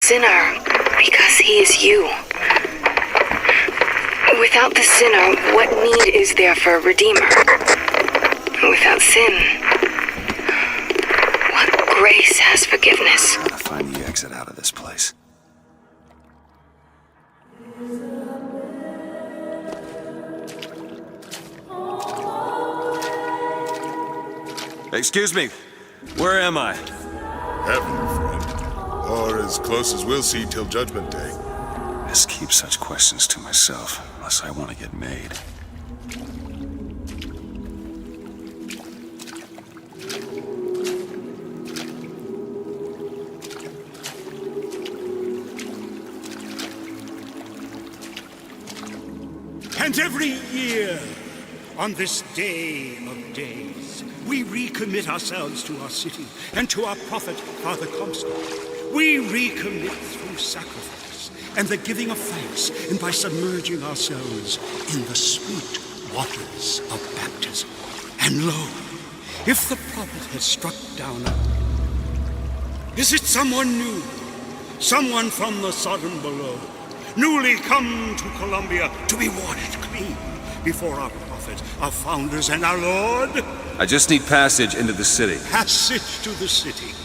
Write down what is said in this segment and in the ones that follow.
sinner because he is you. Without the sinner, what need is there for a redeemer? Without sin, what grace has forgiveness? I'm gonna find the exit out of this place. Excuse me, where am I? Heaven, friend. Or as close as we'll see till Judgment Day. Just keep such questions to myself, unless I want to get made. And every year, on this day of days, we recommit ourselves to our city and to our prophet, Father Comstock. We recommit through sacrifice and the giving of thanks, and by submerging ourselves in the sweet waters of baptism. And lo, if the prophet has struck down is it someone new, someone from the Sodom below, newly come to Columbia to be washed clean before our prophet, our founders, and our Lord? I just need passage into the city. Passage to the city.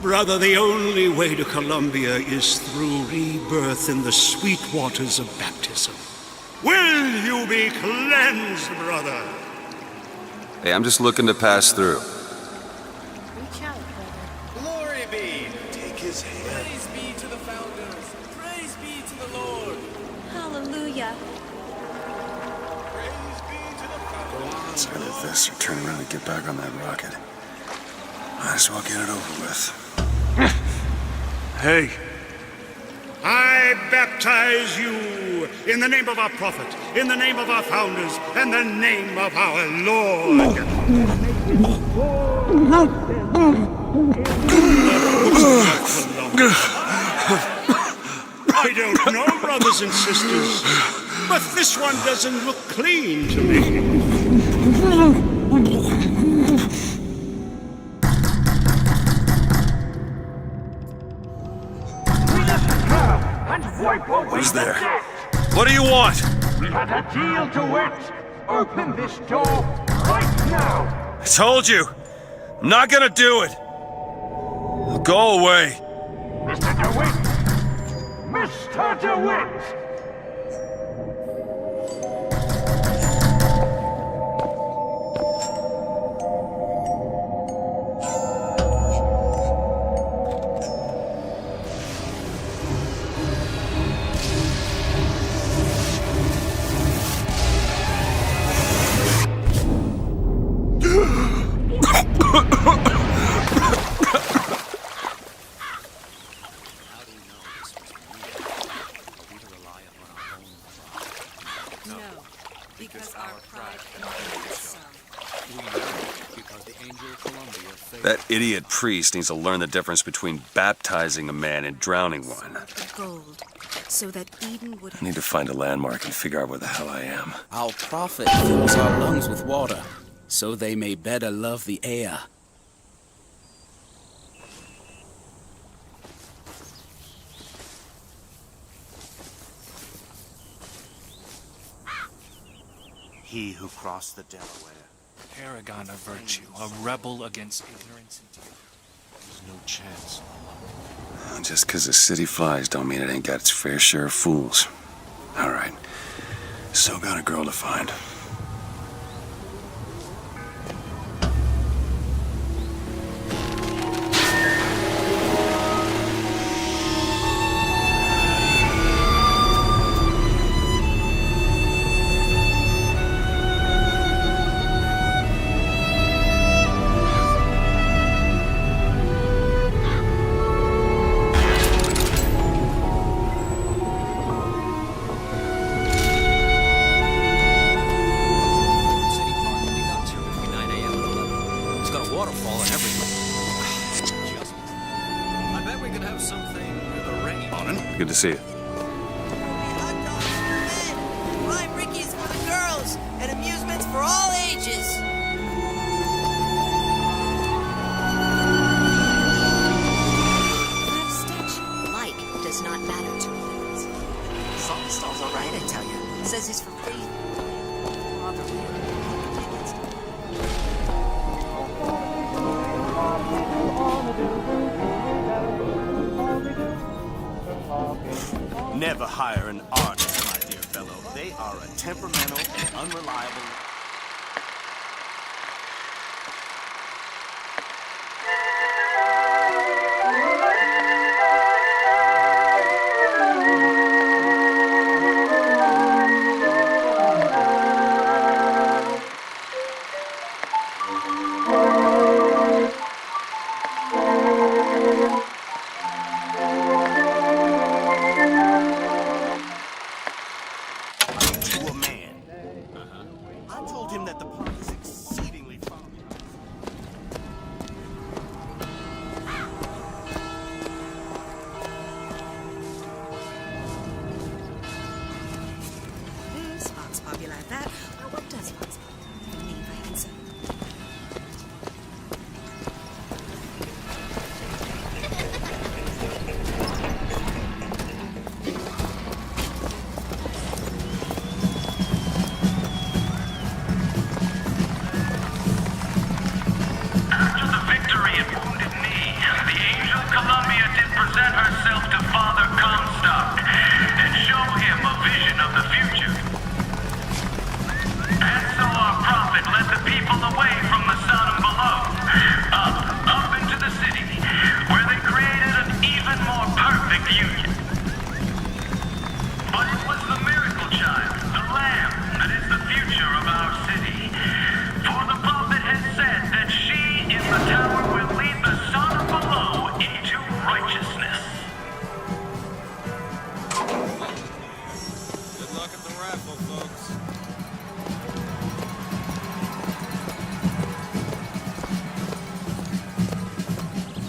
Brother, the only way to Columbia is through rebirth in the sweet waters of baptism. Will you be cleansed, brother? Hey, I'm just looking to pass through. Reach out, brother. Glory be! Take his hand. Praise be to the founders! Praise be to the Lord! Hallelujah. Praise be to the founders! It's either this or turn around and get back on that rocket. Might as well get it over with. Hey! I baptize you in the name of our prophet, in the name of our founders, and the name of our Lord. I don't know, brothers and sisters, but this one doesn't look clean to me. Who's there? What do you want? We had a deal to it. Open this door right now. I told you! I'm not gonna do it! Go away! Mr. DeWitt! Mr. DeWitt! That idiot priest needs to learn the difference between baptizing a man and drowning one. Gold, so that Eden would I need to find a landmark and figure out where the hell I am. Our prophet fills our lungs with water, so they may better love the air. He who crossed the Delaware. Paragon of virtue, a rebel against ignorance and tyranny. There's no chance. Just 'cause the city flies don't mean it ain't got its fair share of fools. Alright. Still got a girl to find. Good to see you. Prime Ricky's for the girls, and amusements for all ages. right, I tell you. Says he's for free. Never hire an artist, my dear fellow. They are a temperamental and unreliable...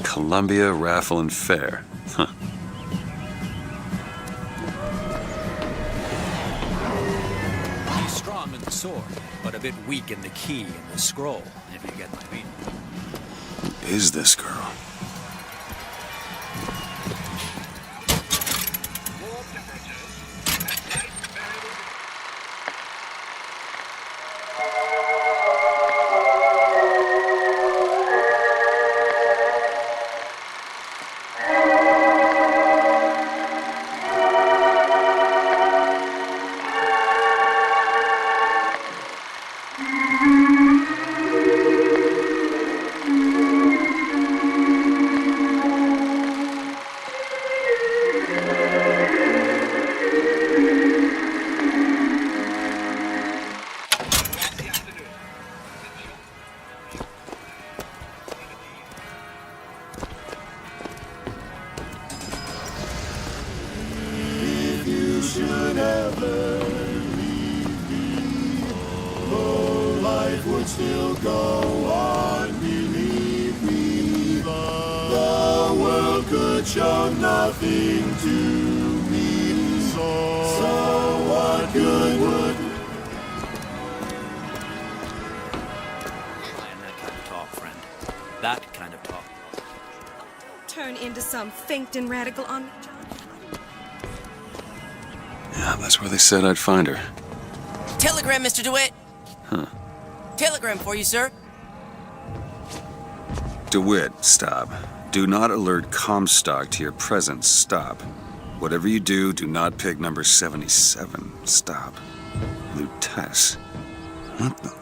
Columbia Raffle and Fair. Huh. He's strong in the sword, but a bit weak in the key and the scroll, if you get my meaning. Who is this girl? Still go on, believe me. The world could show nothing to me. So what good would... That kind of talk, friend. That kind of talk. Turn into some faint and radical on me, John. Yeah, that's where they said I'd find her. Telegram, Mr. DeWitt. Huh. Telegram for you, sir. DeWitt, stop. Do not alert Comstock to your presence. Stop. Whatever you do, do not pick number 77. Stop. Lutess. What the...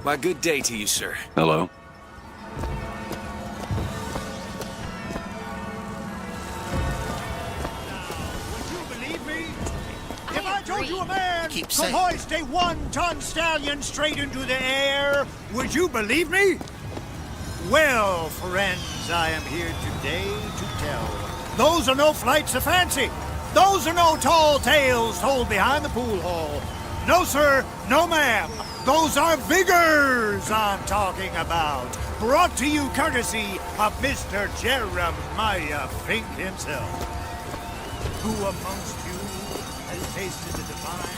Why, good day to you, sir. Hello? Would you believe me? If I told you a man Keep could saying. hoist a 1-ton stallion straight into the air, would you believe me? Well, friends, I am here today to tell. Those are no flights of fancy. Those are no tall tales told behind the pool hall. No, sir, no, ma'am. Those are vigors I'm talking about. Brought to you courtesy of Mr. Jeremiah Fink himself. Who amongst you has tasted the divine...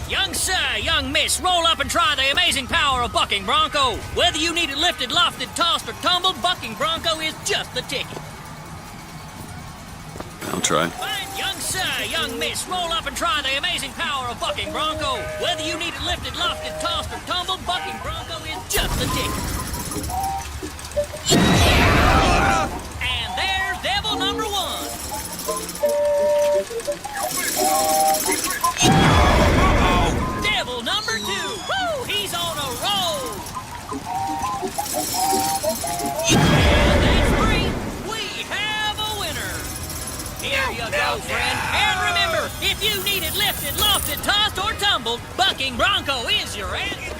Young sir, young miss, roll up and try the amazing power of bucking bronco. Whether you need it lifted, lofted, tossed, or tumbled, bucking bronco is just the ticket. I'll try. Fine, young sir, young miss, roll up and try the amazing power of bucking bronco. Whether you need it lifted, lofted, tossed, or tumbled, bucking bronco is just the ticket. And there's devil number one. Devil number two. Woo! He's on a roll. And that's three. We have a winner. Here you go, friend. And remember, if you need it lifted, lofted, tossed, or tumbled, bucking bronco is your answer.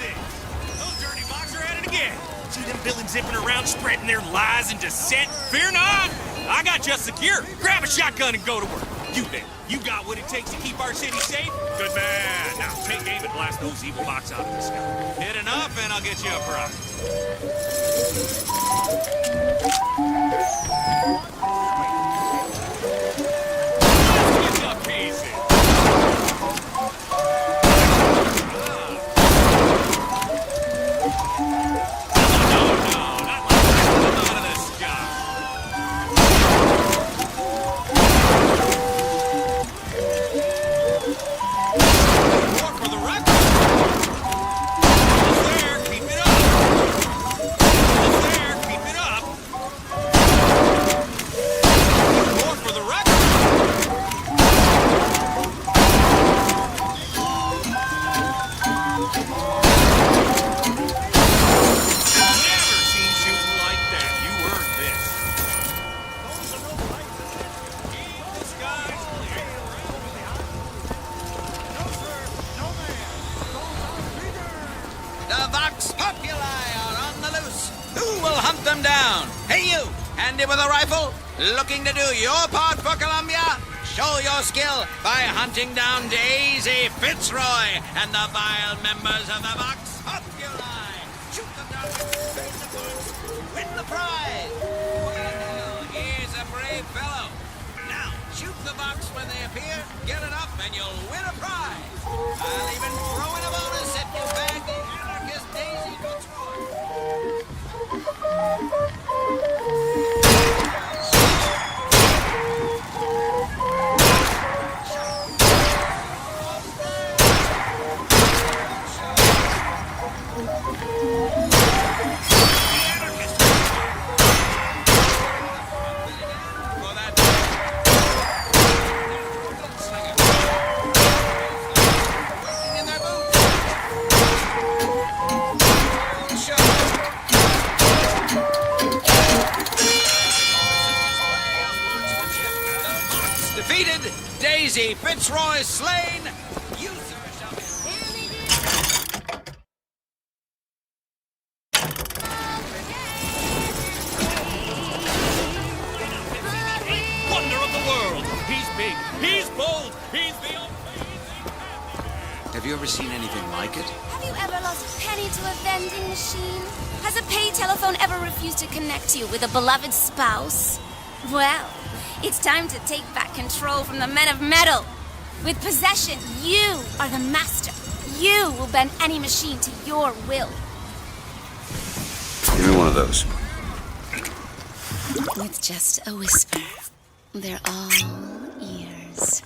Those dirty box are at it again. See them villains zipping around, spreading their lies and dissent? Fear not. I got you secure. Grab a shotgun and go to work. You then. You got what it takes to keep our city safe? Good man. Now take aim and blast those evil box out of the sky. Hit enough and I'll get you a prize. Let's get your pieces. With a rifle, looking to do your part for Columbia? Show your skill by hunting down Daisy Fitzroy and the vile members of the Vox Populi. Shoot them down, train the bullets, win the prize. Well, he's a brave fellow. Now, shoot the Vox when they appear, get it up, and you'll win a prize. I'll even throw in a bonus if you bag the anarchist Daisy Fitzroy. Defeated, Daisy Fitzroy slain. You, sir, shall be... Wonder of the world. He's big. He's bold. He's the Have you ever seen anything like it? Have you ever lost a penny to a vending machine? Has a pay telephone ever refused to connect you with a beloved spouse? Well, it's time to take back control from the men of metal. With possession, you are the master. You will bend any machine to your will. Give me one of those. With just a whisper, they're all ears.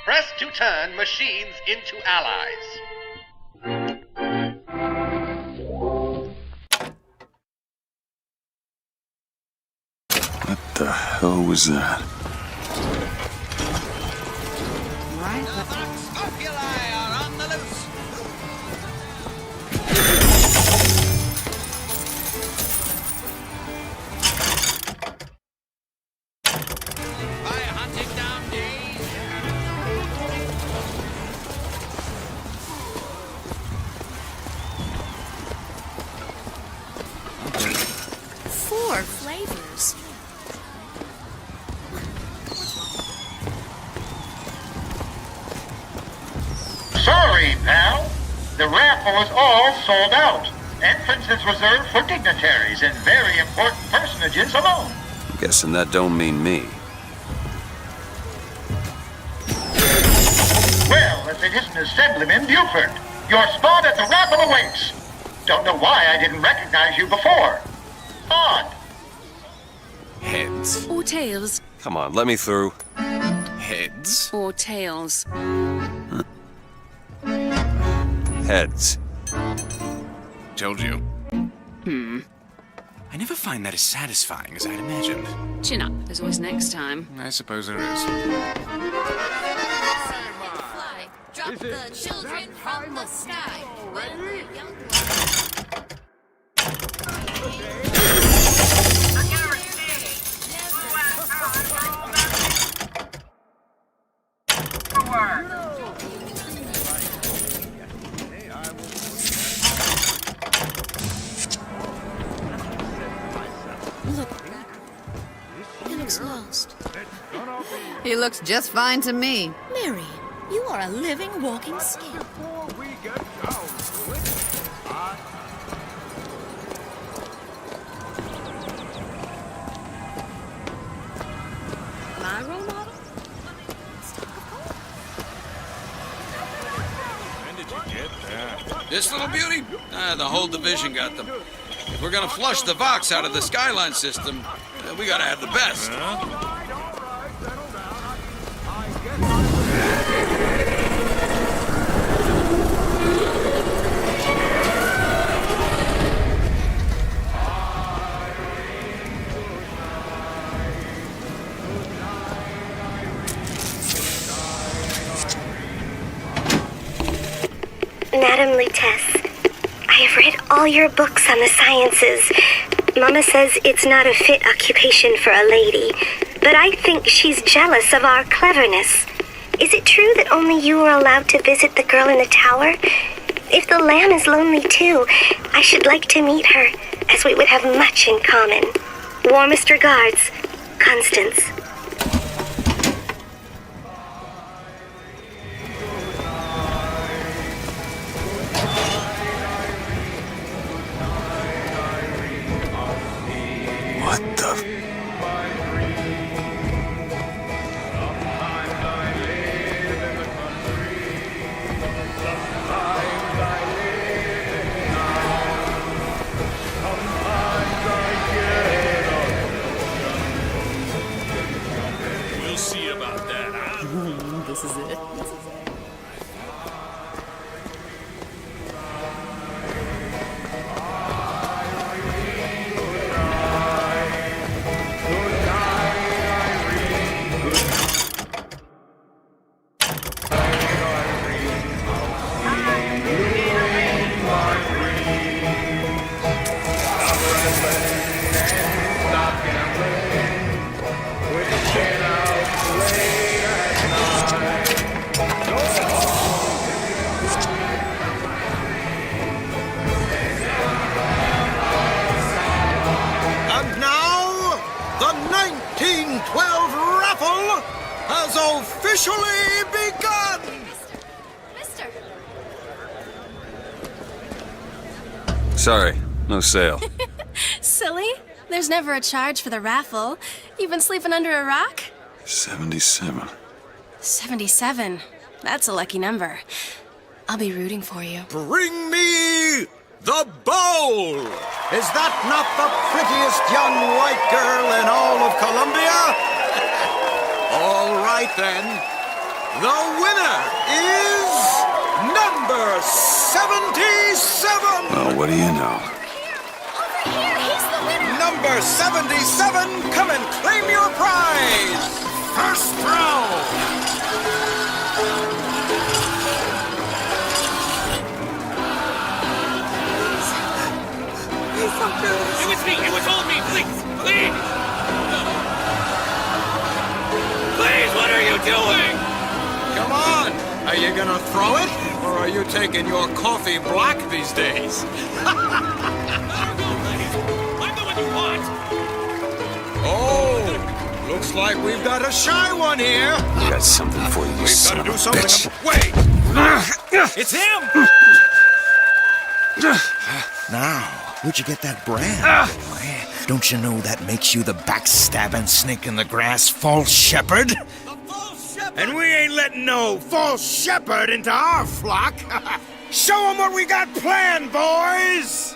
Press to turn machines into allies. What the hell was that? right, but... Scopuli are on the loose. By hunting down days. 4 flavors. Sorry, pal. The raffle is all sold out. Entrance is reserved for dignitaries and very important personages alone. Guessing that don't mean me. Well, as it isn't Assemblyman Buford, your spot at the raffle awaits. Don't know why I didn't recognize you before. Odd. Heads. Or tails. Come on, let me through. Heads. Or tails. Heads. Told you. I never find that as satisfying as I'd imagined. Chin up. There's always next time. I suppose there is. Drop the children from the sky. When the young Look, he looks lost. He looks just fine to me. Mary, you are a living, walking scam. My role model? When did you get that? This little beauty? The whole division got them. If we're gonna flush the Vox out of the Skyline system, we gotta have the best. Madam Lutece, I have read all your books on the sciences. Mama says it's not a fit occupation for a lady, but I think she's jealous of our cleverness. Is it true that only you are allowed to visit the girl in the tower? If the lamb is lonely too, I should like to meet her, as we would have much in common. Warmest regards, Constance. What the... We'll see about that, huh? This is it. And now, the 1912 raffle has officially begun! Sorry, no sale. Silly. There's never a charge for the raffle. You've been sleeping under a rock? 77. 77. That's a lucky number. I'll be rooting for you. Bring me the bowl! Is that not the prettiest young white girl in all of Columbia? All right then. The winner is number 77! Well, what do you know? Number 77, come and claim your prize! First round! doing? Come on! Are you gonna throw it? Or are you taking your coffee black these days? I'm the one you want! Oh! Looks like we've got a shy one here! I got something for you, you son of a bitch. Wait! It's him! Now, where'd you get that brand, boy? Don't you know that makes you the backstabbing snake in the grass false shepherd? And we ain't letting no false shepherd into our flock! Show them what we got planned, boys!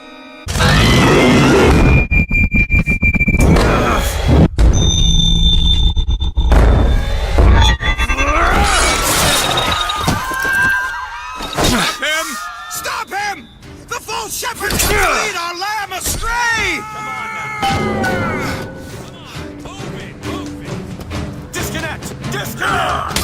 Stop him! The false shepherd can lead our lamb astray! Come on now. Move it. Disconnect! Disconnect!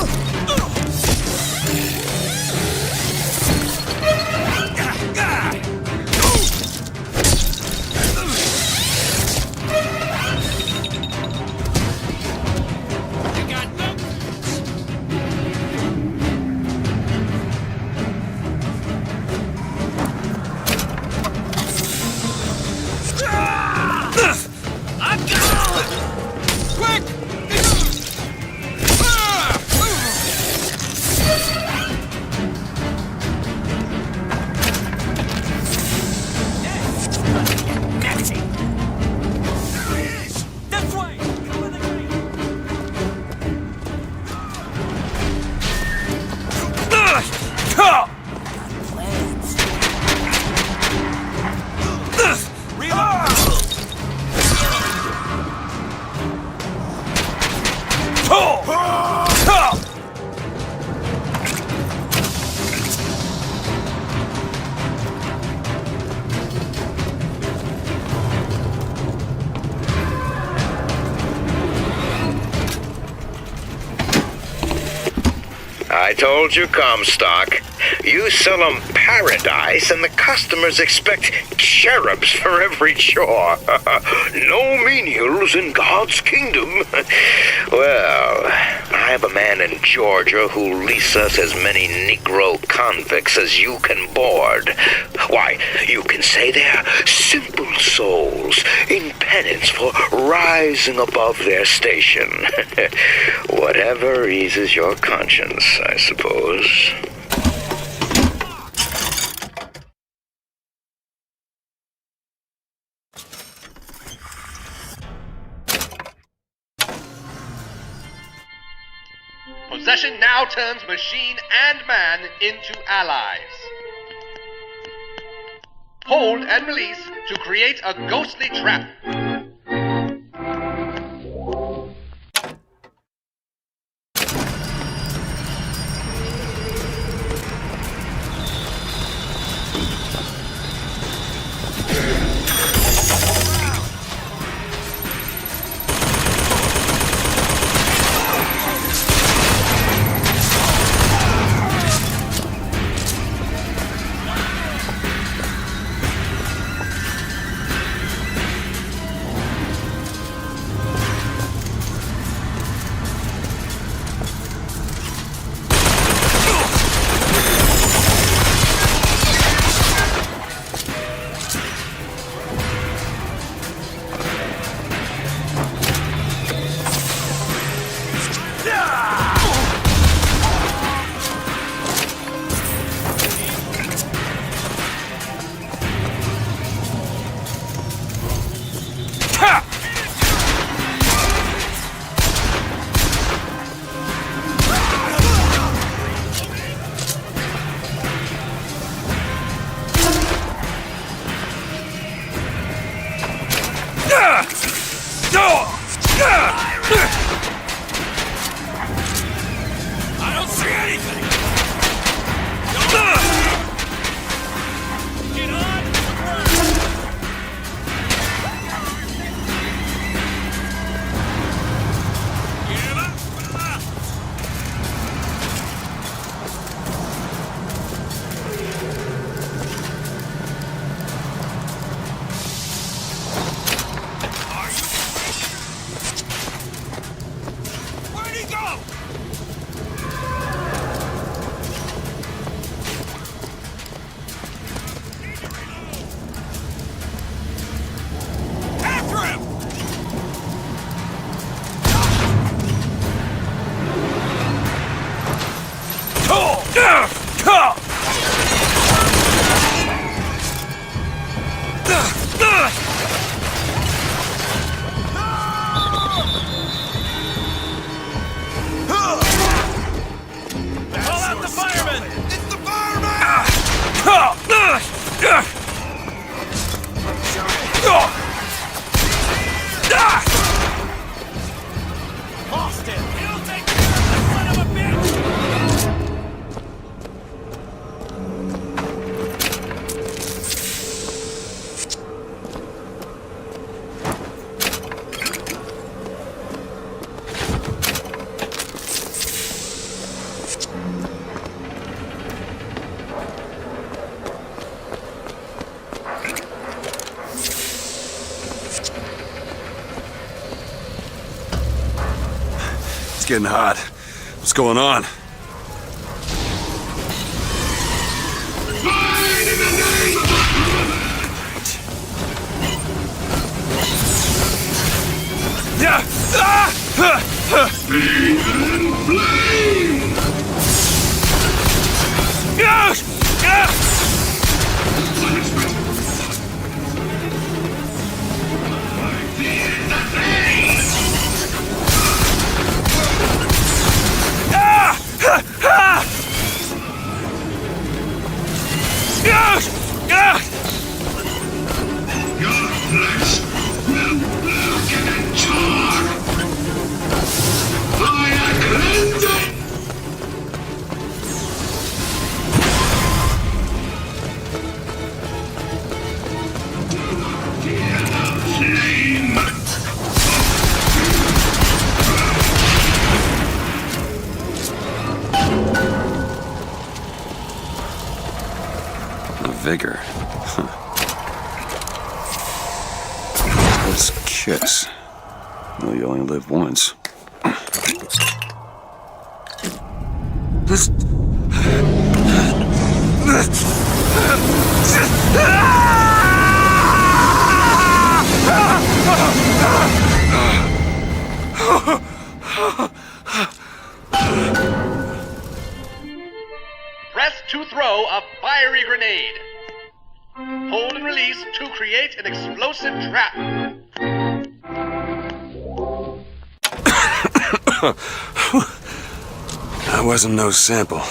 I told you, Comstock. You sell 'em paradise, and the customers expect cherubs for every chore. No menials in God's kingdom. Well, I have a man in Georgia who'll lease us as many Negro convicts as you can board. Why, you can say they're simple souls in penance for rising above their station. Whatever eases your conscience, I suppose. Possession now turns machine and man into allies. Hold and release to create a ghostly trap. It's getting hot. What's going on? Yeah! Ah! Vigor. Huh. Let's kiss. Well, you only live once. Press to throw a fiery grenade. Hold and release to create an explosive trap. That wasn't no sample.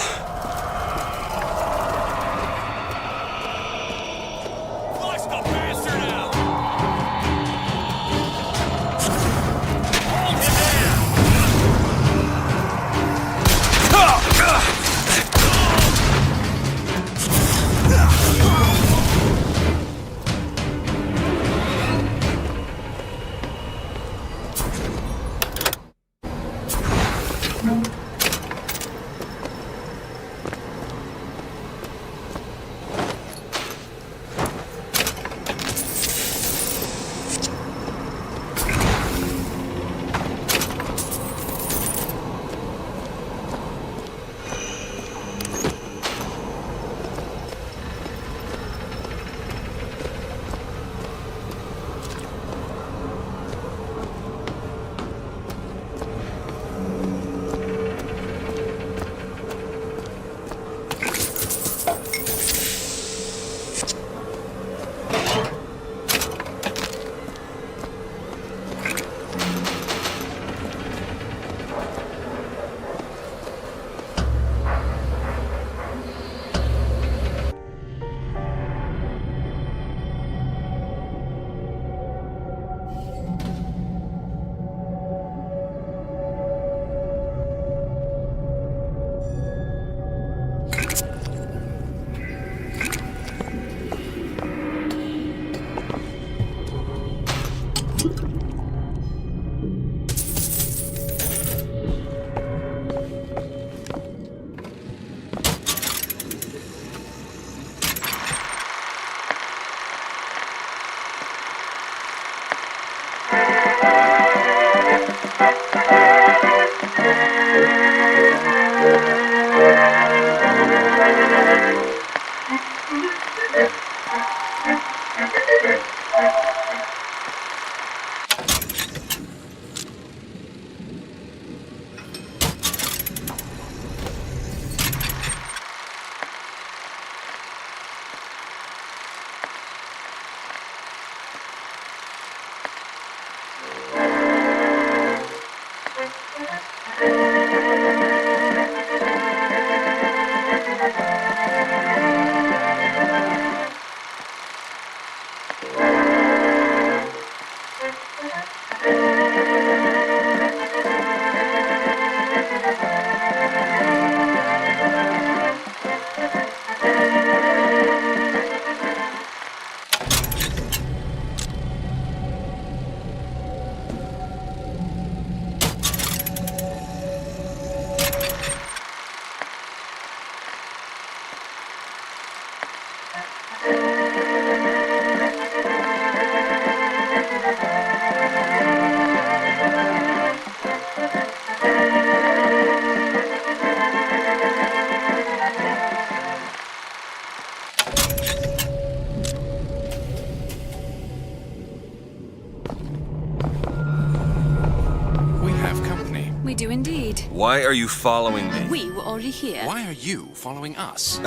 Why are you following me? We were already here. Why are you following us?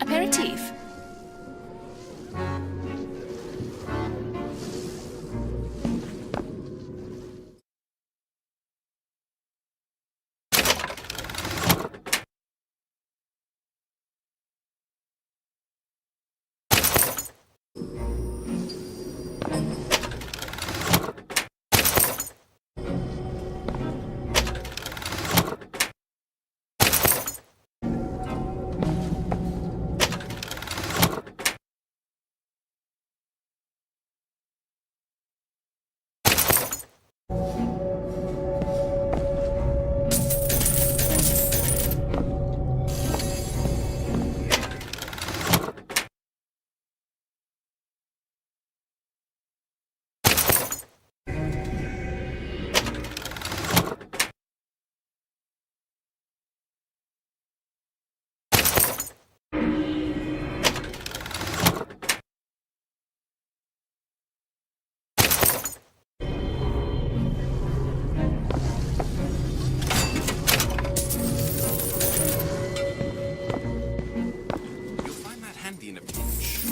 Aperitif.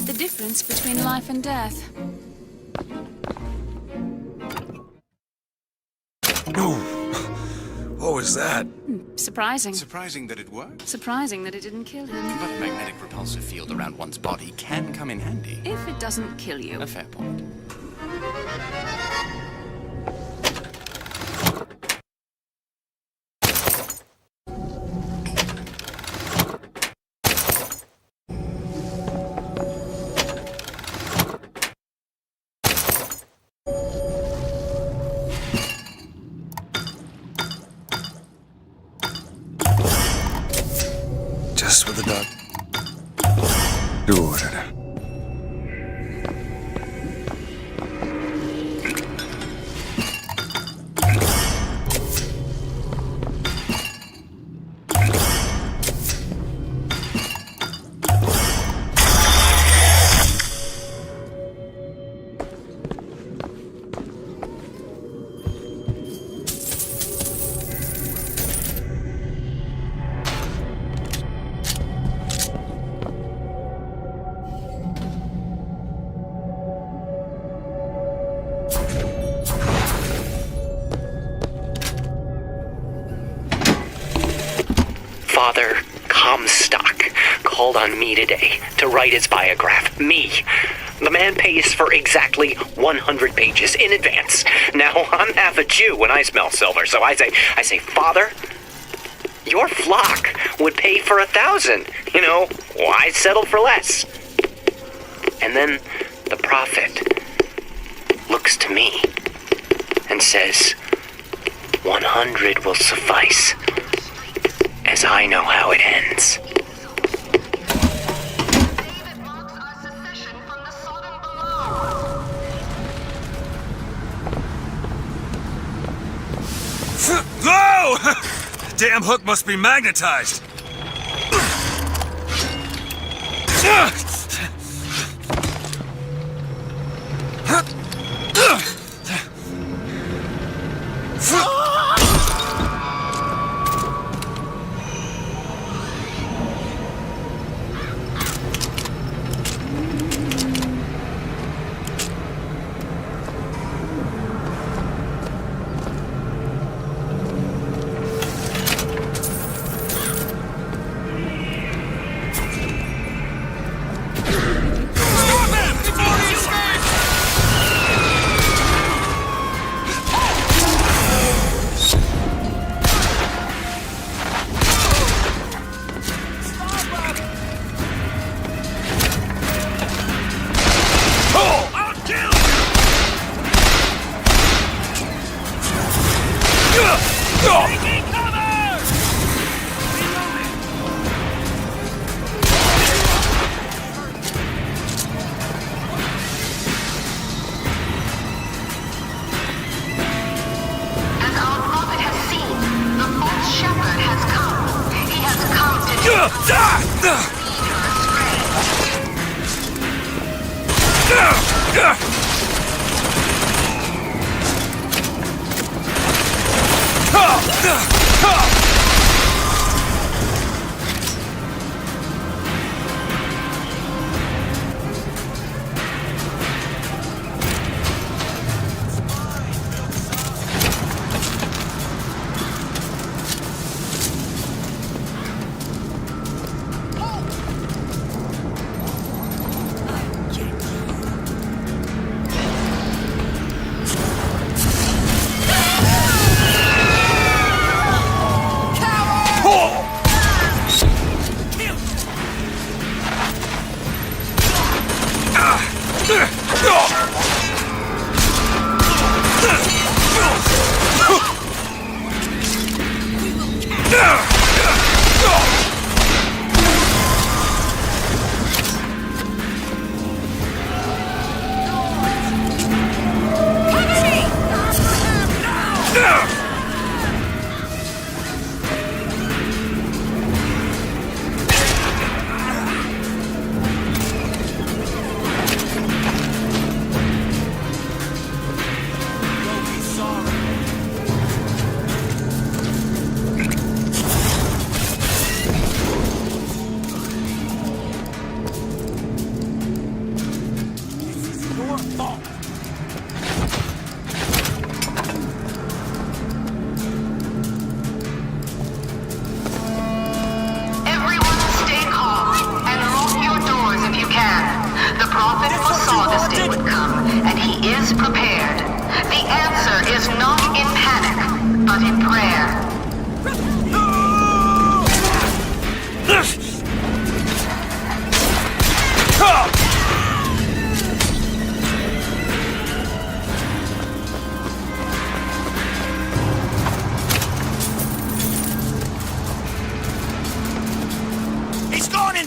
The difference between life and death. No! What was that? Surprising. Surprising that it worked? Surprising that it didn't kill him. But a magnetic repulsive field around one's body can come in handy. If it doesn't kill you. A fair point. Just what the doc ordered. Father Comstock called on me today to write his biograph. Me. The man pays for exactly 100 pages in advance. Now, I'm half a Jew when I smell silver, so I say, Father, your flock would pay for 1,000. You know, why settle for less? And then the prophet looks to me and says, 100 will suffice, as I know how it ends. Whoa! Damn hook must be magnetized.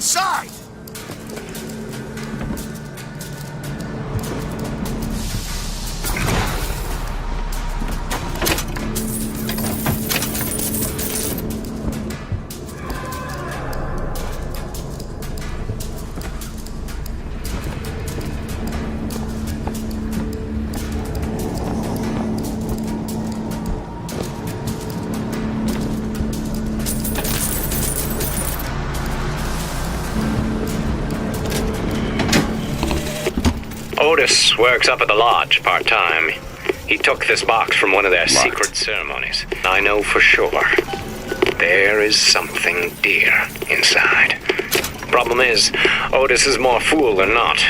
inside! Otis works up at the lodge part-time. He took this box from one of their secret ceremonies. I know for sure. There is something dear inside. Problem is, Otis is more fool than not.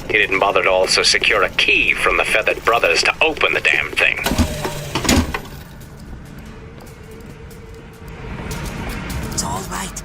He didn't bother to also secure a key from the Feathered Brothers to open the damn thing. It's all right.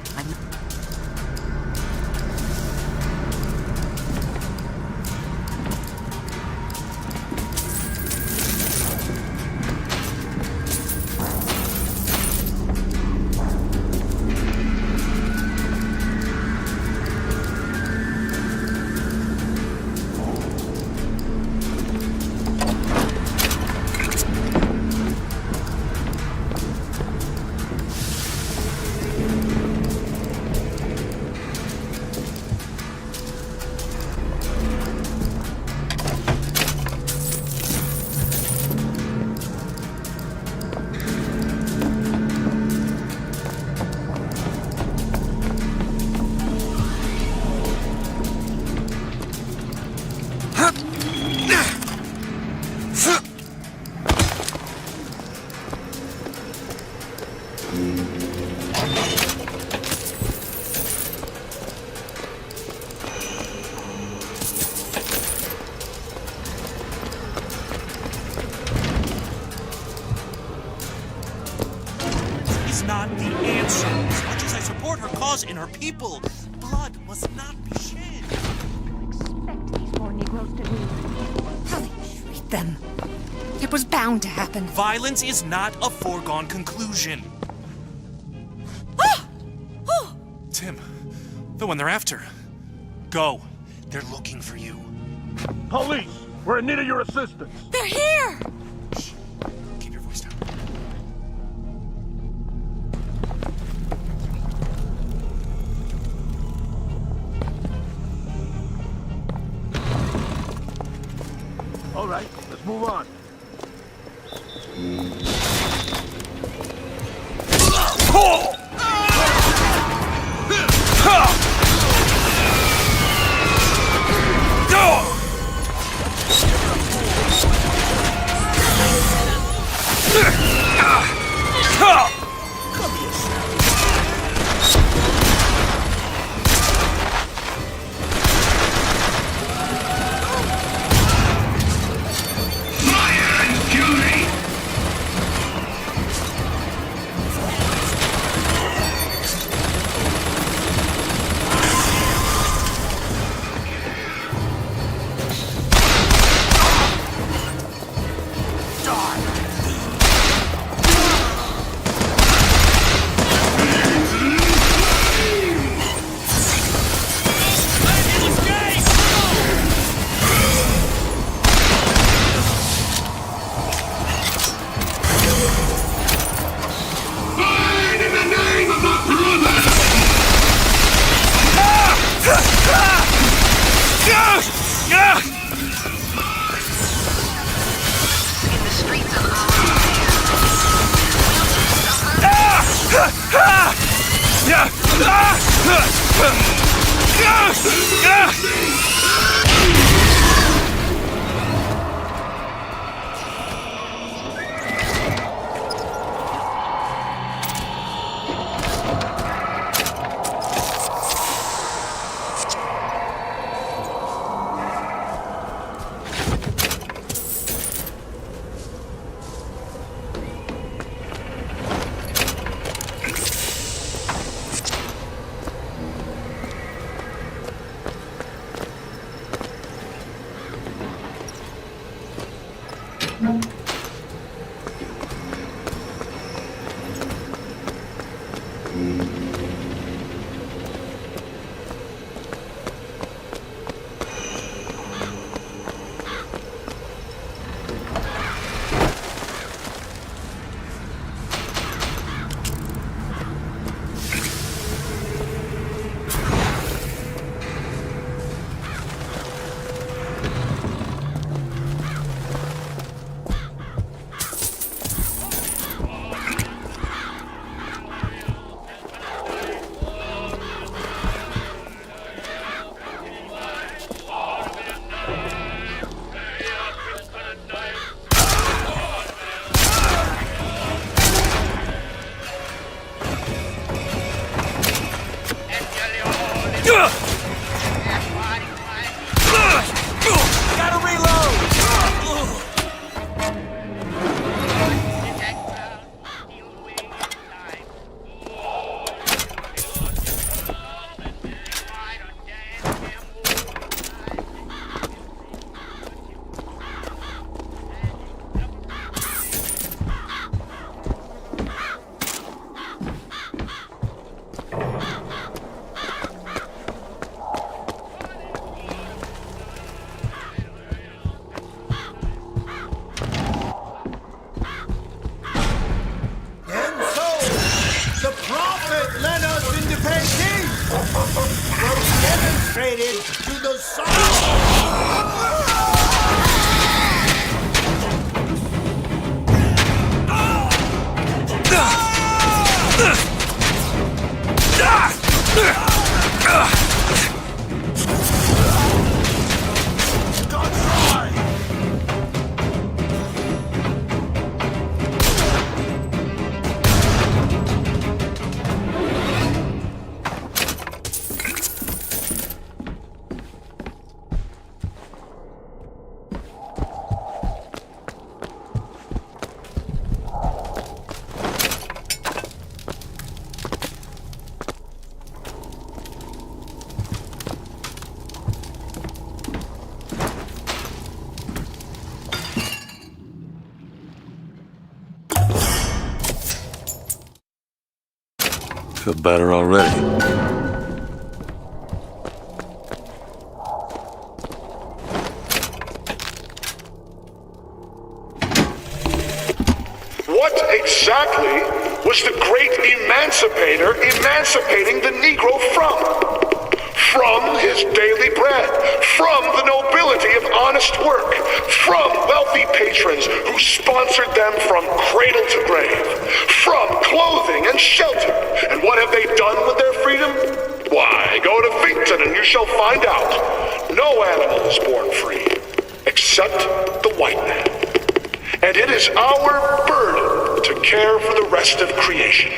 Not the answer. As much as I support her cause and her people, blood must not be shed. Expect these poor Negroes to lose. How they treat them. It was bound to happen. Violence is not a foregone conclusion. Tim, the one they're after. Go. They're looking for you. Police! We're in need of your assistance. They're here! Shh. Keep your voice down. All right, let's move on. Feel better already. What exactly was the great emancipator emancipating the Negro from? From his daily bread, from the nobility of honest work, from wealthy patrons who sponsored them from cradle to grave, from clothing and shelter. And what have they done with their freedom? Why, go to Finkton and you shall find out. No animal is born free, except the white man. And it is our burden to care for the rest of creation.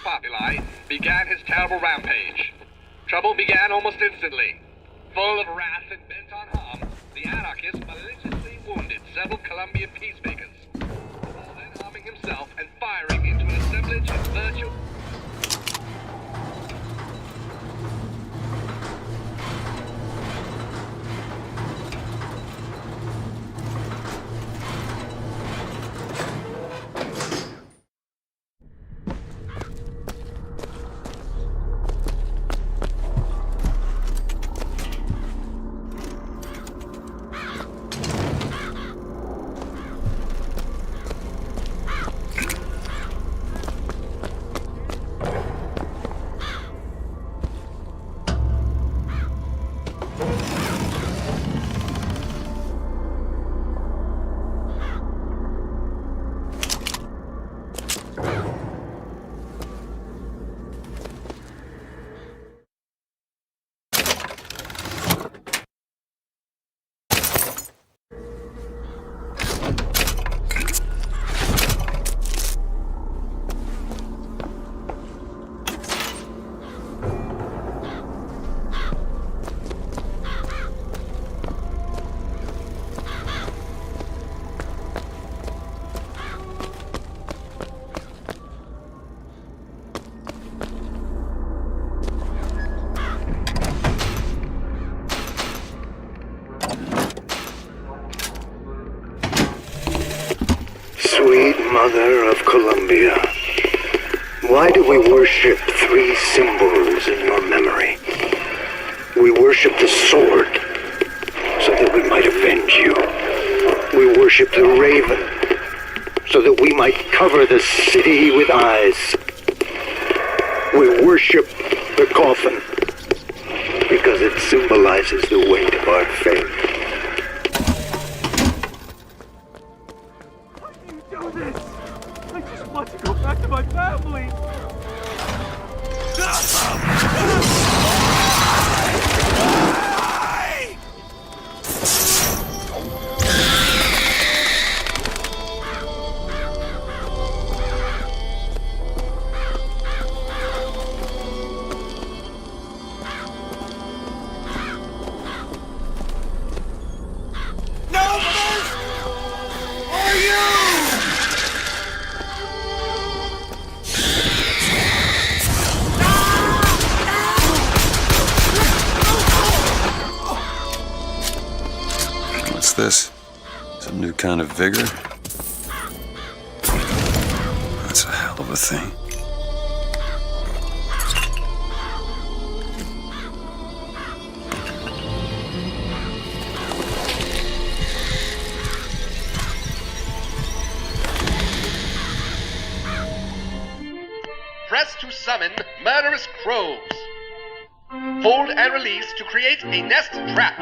vox populi, began his terrible rampage. Trouble began almost instantly. Full of wrath and bent on harm, the anarchist maliciously wounded several Colombian peacemakers, before then arming himself and firing into an assemblage of virtual... Sweet Mother of Columbia, why do we worship three symbols in your memory? We worship the sword, so that we might avenge you. We worship the raven, so that we might cover the city with eyes. We worship the coffin, because it symbolizes the weight of our faith. I just want to go back to my family! What's this? Some new kind of vigor? That's a hell of a thing. Press to summon murderous crows. Hold and release to create a nest trap.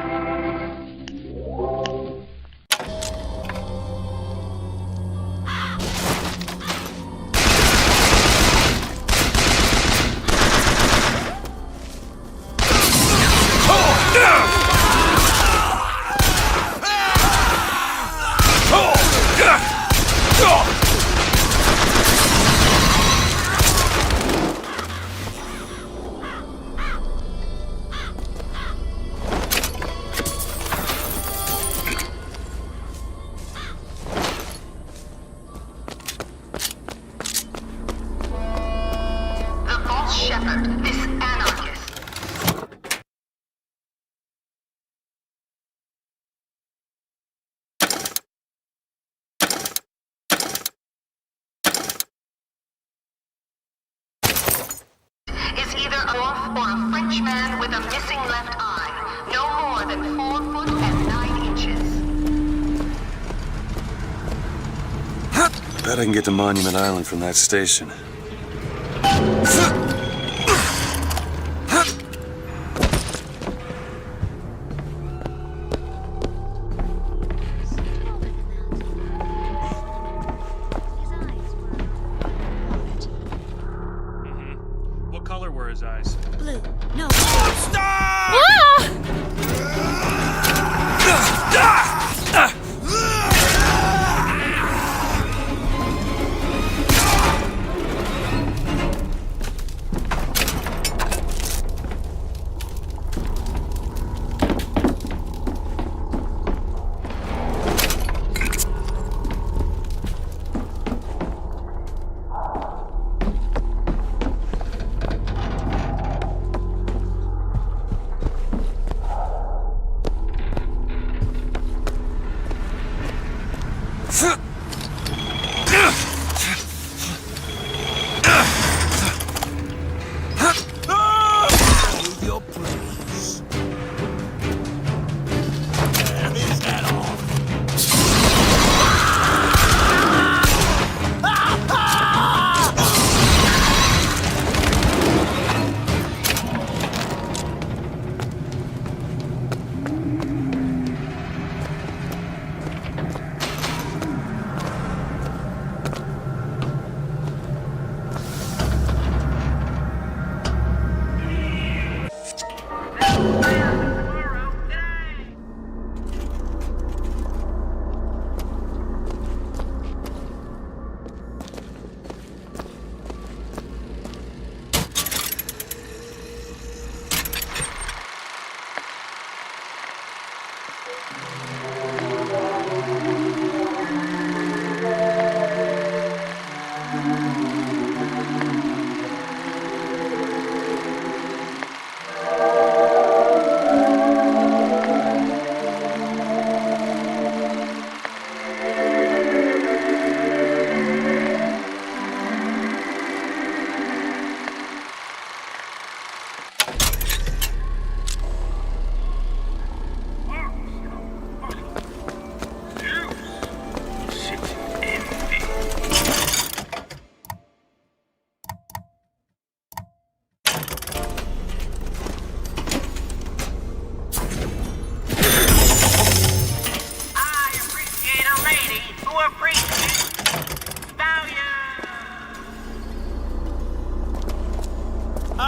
Or a French man with a missing left eye, no more than 4 foot and 9 inches. Bet I can get to Monument Island from that station. What color were his eyes? Blue. No. Stop!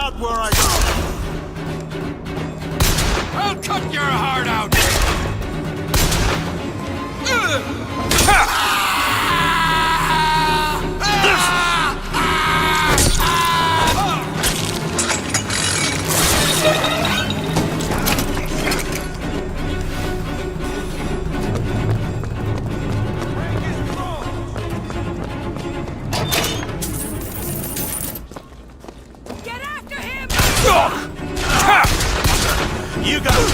out where I go! I'll cut your heart out! Get after him! You got it!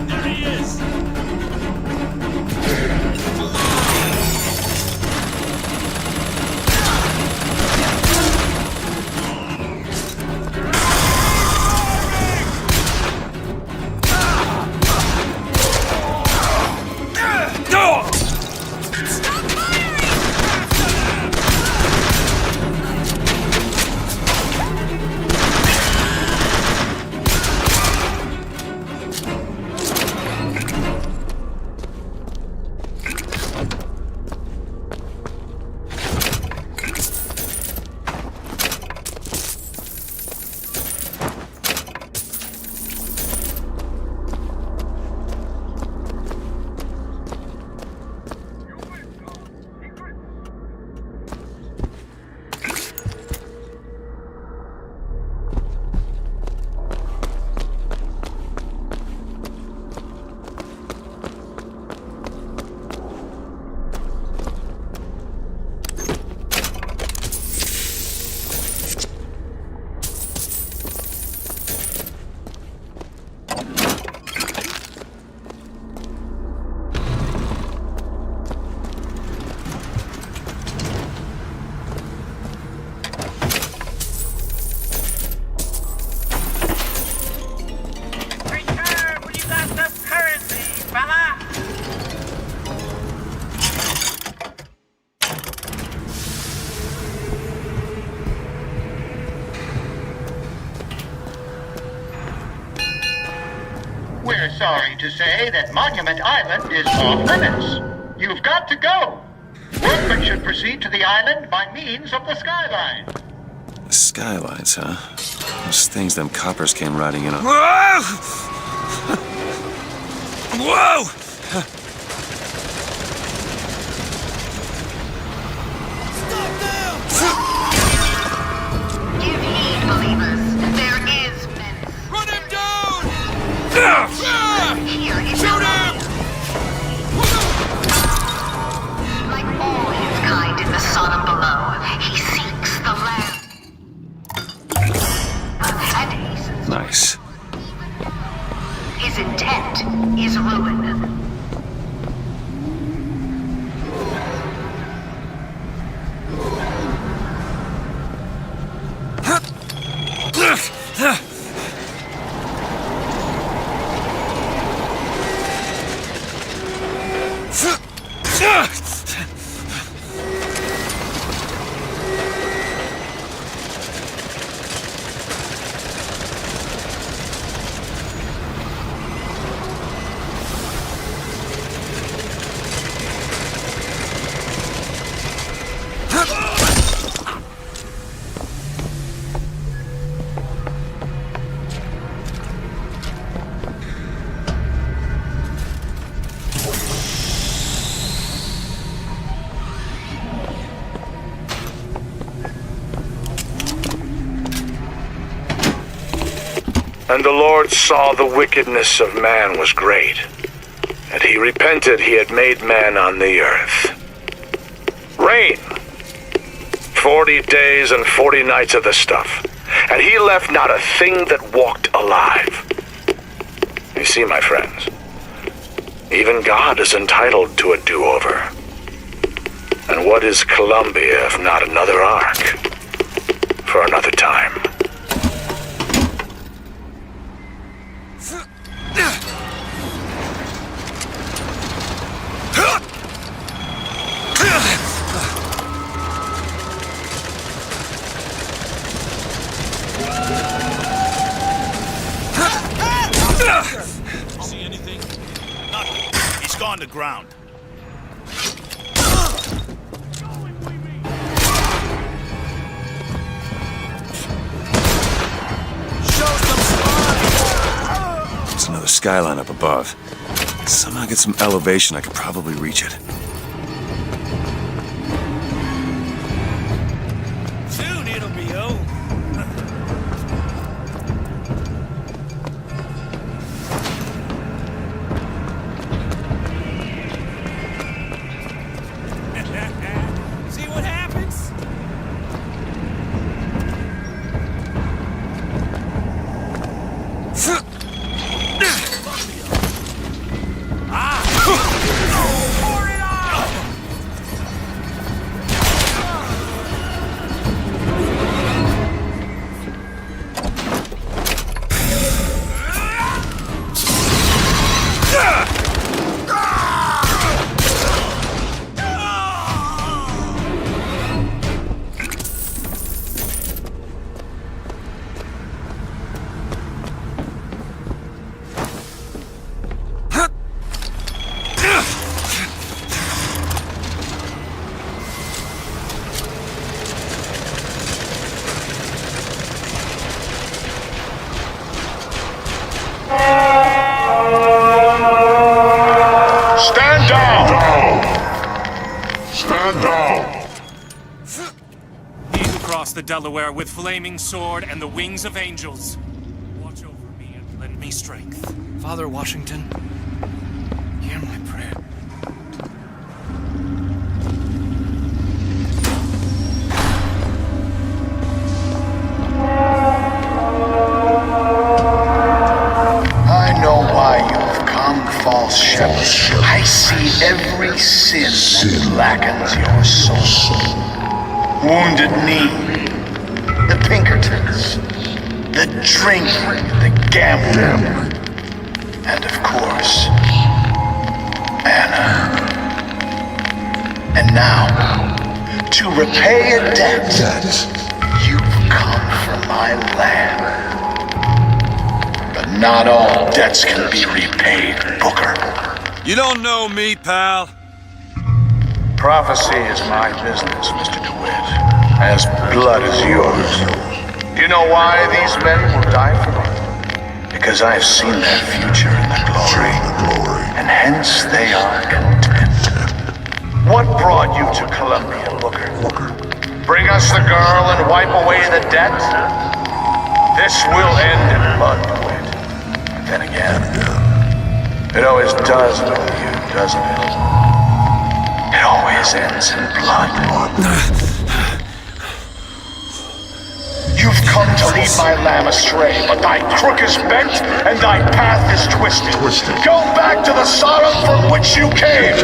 There he is! We're sorry to say that Monument Island is off limits. You've got to go. Workmen should proceed to the island by means of the skyline. The skylines, huh? Those things them coppers came riding in on. Whoa! Give heed, believers. There is menace. Run him down! Here is Shoot him! like all his kind in the Sodom below, he seeks the land. And hastens. Nice. His intent is ruin. And the Lord saw the wickedness of man was great, and he repented he had made man on the earth. Rain. 40 days and 40 nights of the stuff, and he left not a thing that walked alive. You see, my friends, even God is entitled to a do-over. And what is Columbia if not another ark? For another time. ground. There's another skyline up above. Somehow get some elevation, I could probably reach it. Soon it'll be over. See what happens? Stand down! Stand down! He who crossed the Delaware with flaming sword and the wings of angels. Watch over me and lend me strength. Father Washington, hear my prayer. I know why you've come, false shepherd. I see every sin that blackens your soul. Wounded knee, the Pinkertons, the drinking, the gambling, and of course, Anna. And now, to repay a debt, you've come from my land. But not all debts can be repaid, Booker. You don't know me, pal. Prophecy is my business, Mr. DeWitt. As blood as yours. You know why these men will die for me? Because I have seen their future in the glory. And hence they are content. What brought you to Columbia, Booker? Bring us the girl and wipe away the debt? This will end in blood, DeWitt. But then again, it always does with you, doesn't it? It always ends in blood. You've come to lead my lamb astray, but thy crook is bent and thy path is twisted. Go back to the Sodom from which you came!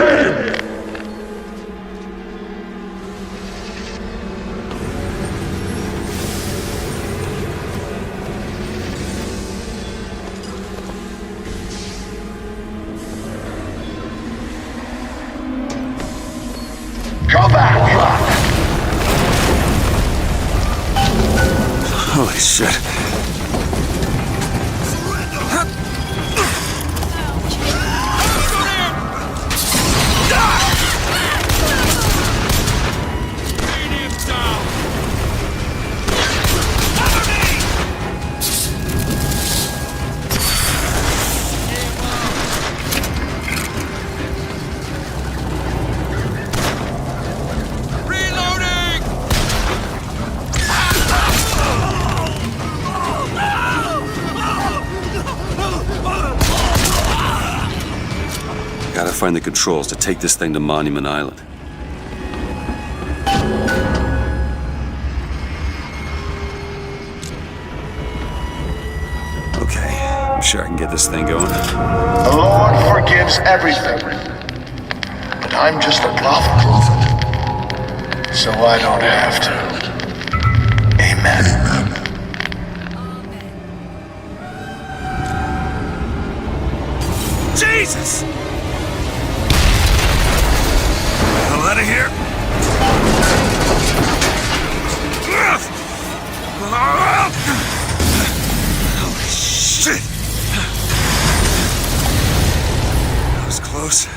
Go back! Holy shit. Gotta find the controls to take this thing to Monument Island. Okay, I'm sure I can get this thing going. The Lord forgives everything. But I'm just a prophet. So I don't have to. Amen. Jesus! Hell out of here! Holy shit! That was close.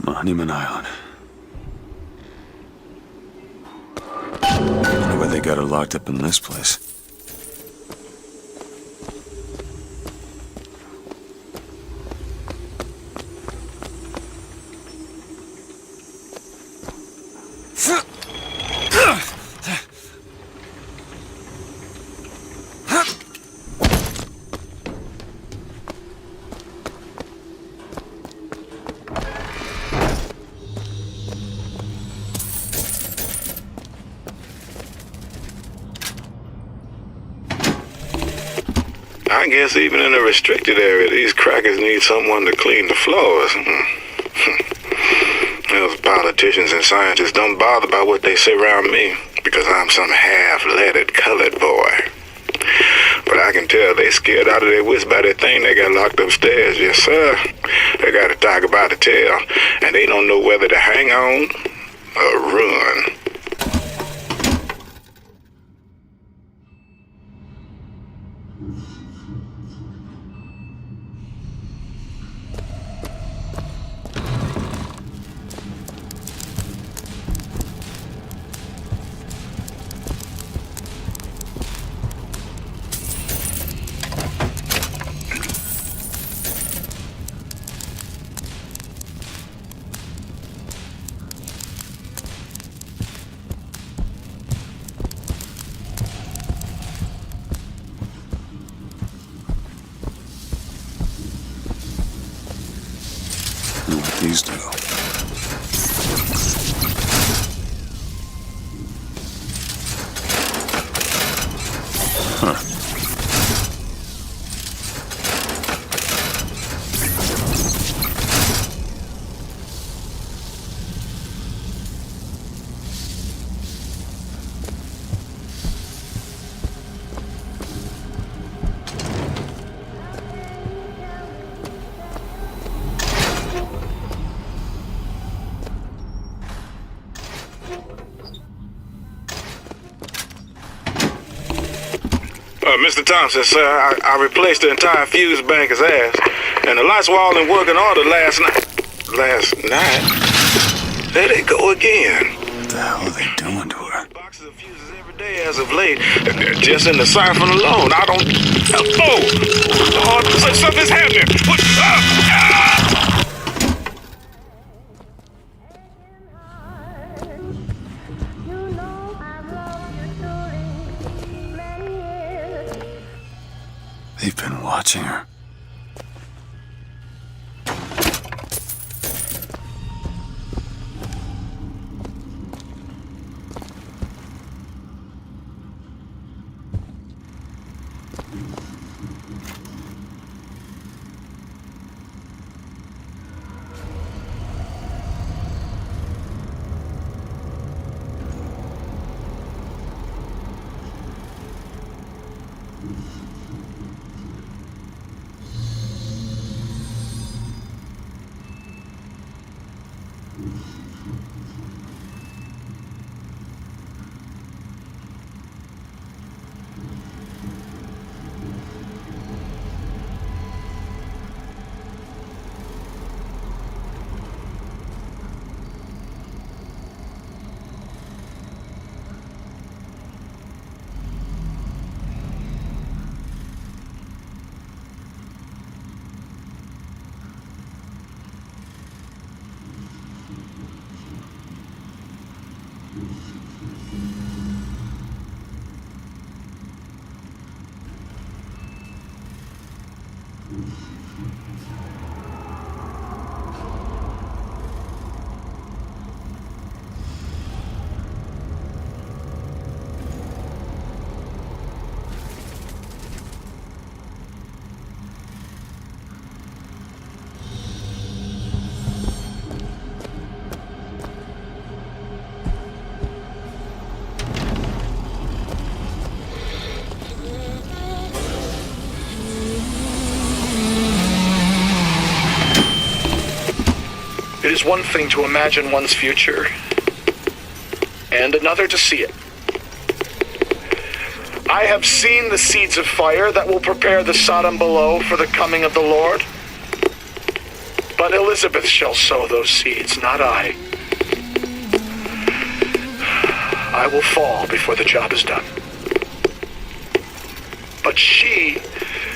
Monument Island. I wonder why they got her locked up in this place. I guess even in a restricted area, these crackers need someone to clean the floors. Those politicians and scientists don't bother about what they say around me because I'm some half-leaded colored boy. But I can tell they scared out of their wits by that thing they got locked upstairs. Yes, sir. They got a dog about to tell, and they don't know whether to hang on or run. These two. Huh. Mr. Thompson, sir, I replaced the entire fuse banker's ass, and the lights were all in working order last night. There they go again. What the hell are they doing to her? Boxes of fuses every day as of late. Just in the siphon alone. I don't... Oh, something's happening. What? They've been watching her. It is one thing to imagine one's future, and another to see it. I have seen the seeds of fire that will prepare the Sodom below for the coming of the Lord. But Elizabeth shall sow those seeds, not I. I will fall before the job is done. But she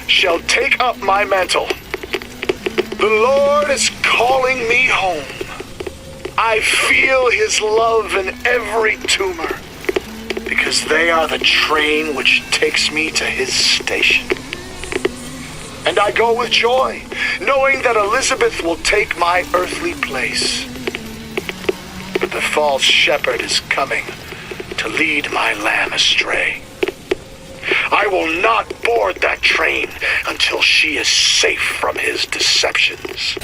shall take up my mantle. The Lord is calling me home. I feel his love in every tumor, because they are the train which takes me to his station. And I go with joy, knowing that Elizabeth will take my earthly place. But the false shepherd is coming to lead my lamb astray. I will not board that train until she is safe from his deceptions.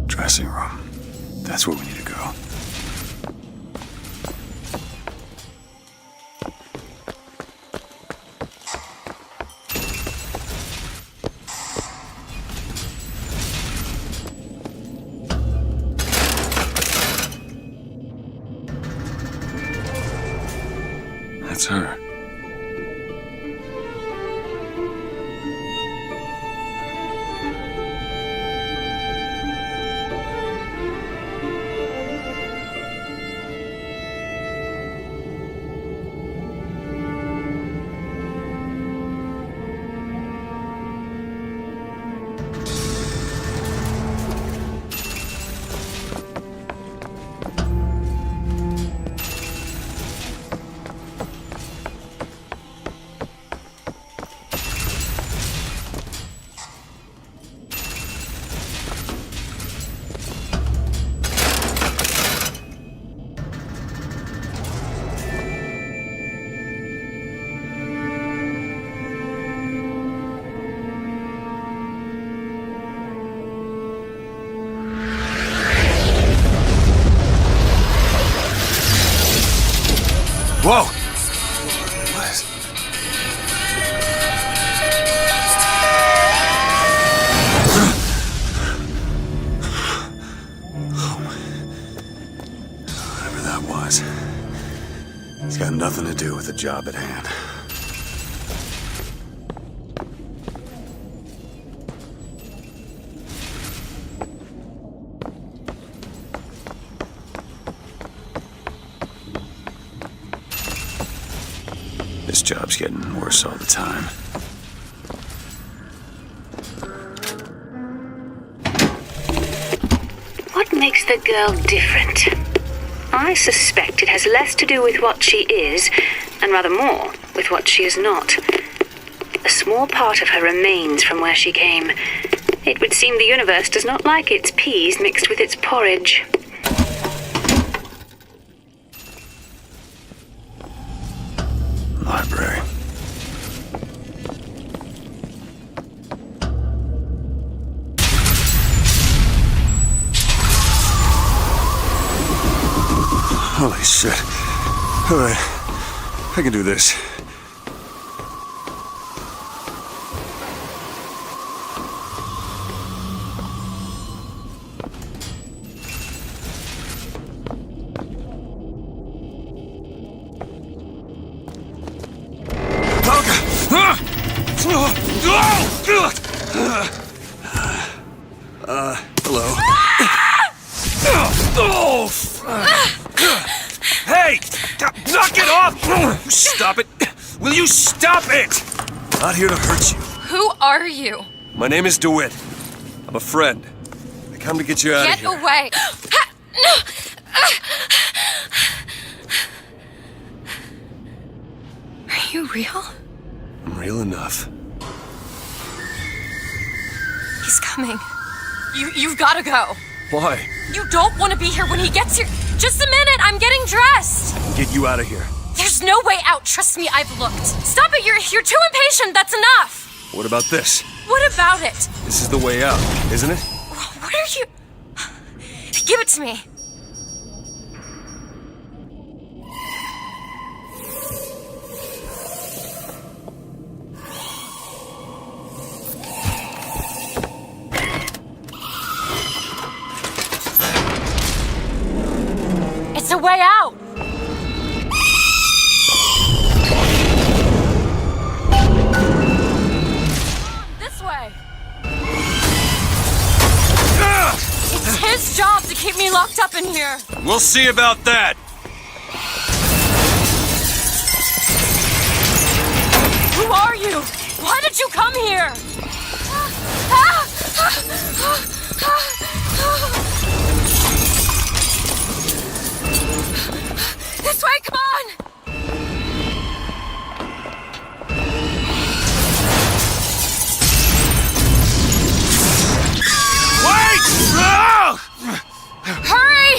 Dressing room. That's where we need to go. That's her. Whoa! What is... Whatever that was, it's got nothing to do with the job at hand. This job's getting worse all the time. What makes the girl different? I suspect it has less to do with what she is, and rather more with what she is not. A small part of her remains from where she came. It would seem the universe does not like its peas mixed with its porridge. Library. Holy shit. Alright, I can do this. Hello. Hey! Knock it off! Stop it! Will you stop it? Not here to hurt you. Who are you? My name is DeWitt. I'm a friend. I come to get you out of here. Get away! Are you real? I'm real enough. He's coming. You've gotta go. Why? You don't want to be here when he gets here. Just a minute, I'm getting dressed. I can get you out of here. There's no way out. Trust me, I've looked. Stop it, you're too impatient. That's enough. What about this? What about it? This is the way out, isn't it? What are you... Give it to me. It's a way out! This way! It's his job to keep me locked up in here! We'll see about that! Who are you? Why did you come here? This way, come on! Wait! Hurry!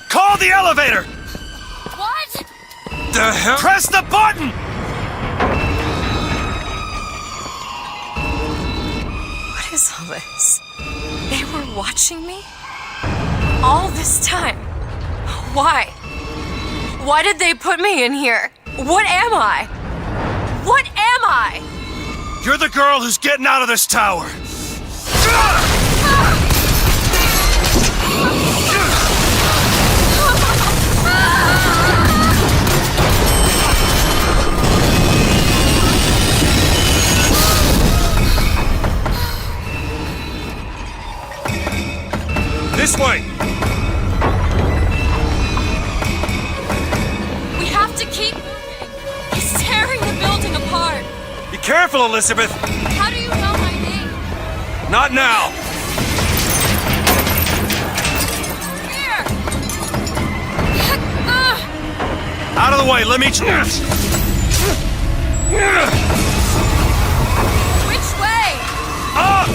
Call the elevator! What? The hell? Press the button! What is all this? They were watching me? All this time? Why? Why did they put me in here? What am I? What am I? You're the girl who's getting out of this tower! This way! We have to keep moving. He's tearing the building apart. Be careful, Elizabeth! How do you know my name? Not now! Here! Out of the way, let me... Which way? Up!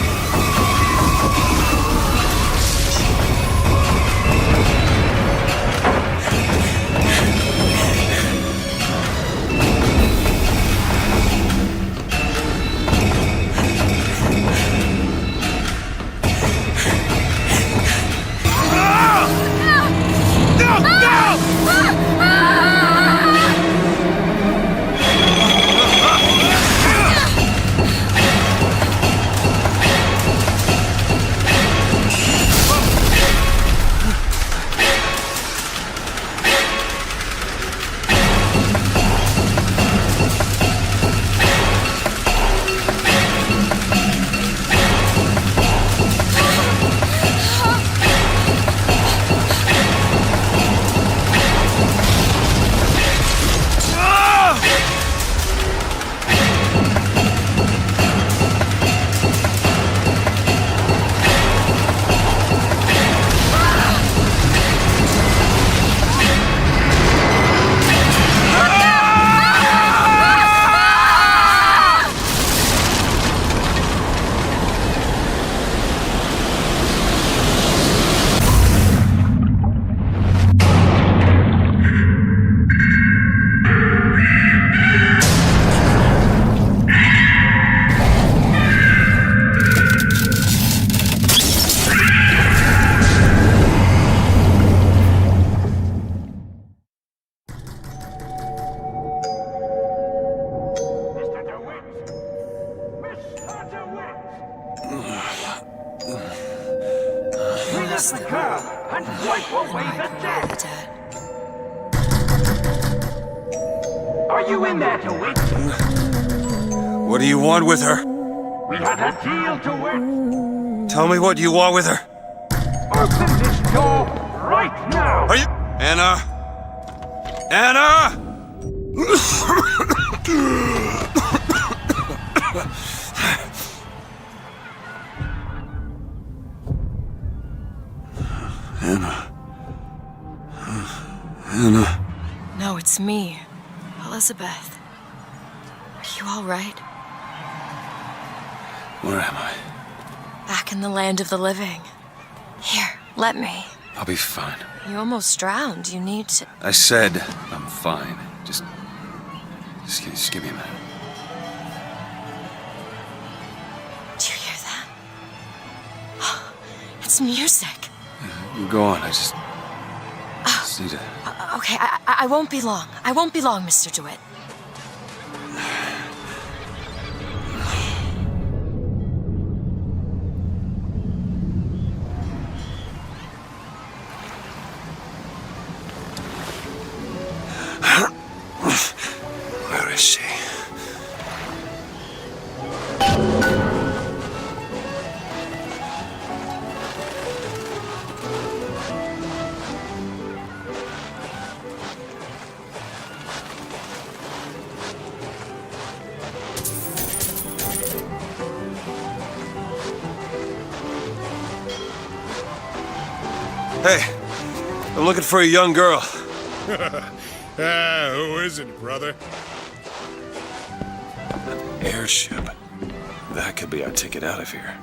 Clean up the curb and wipe away the debt. Are you in there to win? What do you want with her? We had a deal to win. Tell me what you want with her. Open this door right now. Are you... Anna? Anna! Anna. Anna. No, it's me, Elizabeth. Are you all right? Where am I? Back in the land of the living. Here, let me. I'll be fine. You almost drowned. You need to... I said I'm fine. Just give me a minute. Do you hear that? It's music. Go on, I just need to... Okay, I won't be long. I won't be long, Mr. DeWitt. Where is she? Hey, I'm looking for a young girl. Who isn't, brother? An airship. That could be our ticket out of here.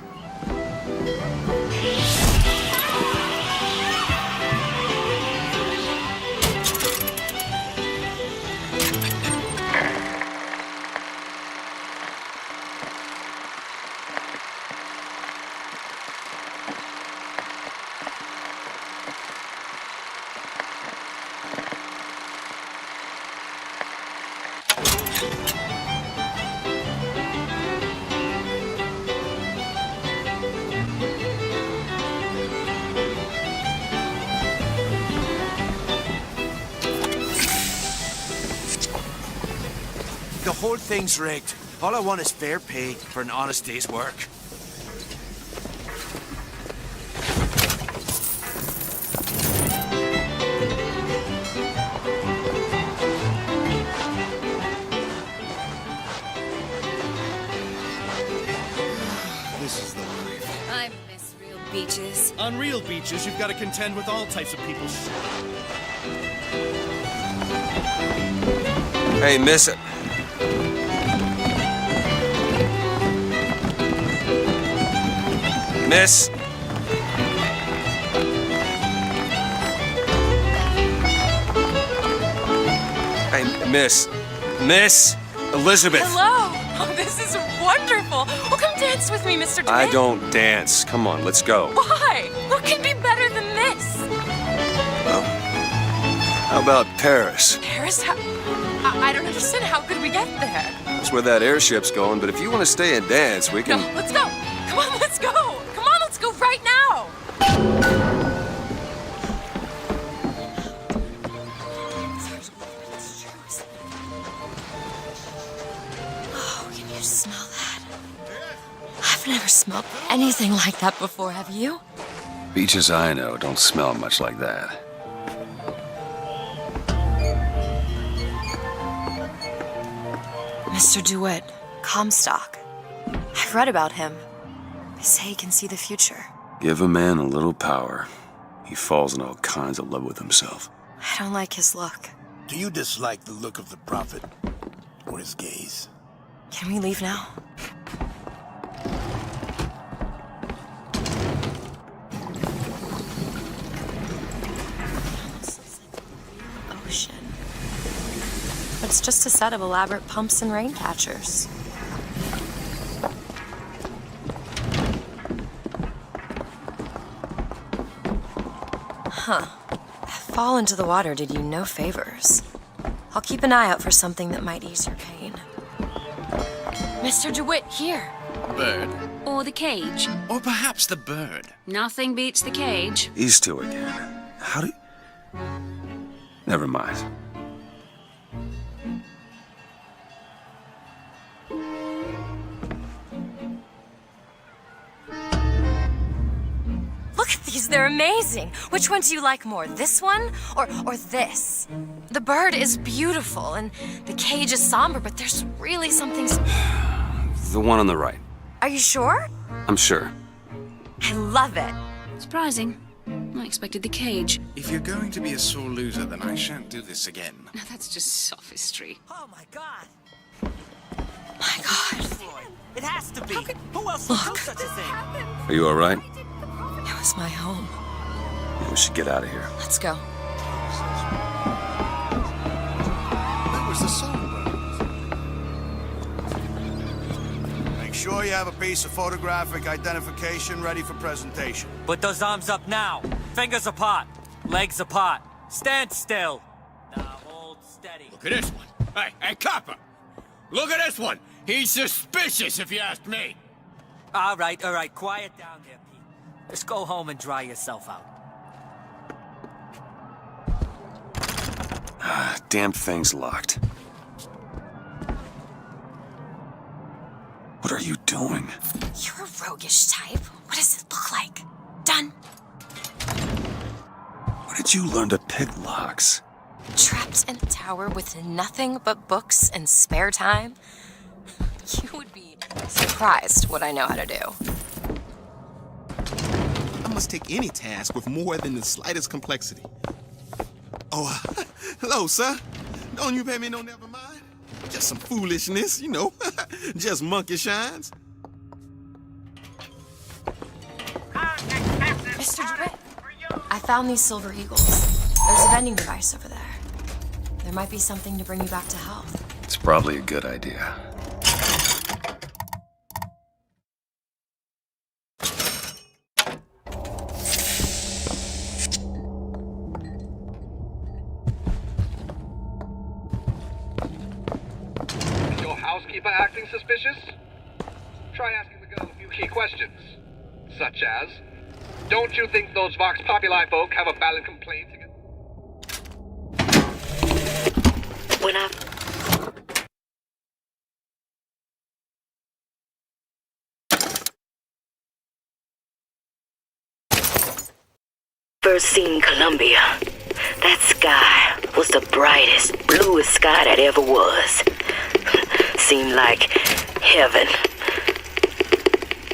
The whole thing's rigged. All I want is fair pay for an honest day's work. This is the life. I miss real beaches. On real beaches, you've got to contend with all types of people. Hey, miss it. Miss. Hey, Miss Elizabeth. Hello. Oh, this is wonderful. Oh, come dance with me, Mr. DeWitt. I don't dance. Come on, let's go. Why? What can be better than this? Well, how about Paris? Paris? I don't understand. How could we get there? That's where that airship's going, but if you want to stay and dance, we can... No, let's go. Come on, let's go. Come on, let's go right now. Oh, can you smell that? I've never smelled anything like that before, have you? Beaches I know don't smell much like that. Mr. DeWitt, Comstock. I've read about him. They say he can see the future. Give a man a little power, he falls in all kinds of love with himself. I don't like his look. Do you dislike the look of the prophet? Or his gaze? Can we leave now? Ocean. But it's just a set of elaborate pumps and rain catchers. Huh. That fall into the water did you no favors. I'll keep an eye out for something that might ease your pain. Mr. DeWitt, here. Bird. Or the cage. Or perhaps the bird. Nothing beats the cage. These two again. How do you... Never mind. Look at these, they're amazing. Which one do you like more, this one or this? The bird is beautiful and the cage is somber, but there's really something... The one on the right. Are you sure? I'm sure. I love it. Surprising. I expected the cage. If you're going to be a sore loser, then I shan't do this again. Now that's just sophistry. Oh my god! My god. It has to be! Who else would do such a thing? Are you all right? It was my home. We should get out of here. Let's go. Where was the song? Make sure you have a piece of photographic identification ready for presentation. Put those arms up now. Fingers apart. Legs apart. Stand still. Now hold steady. Look at this one. Hey, copper. Look at this one. He's suspicious, if you ask me. All right. Quiet down there, Pete. Just go home and dry yourself out. Damn thing's locked. What are you doing? You're a roguish type. What does it look like? Done. Where did you learn to pick locks? Trapped in a tower with nothing but books and spare time? You would be surprised what I know how to do. I must take any task with more than the slightest complexity. Oh, hello, sir. Don't you pay me no never mind? Just some foolishness, you know. Just monkey shines. Mr. DeWitt, I found these silver eagles. There's a vending device over there. There might be something to bring you back to health. It's probably a good idea. Is your housekeeper acting suspicious? Try asking the girl a few key questions. Such as, don't you think those Vox Populi folk have a valid complaint against... When I first seen Columbia, that sky was the brightest, bluest sky that ever was. Seemed like heaven.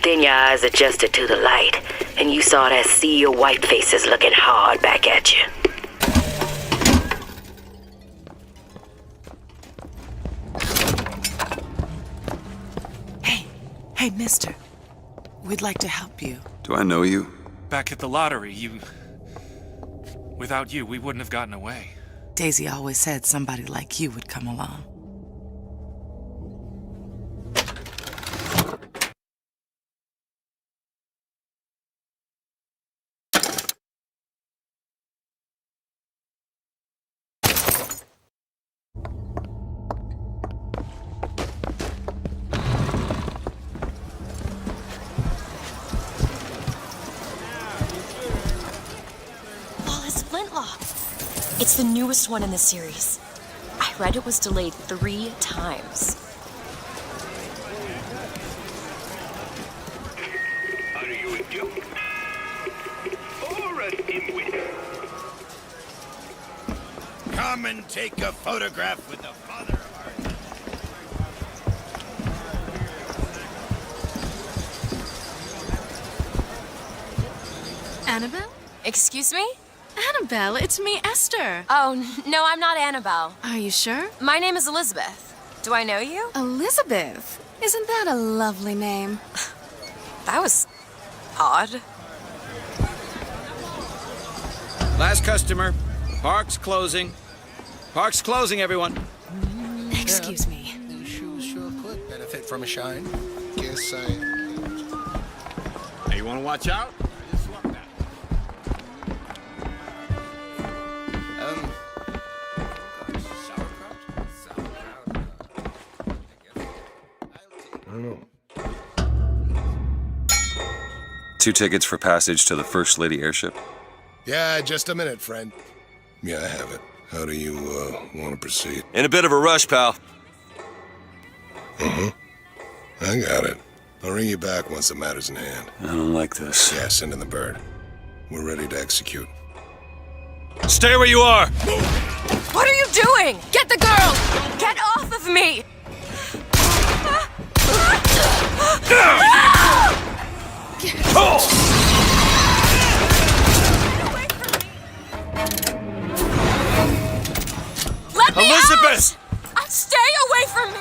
Then your eyes adjusted to the light, and you saw that sea of white faces looking hard back at you. Hey, mister. We'd like to help you. Do I know you? Back at the lottery, without you, we wouldn't have gotten away. Daisy always said somebody like you would come along. It's the newest one in the series. I read it was delayed 3 times. Are you a duke? Or a dimwit? Come and take a photograph with the father of our... Annabelle? Excuse me? Annabelle, it's me, Esther. Oh, no, I'm not Annabelle. Are you sure? My name is Elizabeth. Do I know you? Elizabeth? Isn't that a lovely name? That was odd. Last customer. Park's closing. Park's closing, everyone. Excuse me. These shoes sure could benefit from a shine. Guess I... Hey, you want to watch out? I don't know. 2 tickets for passage to the First Lady airship. Yeah, just a minute, friend. Yeah, I have it. How do you, want to proceed? In a bit of a rush, pal. I got it. I'll ring you back once the matter's in hand. I don't like this. Yeah, send in the bird. We're ready to execute. Stay where you are! What are you doing? Get the girl! Get off of me! Let me Elizabeth! out! Stay away from me!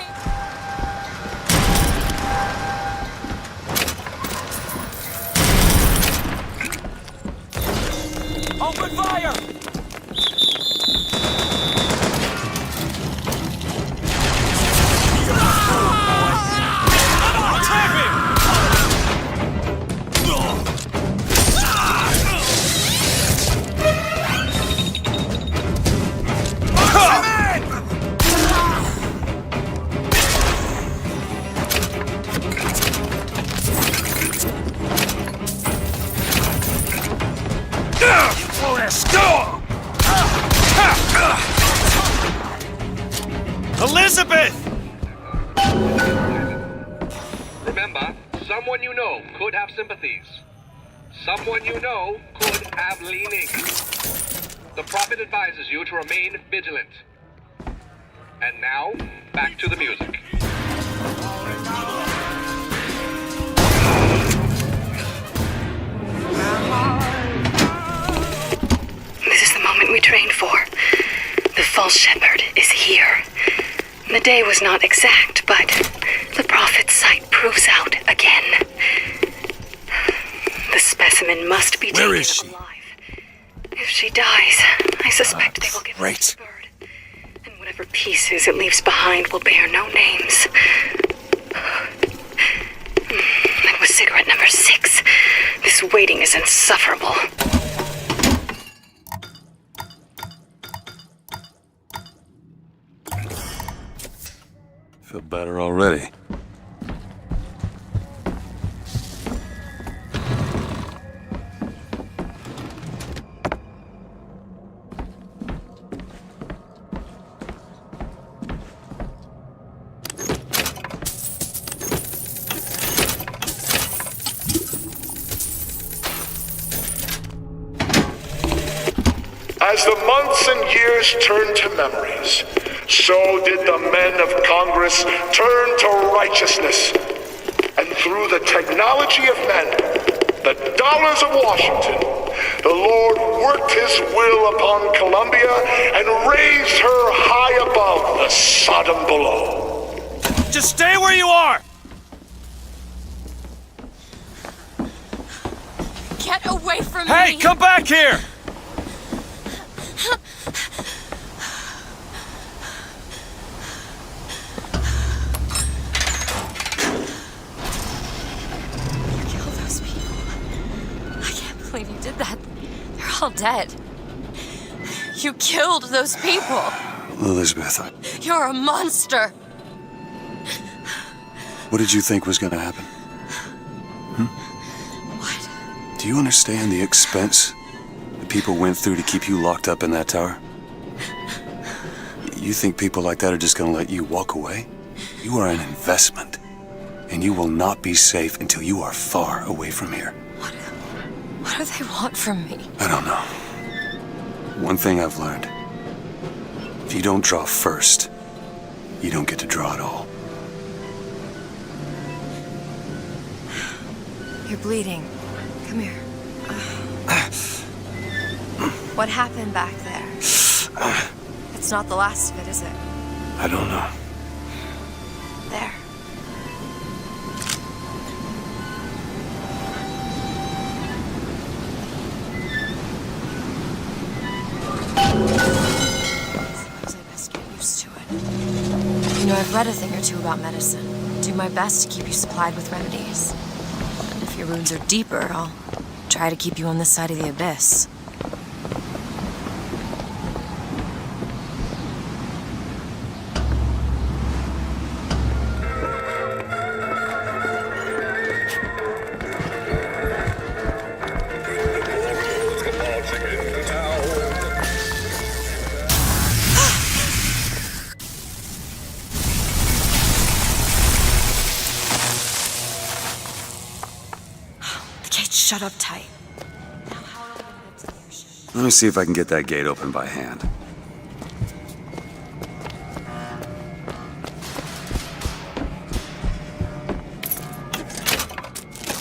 Remember, someone you know could have sympathies. Someone you know could have leanings. The Prophet advises you to remain vigilant. And now, back to the music. This is the moment we trained for. The false shepherd is here. The day was not exact, but the prophet's sight proves out again. The specimen must be taken alive. If she dies, I suspect they will give her to the bird. And whatever pieces it leaves behind will bear no names. That was cigarette number 6. This waiting is insufferable. Feel better already. As the months and years turned to memories, so did the men of Congress turn to righteousness. And through the technology of men, the dollars of Washington, the Lord worked his will upon Columbia and raised her high above the Sodom below. Just stay where you are! Get away from me! Hey, come back here! You did that. They're all dead. You killed those people. Elizabeth, You're a monster. what did you think was gonna happen? What? Do you understand the expense that people went through to keep you locked up in that tower? You think people like that are just gonna let you walk away? You are an investment, and you will not be safe until you are far away from here. What do they want from me? I don't know. One thing I've learned. If you don't draw first, you don't get to draw at all. You're bleeding. Come here. What happened back there? It's not the last of it, is it? I don't know. There. You know, I've read a thing or two about medicine. Do my best to keep you supplied with remedies. And if your wounds are deeper, I'll try to keep you on this side of the abyss. Shut up tight. Let me see if I can get that gate open by hand.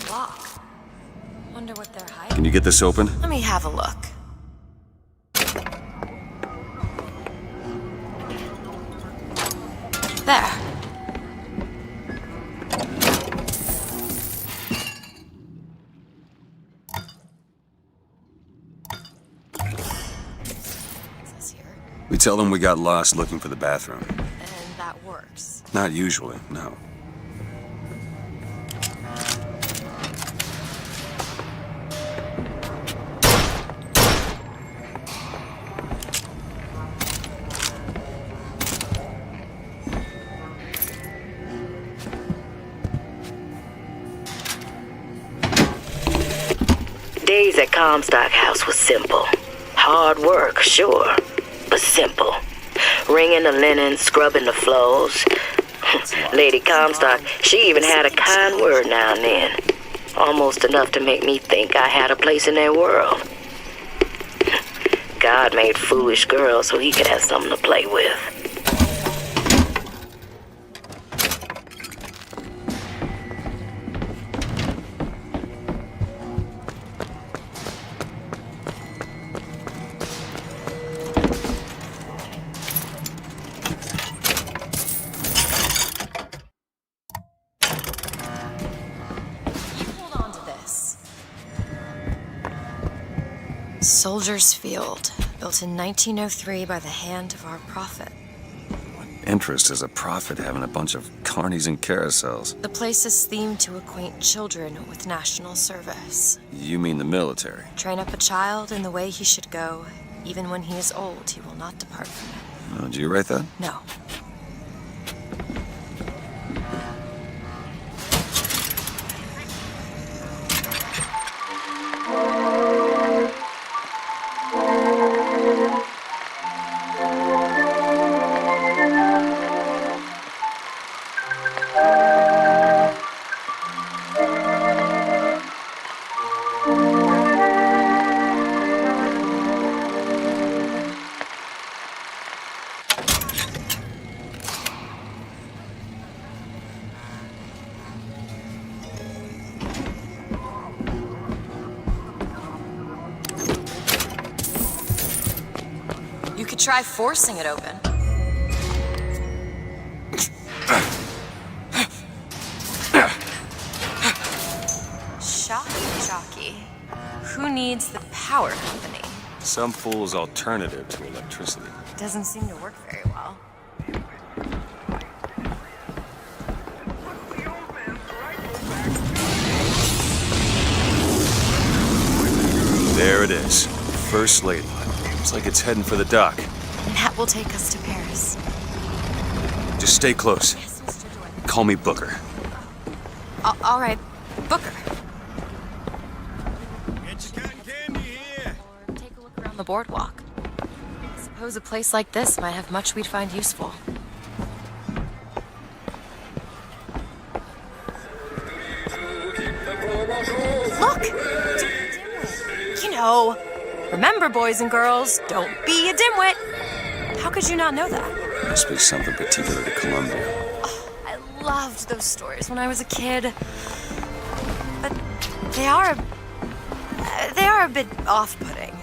Lock. Wonder what they're hiding. Can you get this open? Let me have a look. There. We tell them we got lost looking for the bathroom. And that works. Not usually, no. Days at Comstock House was simple. Hard work, sure, but simple. Wringing the linen, scrubbing the floors. Lady Comstock, she even had a kind word now and then. Almost enough to make me think I had a place in their world. God made foolish girls so he could have something to play with. Soldier's Field, built in 1903 by the hand of our prophet. What interest has a prophet having a bunch of carnies and carousels? The place is themed to acquaint children with national service. You mean the military? Train up a child in the way he should go. Even when he is old, he will not depart from it. Oh, did you write that? No. Try forcing it open. Jockey. Who needs the power company? Some fool's alternative to electricity. Doesn't seem to work very well. There it is. First Lady. Looks like it's heading for the dock. That will take us to Paris. Just stay close. Yes, Mr. Dwight. Call me Booker. All right, Booker. Get your cotton candy here. Or take a look around the boardwalk. I suppose a place like this might have much we'd find useful. Look! You know... Remember, boys and girls, don't be a dimwit. How could you not know that? Must be something particular to Columbia. Oh, I loved those stories when I was a kid. But they are a bit off-putting.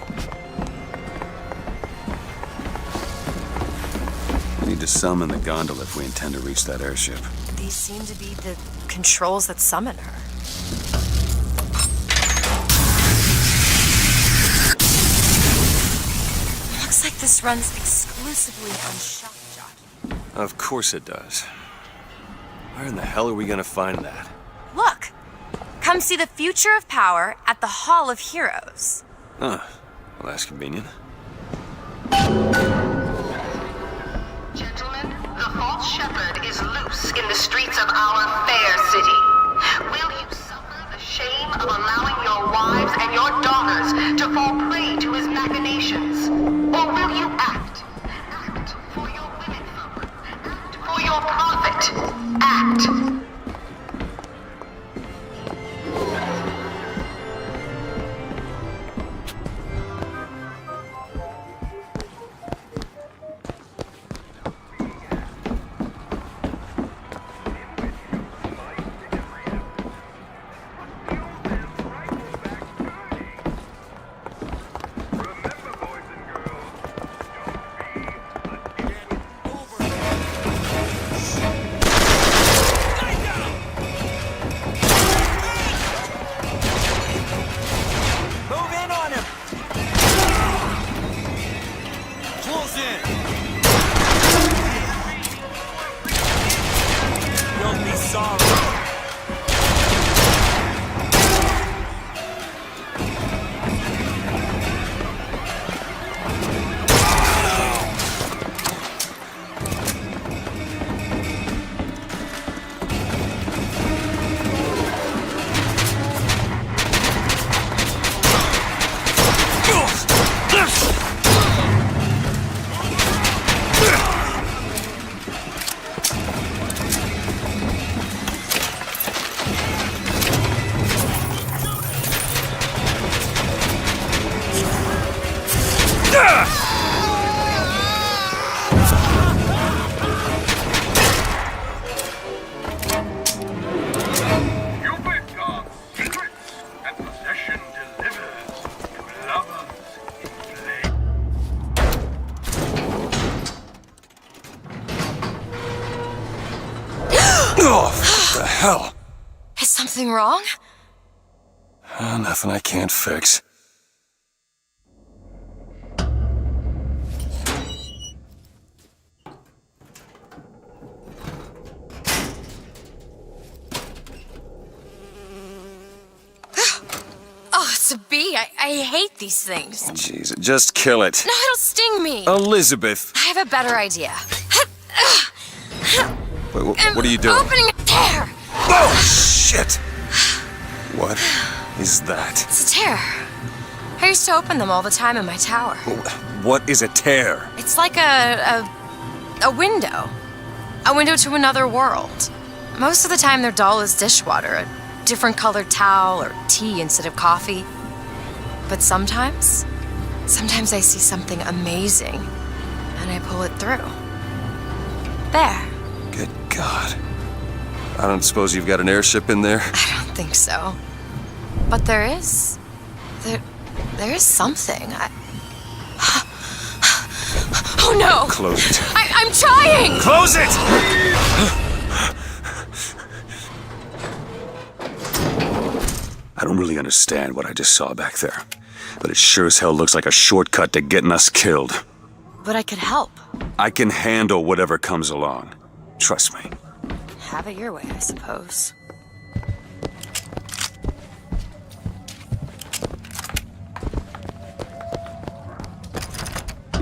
We need to summon the gondola if we intend to reach that airship. These seem to be the controls that summon her. Looks like this runs exclusively on shock jockey. Of course it does. Where in the hell are we gonna find that? Look! Come see the future of power at the Hall of Heroes. Huh. Well, that's convenient. Gentlemen, the false shepherd is loose in the streets of our fair city. Will you suffer the shame of allowing your wives and your daughters to fall prey to his machinations? Or will you act? Act for your women folk. Act for your profit. Act. hell? Is something wrong? Nothing I can't fix. Oh, it's a bee. I hate these things. Jeez, just kill it. No, it'll sting me. Elizabeth! I have a better idea. Wait, what are you doing? Opening a tear! Oh, shit! What is that? It's a tear. I used to open them all the time in my tower. What is a tear? It's like a window. A window to another world. Most of the time they're dull as dishwater, a different colored towel or tea instead of coffee. But sometimes I see something amazing and I pull it through. There. Good God. I don't suppose you've got an airship in there? I don't think so. But there is. There is something. Oh no! Close it. I'm trying! Close it! I don't really understand what I just saw back there, but it sure as hell looks like a shortcut to getting us killed. But I could help. I can handle whatever comes along. Trust me. Have it your way, I suppose.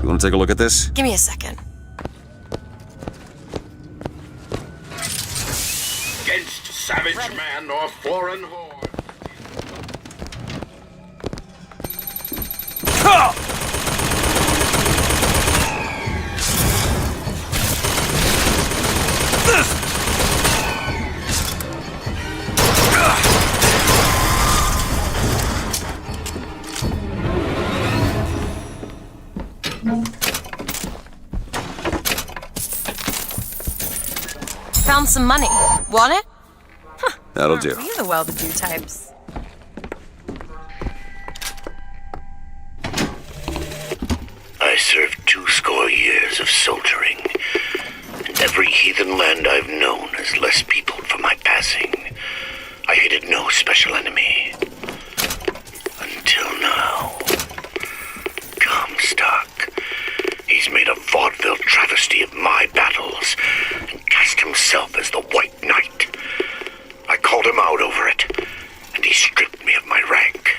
You want to take a look at this? Give me a second. Against savage man or foreign horde. Found some money. Want it? That'll do. You're the well-to-do types. I served 2 years of soldiering, and every heathen land I've known is less peopled for my passing. I hated no special enemy. Until now. Comstock. He's made a vaudeville travesty of my battles and cast himself as the White Knight. I called him out over it, and he stripped me of my rank.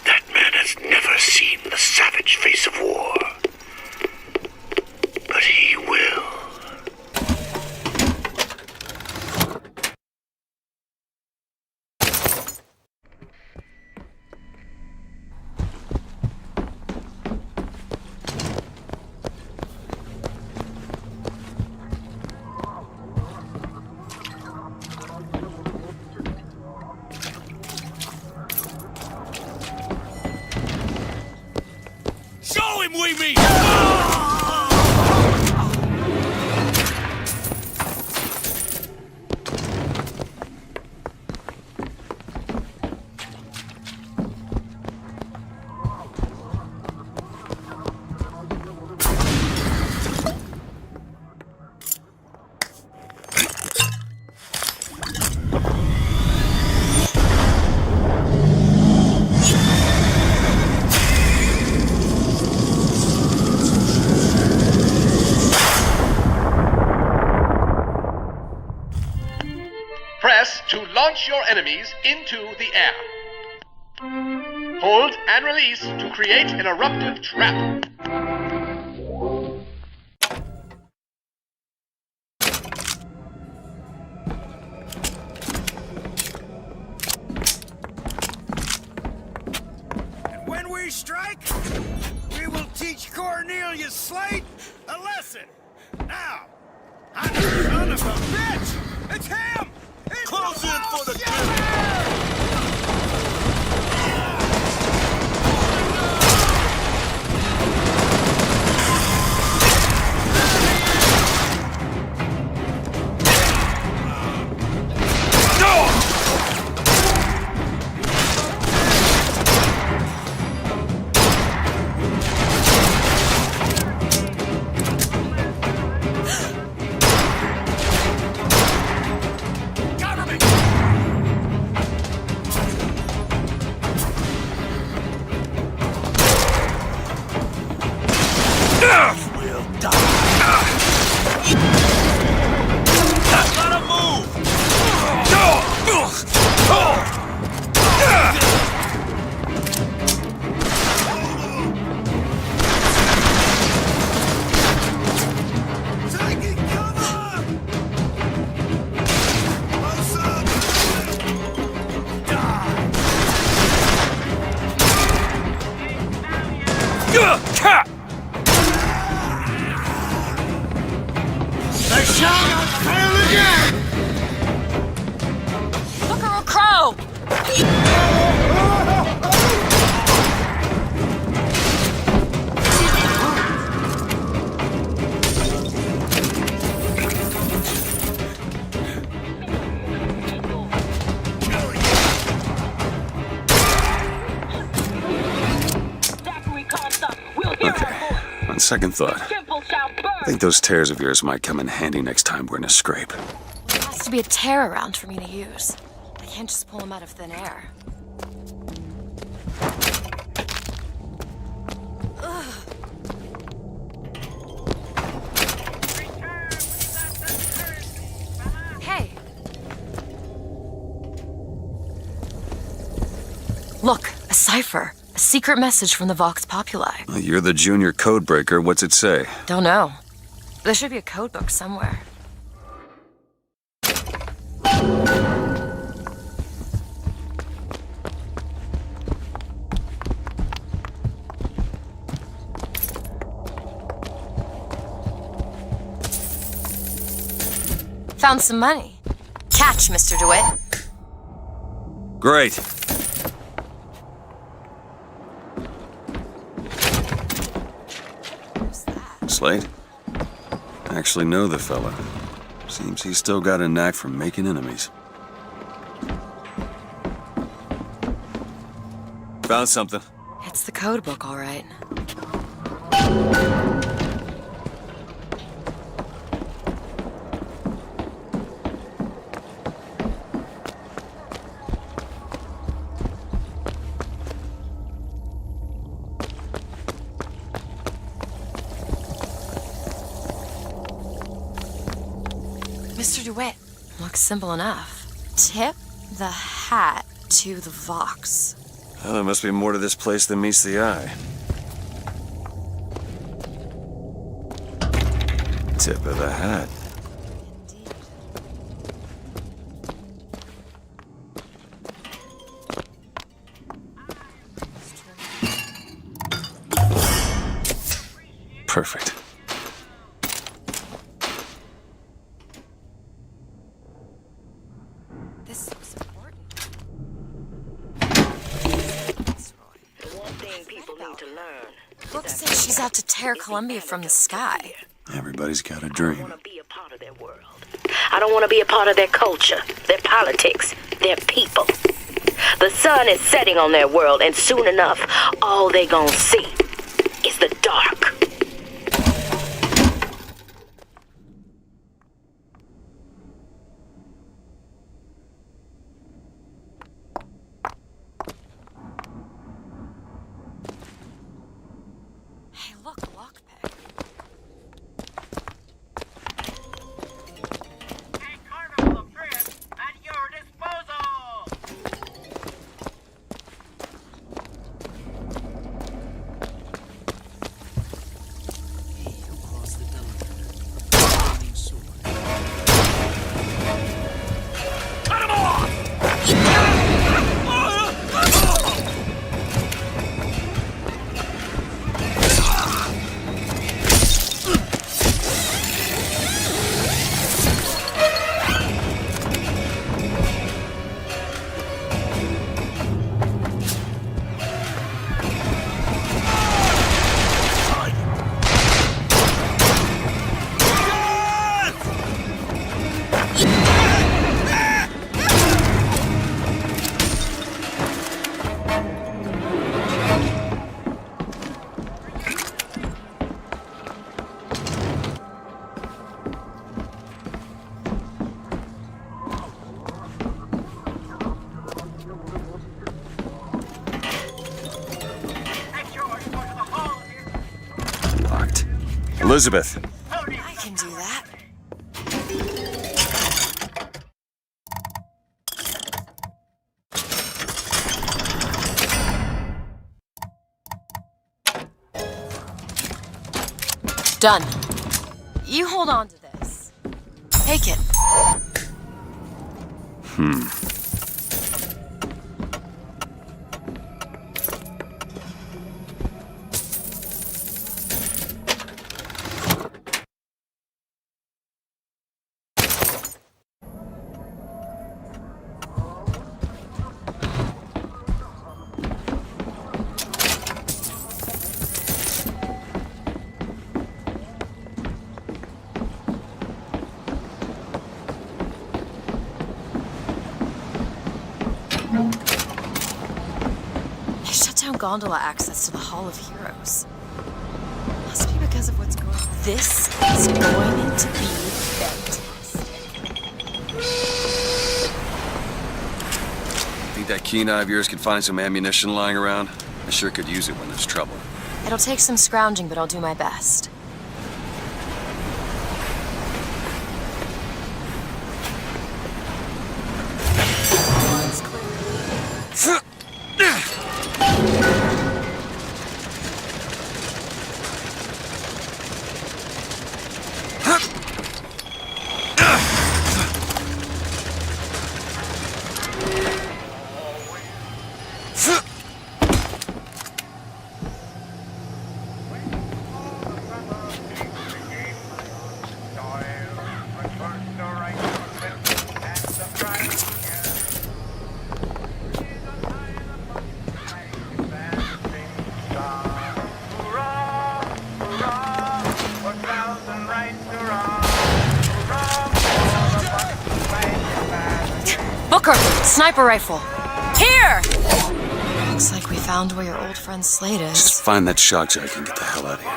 That man has never seen the savage face of war. But he will. Show him we meet! Press to launch your enemies into the air. Hold and release to create an eruptive trap. And when we strike, we will teach Cornelius Slate a lesson. Now, I'm the son of a bitch! It's him! Close in for the second thought, I think those tears of yours might come in handy next time we're in a scrape. There has to be a tear around for me to use. I can't just pull them out of thin air. Ugh. Hey! Look, a cipher. A secret message from the Vox Populi. Well, you're the junior codebreaker. What's it say? Don't know. There should be a code book somewhere. Found some money. Catch, Mr. DeWitt. Great. Slate? I actually know the fella. Seems he's still got a knack for making enemies. Found something. It's the code book, all right. Mr. DeWitt. Looks simple enough. Tip the hat to the Vox. Well, there must be more to this place than meets the eye. Tip of the hat. Perfect. This is important. One thing people need to learn. Book says she's out to tear Columbia from the sky. Everybody's got a dream. I don't want to be a part of their culture, their politics, their people. The sun is setting on their world, and soon enough, all they gonna see is the dark. Hey, look, a lockpick. Locked. Elizabeth. I can do that. Done. You hold on to this. Take it. They shut down gondola access to the Hall of Heroes. Must be because of what's going on. This is going to be fantastic. Think that keen eye of yours could find some ammunition lying around? I sure could use it when there's trouble. It'll take some scrounging, but I'll do my best. Booker! Sniper rifle! Here! Looks like we found where your old friend Slade is. Just find that shock jockey and get the hell out of here.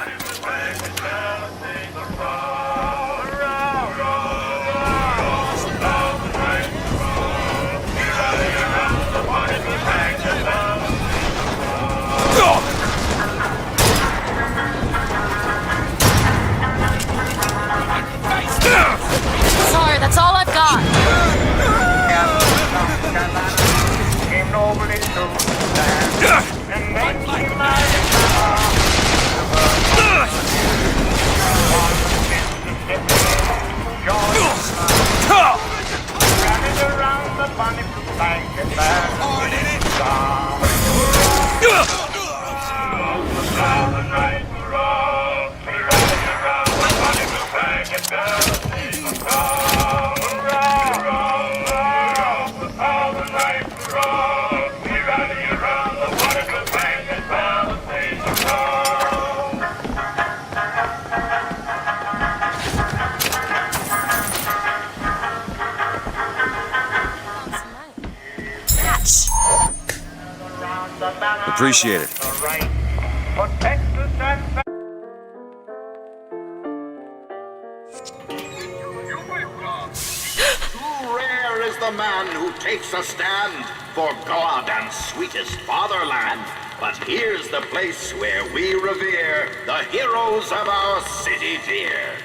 Sorry, that's all I've got. Appreciate it. Rare is the man who takes a stand for God and sweetest fatherland. But here's the place where we revere the heroes of our city dear.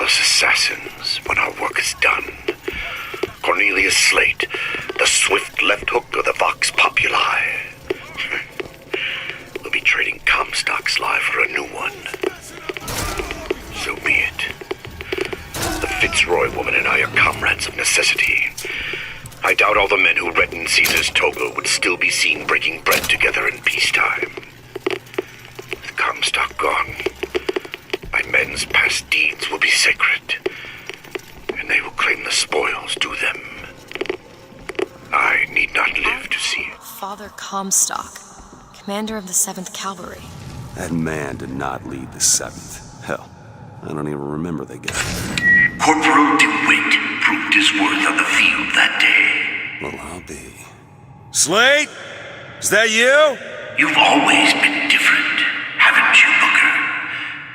Assassins when our work is done. Cornelius Slate, the swift left hook of the Vox Populi. We'll be trading Comstock's life for a new one. So be it. The Fitzroy woman and I are comrades of necessity. I doubt all the men who reddened Caesar's toga would still be seen breaking bread together in peacetime. With Comstock gone, my men's past deeds will be sacred, and they will claim the spoils due them. I need not live to see it. Father Comstock, commander of the 7th Cavalry. That man did not lead the 7th. Hell, I don't even remember the guy. Corporal DeWitt proved his worth on the field that day. Well, I'll be. Slade? Is that you? You've always been different, haven't you, Booker?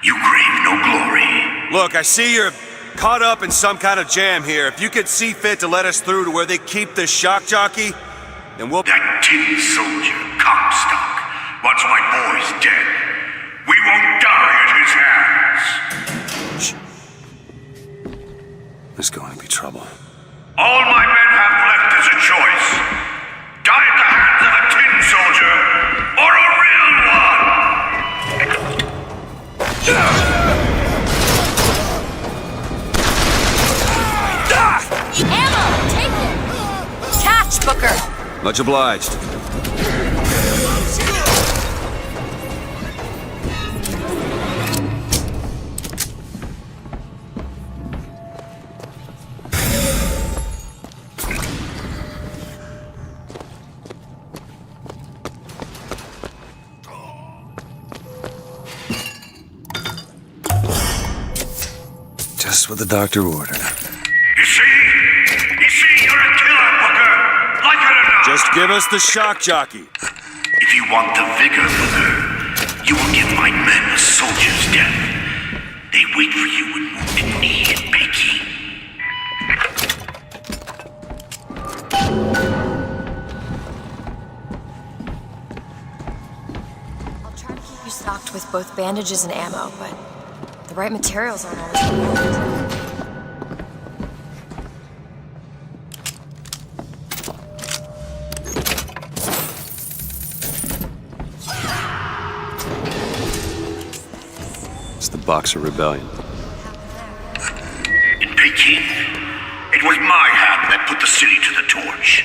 You crave no glory. Look, I see you're caught up in some kind of jam here. If you could see fit to let us through to where they keep this shock jockey, then we'll... That tin soldier, Comstock, once my boy's dead. We won't die at his hands. There's going to be trouble. All my men have left is a choice. Die at the hands of a tin soldier, or a real one! Ammo! Take it! Catch, Booker! Much obliged. Just what the doctor ordered. You see, you're a killer, Booker. Like it or not. Just give us the shock jockey. If you want the vigor, Booker, you will give my men a soldier's death. They wait for you in Wounded Knee in Peking. I'll try to keep you stocked with both bandages and ammo, but the right materials aren't always available. It's the Boxer Rebellion. In Peking, it was my hand that put the city to the torch.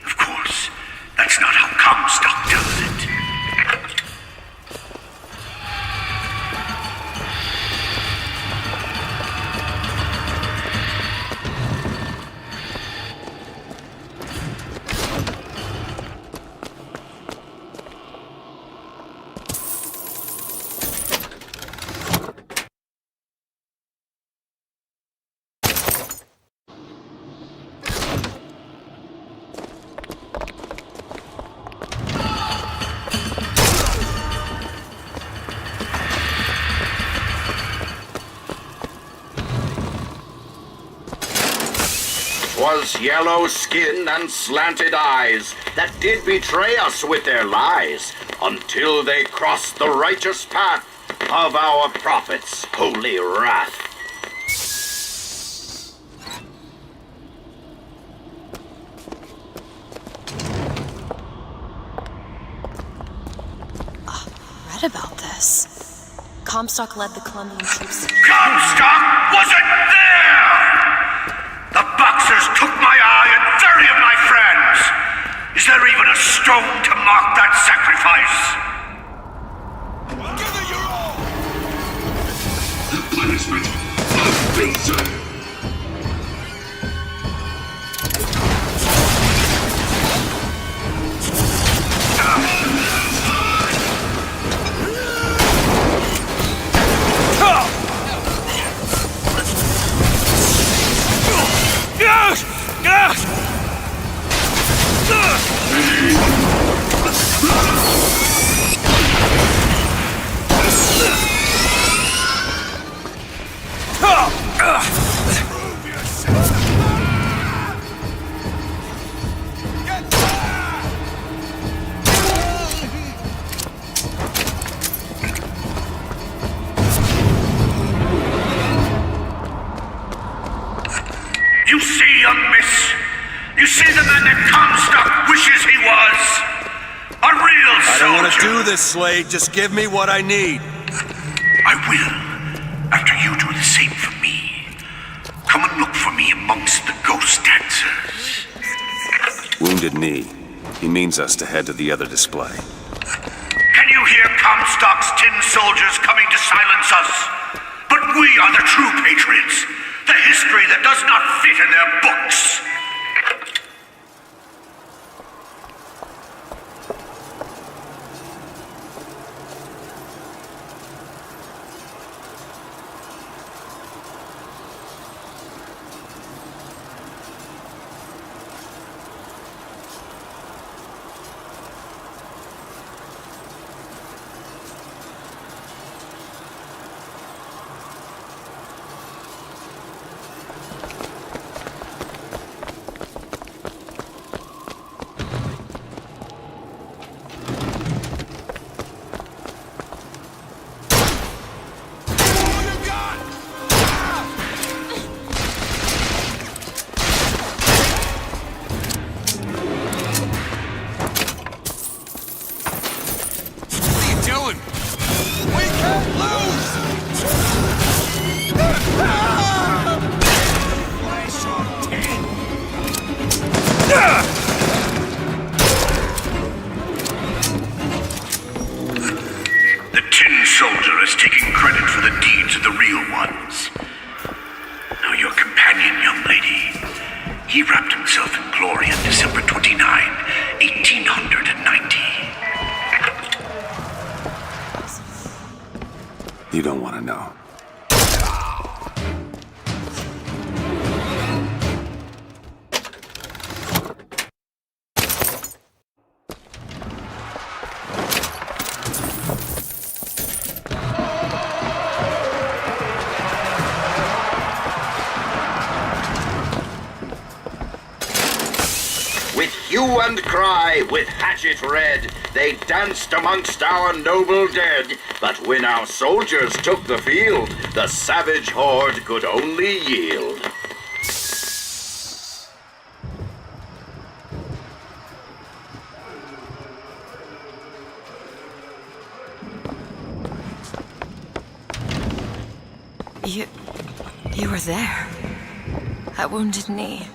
Of course, that's not how Comstock does it. Was yellow skin and slanted eyes that did betray us with their lies, until they crossed the righteous path of our prophet's holy wrath. Read about this. Comstock led the Colombian troops to... Comstock wasn't there! The Boxers took my eye and 30 of my friends! Is there even a stone to mark that sacrifice? Give it your all! The punishment of Beezer! You see, young miss? You see the man that Comstock wishes he was? A real soldier! I don't want to do this, Slade. Just give me what I need. I will, after you do the same for me. Come and look for me amongst the ghost dancers. Wounded Knee. He means us to head to the other display. Can you hear Comstock's tin soldiers coming to silence us? But we are the true patriots. The history that does not fit in their books. hue and cry with hatchet red. They danced amongst our noble dead. But when our soldiers took the field, the savage horde could only yield. You were there. That wounded knee.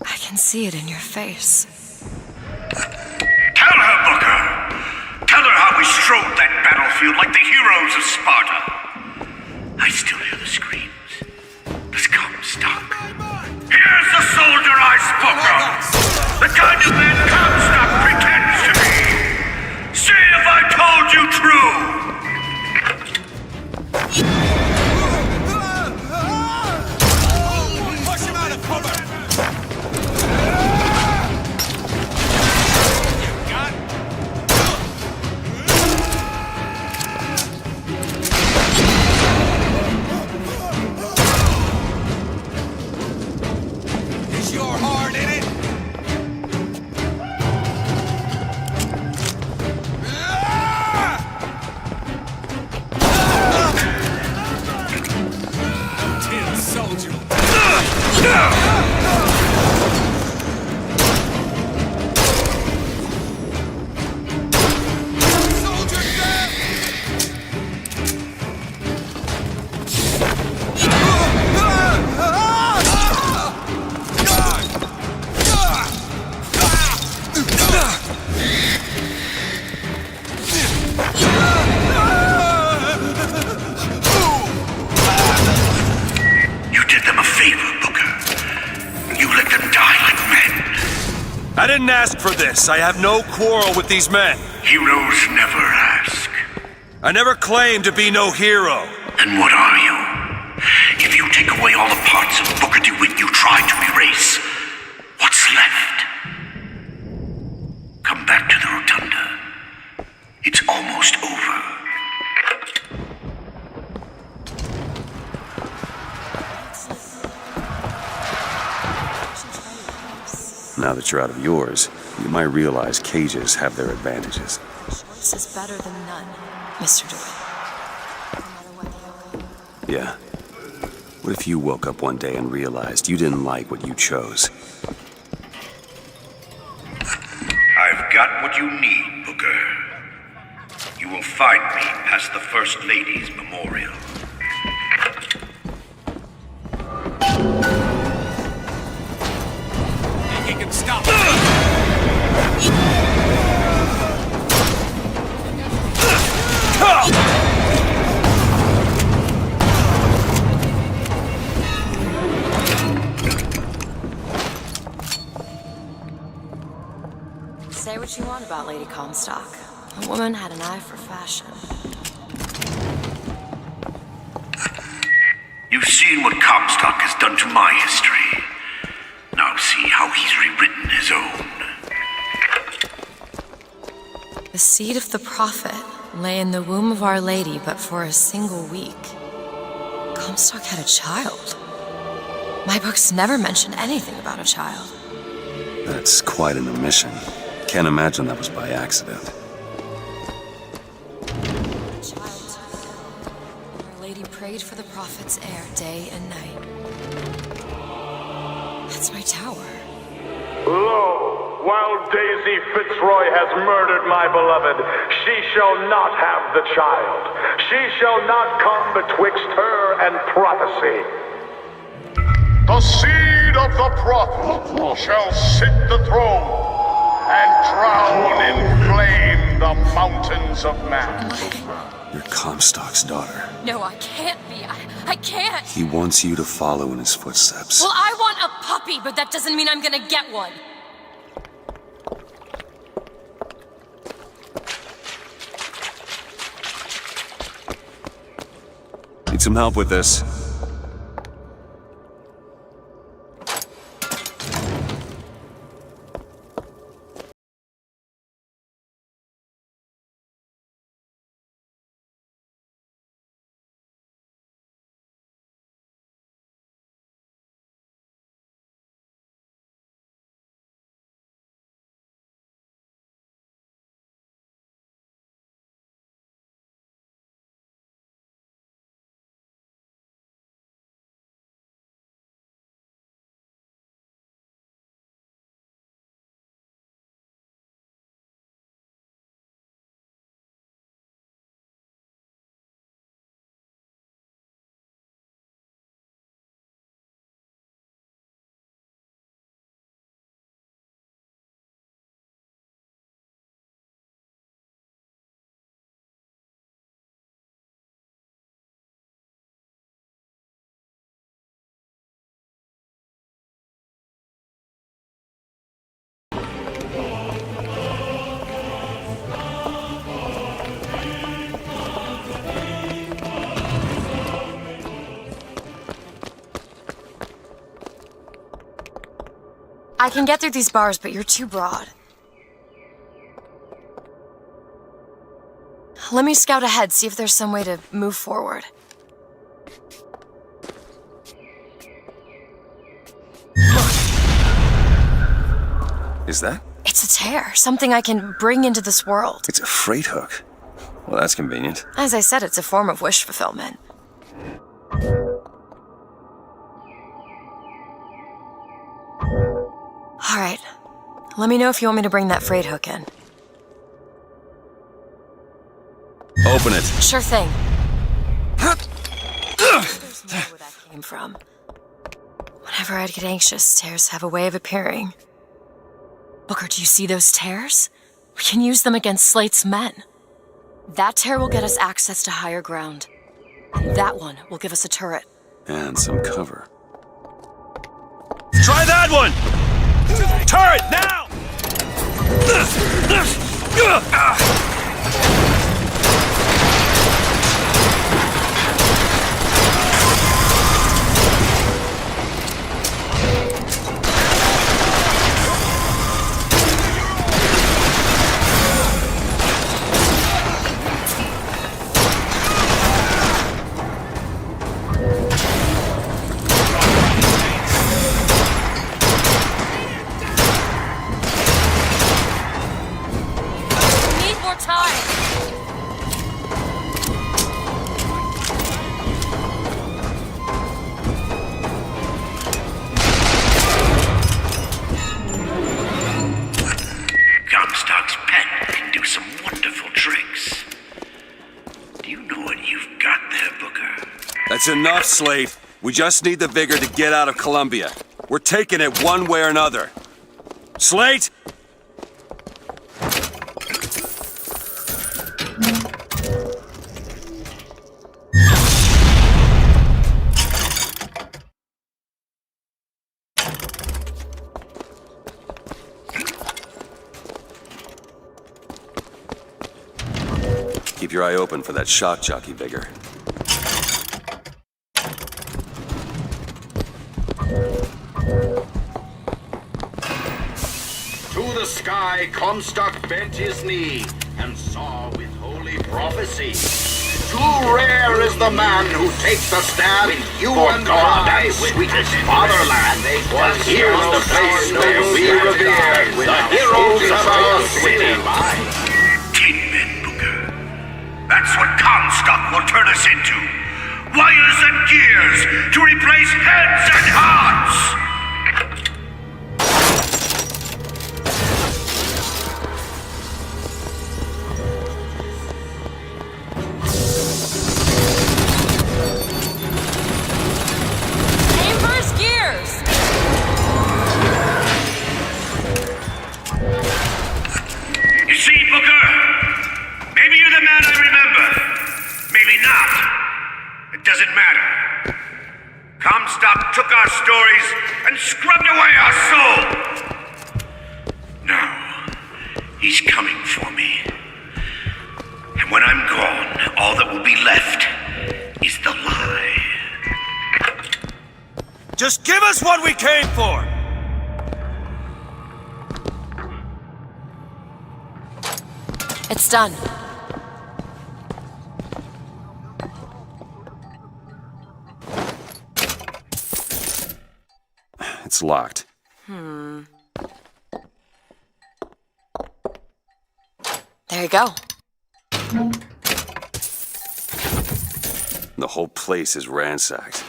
I can see it in your face. Tell her, Booker. Tell her how we strode that battlefield like the heroes of Sparta. I still hear the screams. The Comstock. Here's the soldier I spoke of. The kind of man Comstock pretends to be. See if I told you true. Push him out of cover! Is your heart in it? Tin soldier. You did them a favor, Booker. You let them die like men. I didn't ask for this. I have no quarrel with these men. Heroes never ask. I never claimed to be no hero. Then what are you? If you take away all the parts of Booker DeWitt you tried to erase, what's left? Come back to the Rotunda. It's almost over. Now that you're out of yours, you might realize cages have their advantages. Choice is better than none, Mr. DeWitt. Yeah. What if you woke up one day and realized you didn't like what you chose? I've got what you need, Booker. You will find me past the First Lady's memorial. He can stop. Say what you want about Lady Comstock. A woman had an eye for fashion. You've seen what Comstock has done to my history. Now see how he's rewritten his own. The seed of the prophet lay in the womb of Our Lady, but for a single week. Comstock had a child. My books never mention anything about a child. That's quite an omission. Can't imagine that was by accident. Our Lady prayed for the prophet's heir day and night. That's my tower. Lo, while Daisy Fitzroy has murdered my beloved, she shall not have the child. She shall not come betwixt her and prophecy. The seed of the prophet shall sit the throne and drown in flame the mountains of man. You're Comstock's daughter. No, I can't be. I can't. He wants you to follow in his footsteps. Well, I want a puppy, but that doesn't mean I'm gonna get one. Need some help with this? I can get through these bars, but you're too broad. Let me scout ahead, see if there's some way to move forward. Is that? It's a tear, something I can bring into this world. It's a freight hook. Well, that's convenient. As I said, it's a form of wish fulfillment. All right. Let me know if you want me to bring that freight hook in. Open it. Sure thing. There's more where that came from. Whenever I'd get anxious, tears have a way of appearing. Booker, do you see those tears? We can use them against Slate's men. That tear will get us access to higher ground. And that one will give us a turret. And some cover. Try that one! Turret, now! Comstock's pen can do some wonderful tricks. Do you know what you've got there, Booker? That's enough, Slate. We just need the vigor to get out of Columbia. We're taking it one way or another. Slate? Keep your eye open for that shock jockey vigor. To the sky, Comstock bent his knee and saw with holy prophecy. Too rare is the man who takes a stand for God and sweetest fatherland. But here's the place where we revere the heroes of our city. Tin men, Booker. That's what Comstock will turn us into. Wires and gears to replace heads and hearts. You see, Booker? Maybe you're the man I remember. Maybe not. It doesn't matter. Comstock took our stories and scrubbed away our soul. Now, he's coming for me. And when I'm gone, all that will be left is the lie. Just give us what we came for! It's done. It's locked. There you go. The whole place is ransacked.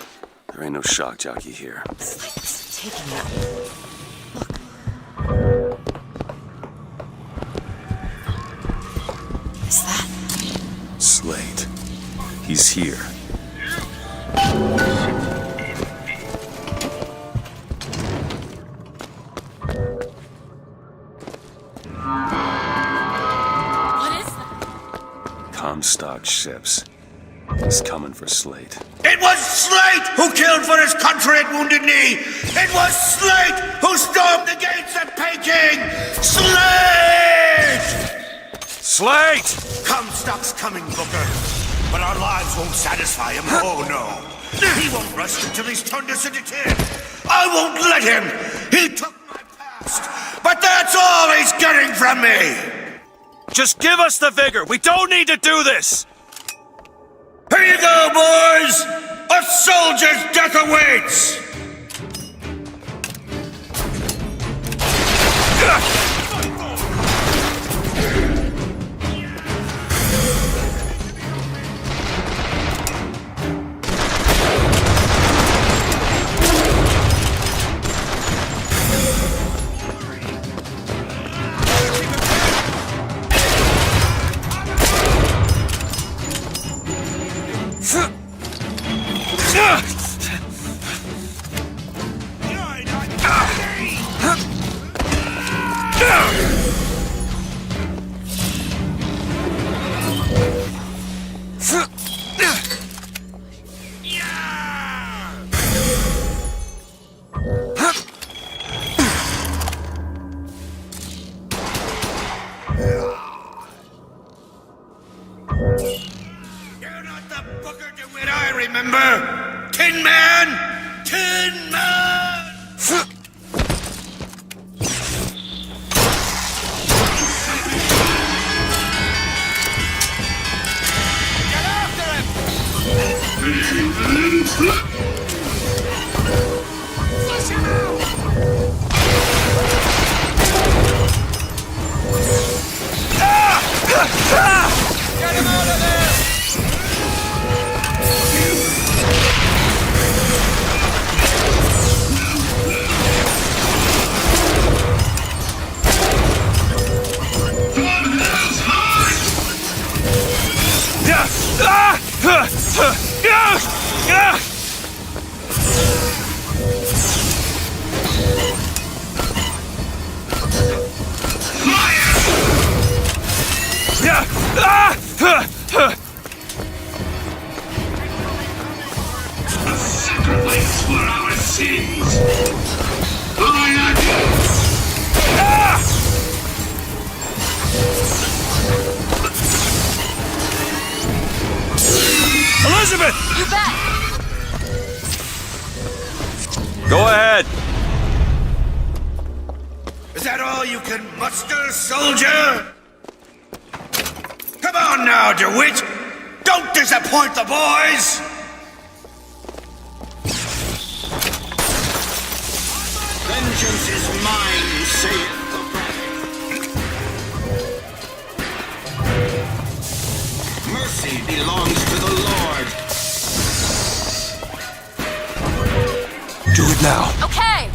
There ain't no shock jockey here. Slate's taking them. Is that? Slate. He's here. What is that? Comstock ships. He's coming for Slate. It was Slate who killed for his country at Wounded Knee! It was Slate who stormed the gates at Peking! Slate! Slate! Comstock's coming, Booker. But our lives won't satisfy him. Oh, no. He won't rest until he's turned us into tin. I won't let him! He took my But that's all he's getting from me! Just give us the vigor. We don't need to do this. Here you go, boys! A soldier's death awaits! Remember? Tin Man! Tin Man! Get after him! Flush him out! Get him out of there! Sacrifice for our sins! Elizabeth! You bet! Go ahead. Is that all you can muster, soldier? Come on now, DeWitt! Don't disappoint the boys! Vengeance is mine, saith the prophet. Mercy belongs to the Lord. Do it now. Okay!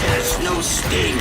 There's no sting.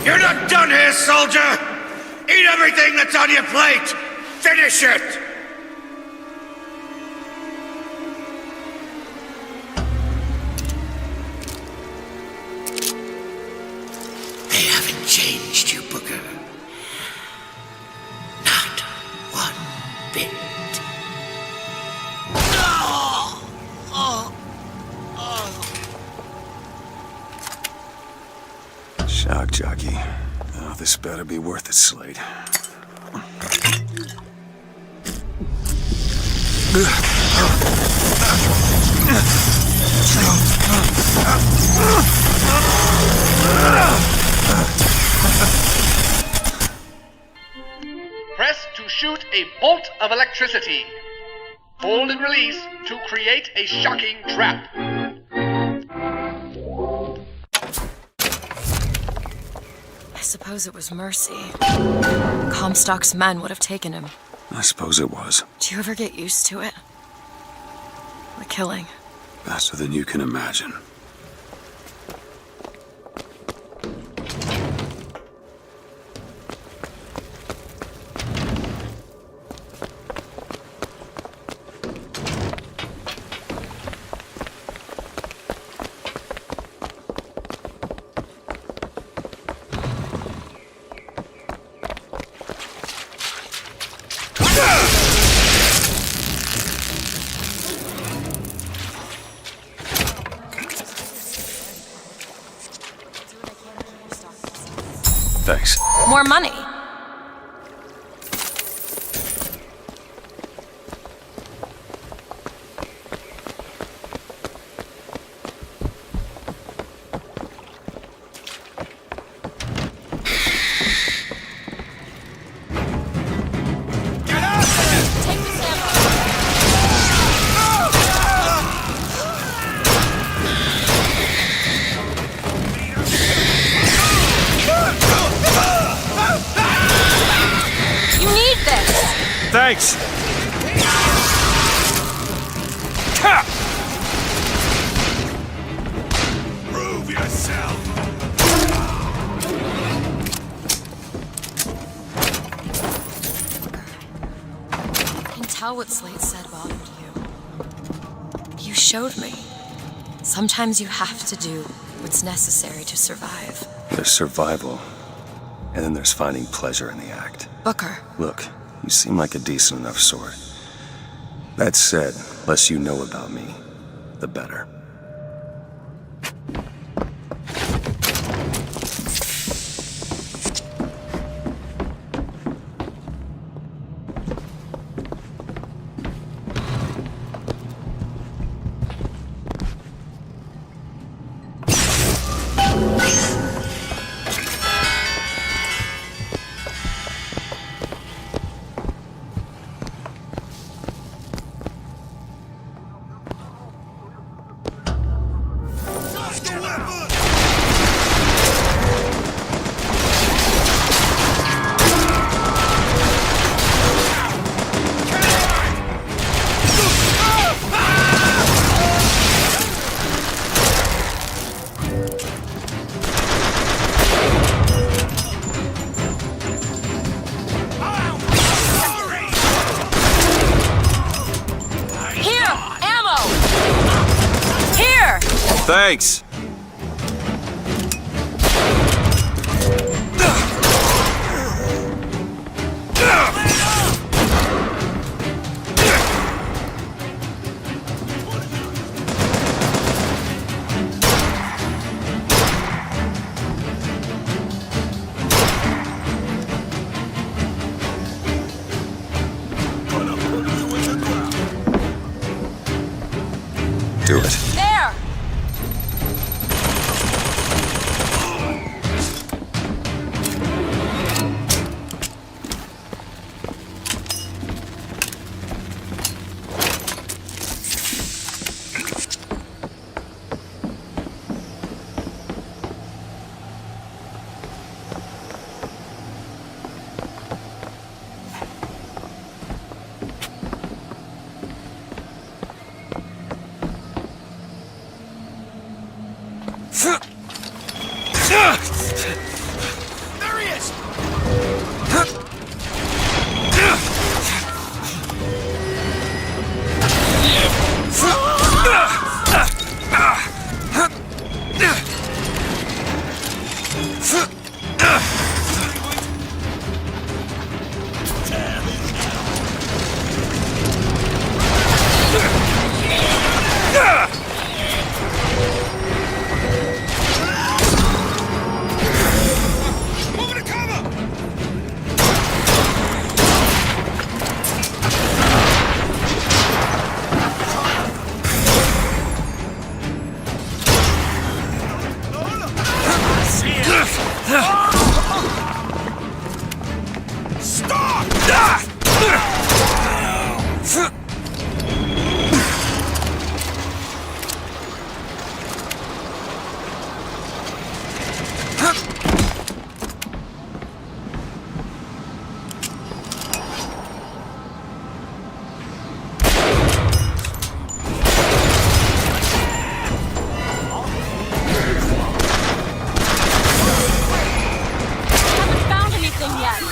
You're not done here, soldier! Eat everything that's on your plate! Finish it! They haven't changed you, Booker. Not one bit. Shock jockey. Oh, this better be worth it, Slade. Press to shoot a bolt of electricity. Hold and release to create a shocking trap. I suppose it was mercy. Comstock's men would have taken him. I suppose it was. Do you ever get used to it? The killing. Faster than you can imagine. Thanks. More money. Thanks! Prove yourself! I can tell what Slade said bothered you. You showed me. Sometimes you have to do what's necessary to survive. There's survival, and then there's finding pleasure in the act. Booker. Look, you seem like a decent enough sort. That said, less you know about me, the better. Thanks! Do it. There! Haven't found anything yet.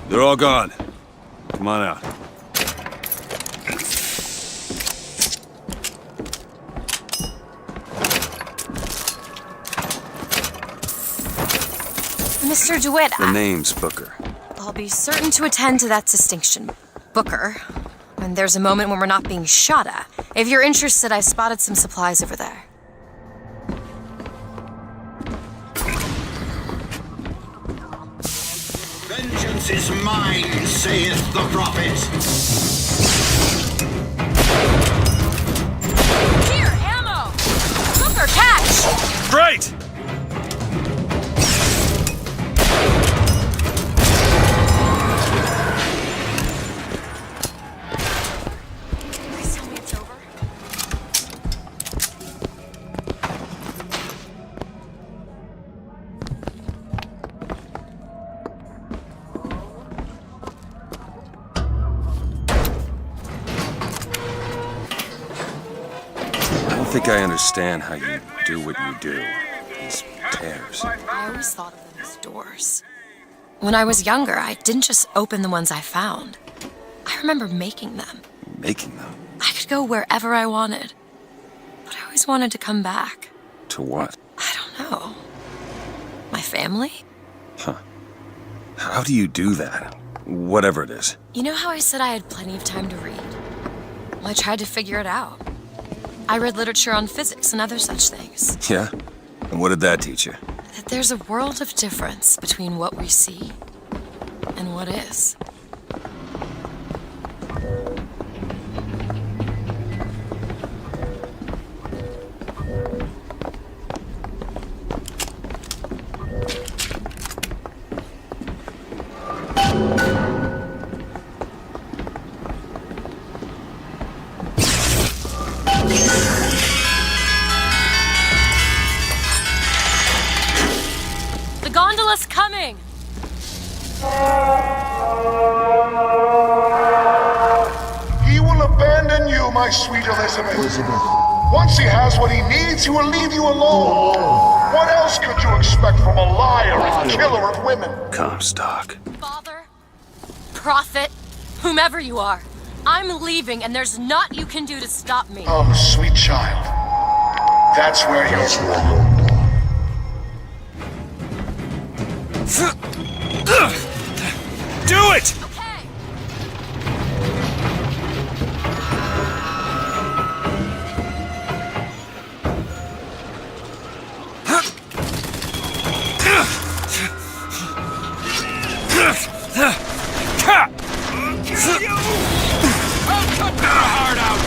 They're all gone. Come on out. Mr. DeWitt, The name's Booker. I'll be certain to attend to that distinction. Booker, when there's a moment when we're not being shot at. If you're interested, I spotted some supplies over there. Vengeance is mine, saith the prophet. Here, ammo! Booker, catch! Great! Please tell me it's over. I don't think I understand how you do what you do. These tears. I always thought of them as doors. When I was younger, I didn't just open the ones I found. I remember making them. Making them? I could go wherever I wanted. But I always wanted to come back. To what? I don't know. My family? Huh. How do you do that? Whatever it is. You know how I said I had plenty of time to read? Well, I tried to figure it out. I read literature on physics and other such things. Yeah? And what did that teach you? That there's a world of difference between what we see and what is. The gondola's coming! He will abandon you, my sweet Elizabeth. Once he has what he needs, he will leave you alone. What else could you expect from a liar and killer of women? Comstock. Father, prophet, whomever you are, I'm leaving and there's naught you can do to stop me. Oh, sweet child. That's where you're Do it! Okay. I'll cut your heart out!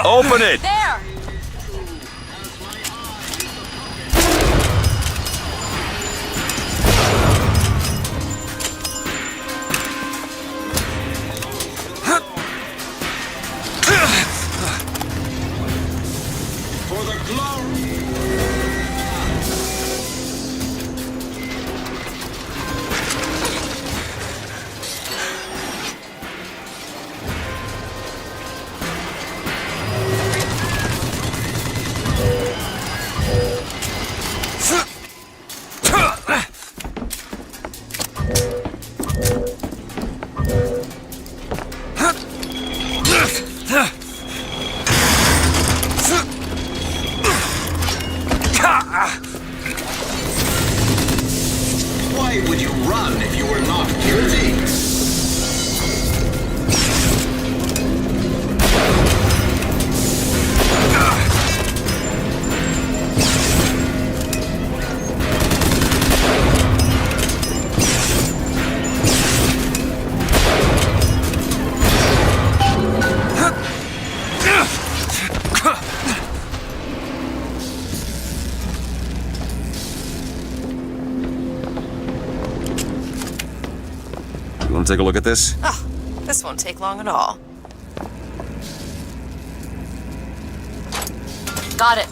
Open it! There! For the glory. Why would you run if you were not guilty? You want to take a look at this? Oh, this won't take long at all. Got it.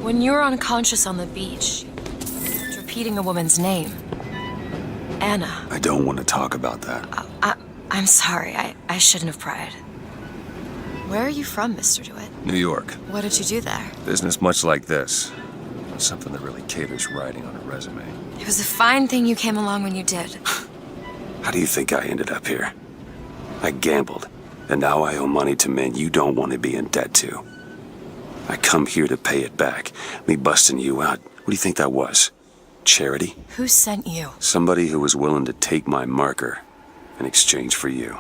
When you were unconscious on the beach, repeating a woman's name. Anna. I don't want to talk about that. I'm sorry. I shouldn't have pried. Where are you from, Mr. DeWitt? New York. What did you do there? Business much like this. Something that really caters writing on a resume. It was a fine thing you came along when you did. How do you think I ended up here? I gambled, and now I owe money to men you don't want to be in debt to. I come here to pay it back. Me busting you out, what do you think that was? Charity? Who sent you? Somebody who was willing to take my marker in exchange for you.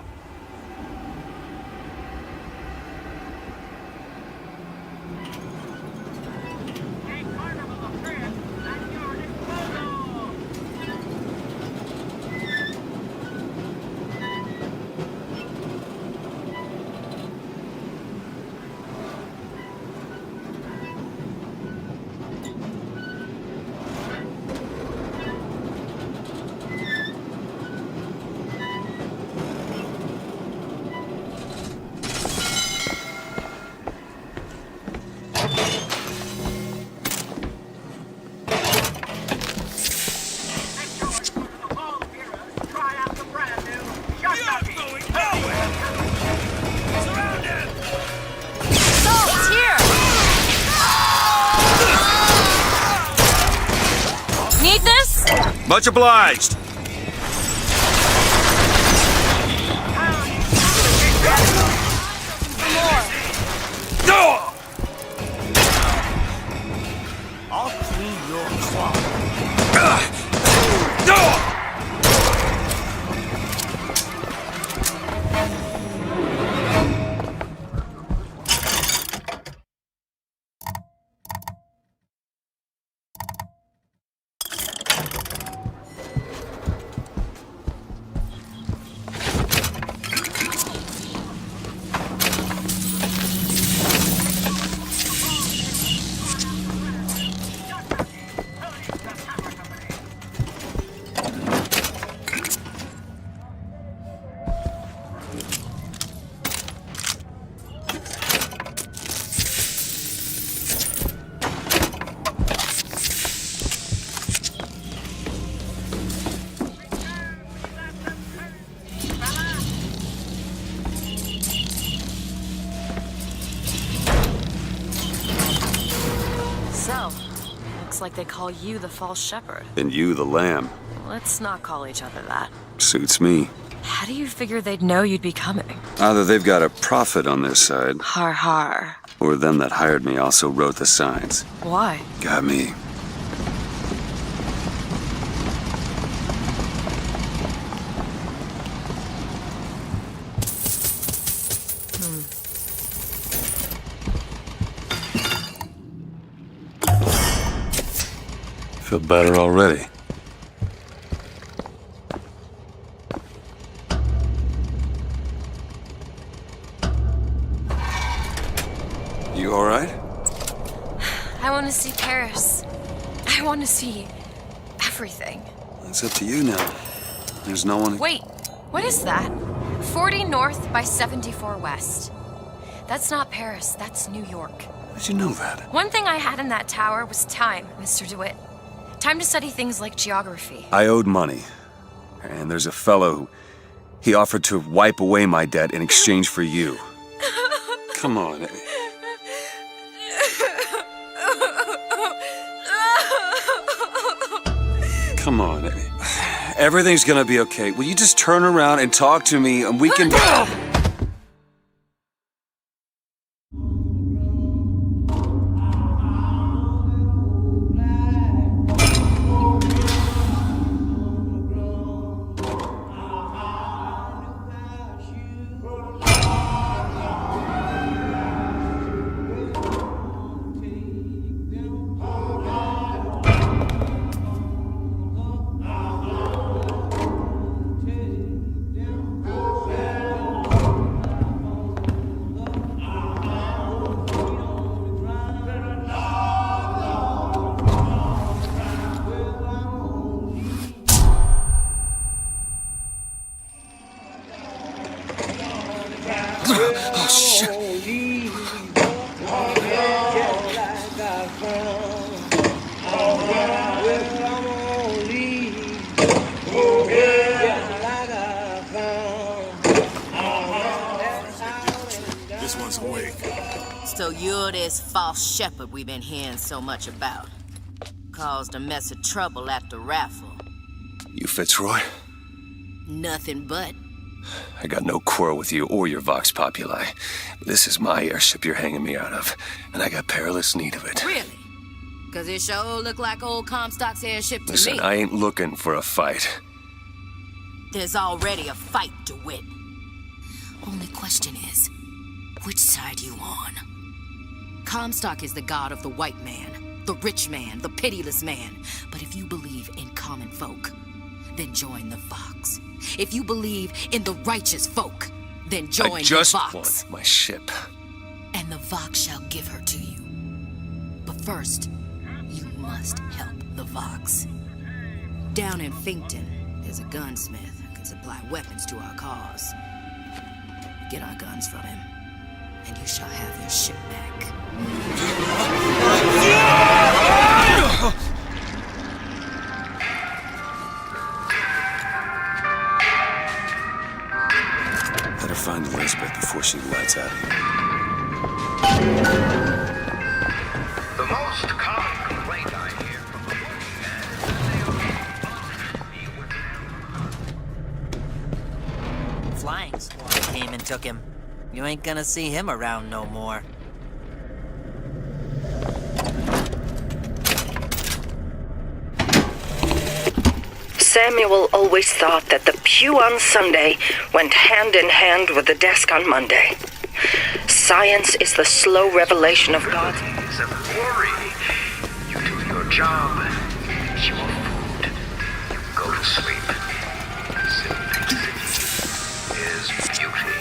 Need this? Much obliged. I'll clean your clock. Looks like they call you the false shepherd. And you the lamb. Let's not call each other that. Suits me. How do you figure they'd know you'd be coming? Either they've got a prophet on their side, Har har. or them that hired me also wrote the signs. Why? Got me. Feel better already. You all right? I want to see Paris. I want to see everything. It's up to you now. There's no one... Wait, what is that? 40 north by 74 west. That's not Paris, that's New York. How'd you know that? One thing I had in that tower was time, Mr. DeWitt. Time to study things like geography. I owed money. And there's a fellow who... He offered to wipe away my debt in exchange for you. Come on, Eddie. Come on, Eddie. Everything's gonna be okay. Will you just turn around and talk to me and we can... Oh, shit. This one's awake. So you're this false shepherd we've been hearing so much about. Caused a mess of trouble at the raffle. You Fitzroy? Nothing but. I got no quarrel with you or your Vox Populi. This is my airship you're hanging me out of, and I got perilous need of it. Really? Cause it sure look like old Comstock's airship to Listen, me. I ain't looking for a fight. There's already a fight to win. Only question is, which side you on? Comstock is the god of the white man, the rich man, the pitiless man. But if you believe in common folk, then join the Vox. If you believe in the righteous folk, then join I just the Vox. want my ship. And the Vox shall give her to you. But first, you must help the Vox. Down in Finkton, there's a gunsmith who can supply weapons to our cause. Get our guns from him, and you shall have your ship back. Better find Elizabeth before she lights out here. The most common complaint I hear from the Flying squad came and took him. You ain't gonna see him around no more. Samuel always thought that the pew on Sunday went hand in hand with the desk on Monday. Science is the slow revelation of God. days of worry. You do your job, you eat your food, you go to sleep. Simplicity is beauty.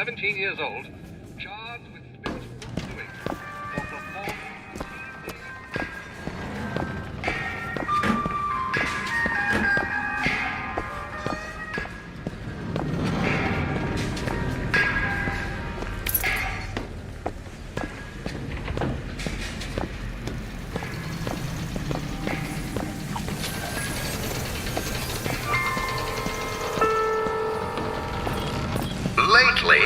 17 years old, charged with spiritual wrongdoing for performing. Lately,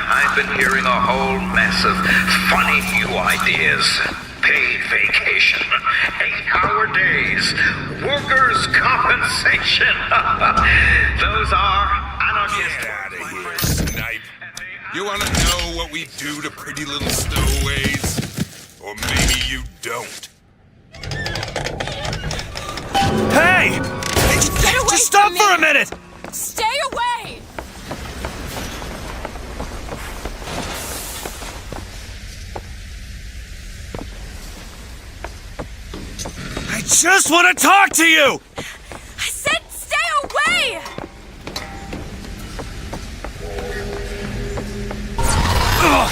I've been hearing a whole mess of funny new ideas. Paid vacation, 8-hour days, workers' compensation. Those are anarchist. Get out of here, snipe. You want to know what we do to pretty little stowaways? Or maybe you don't. Hey! Get away Just stop from me! for a minute! Stay away! I just want to talk to you! I said stay away! Ugh.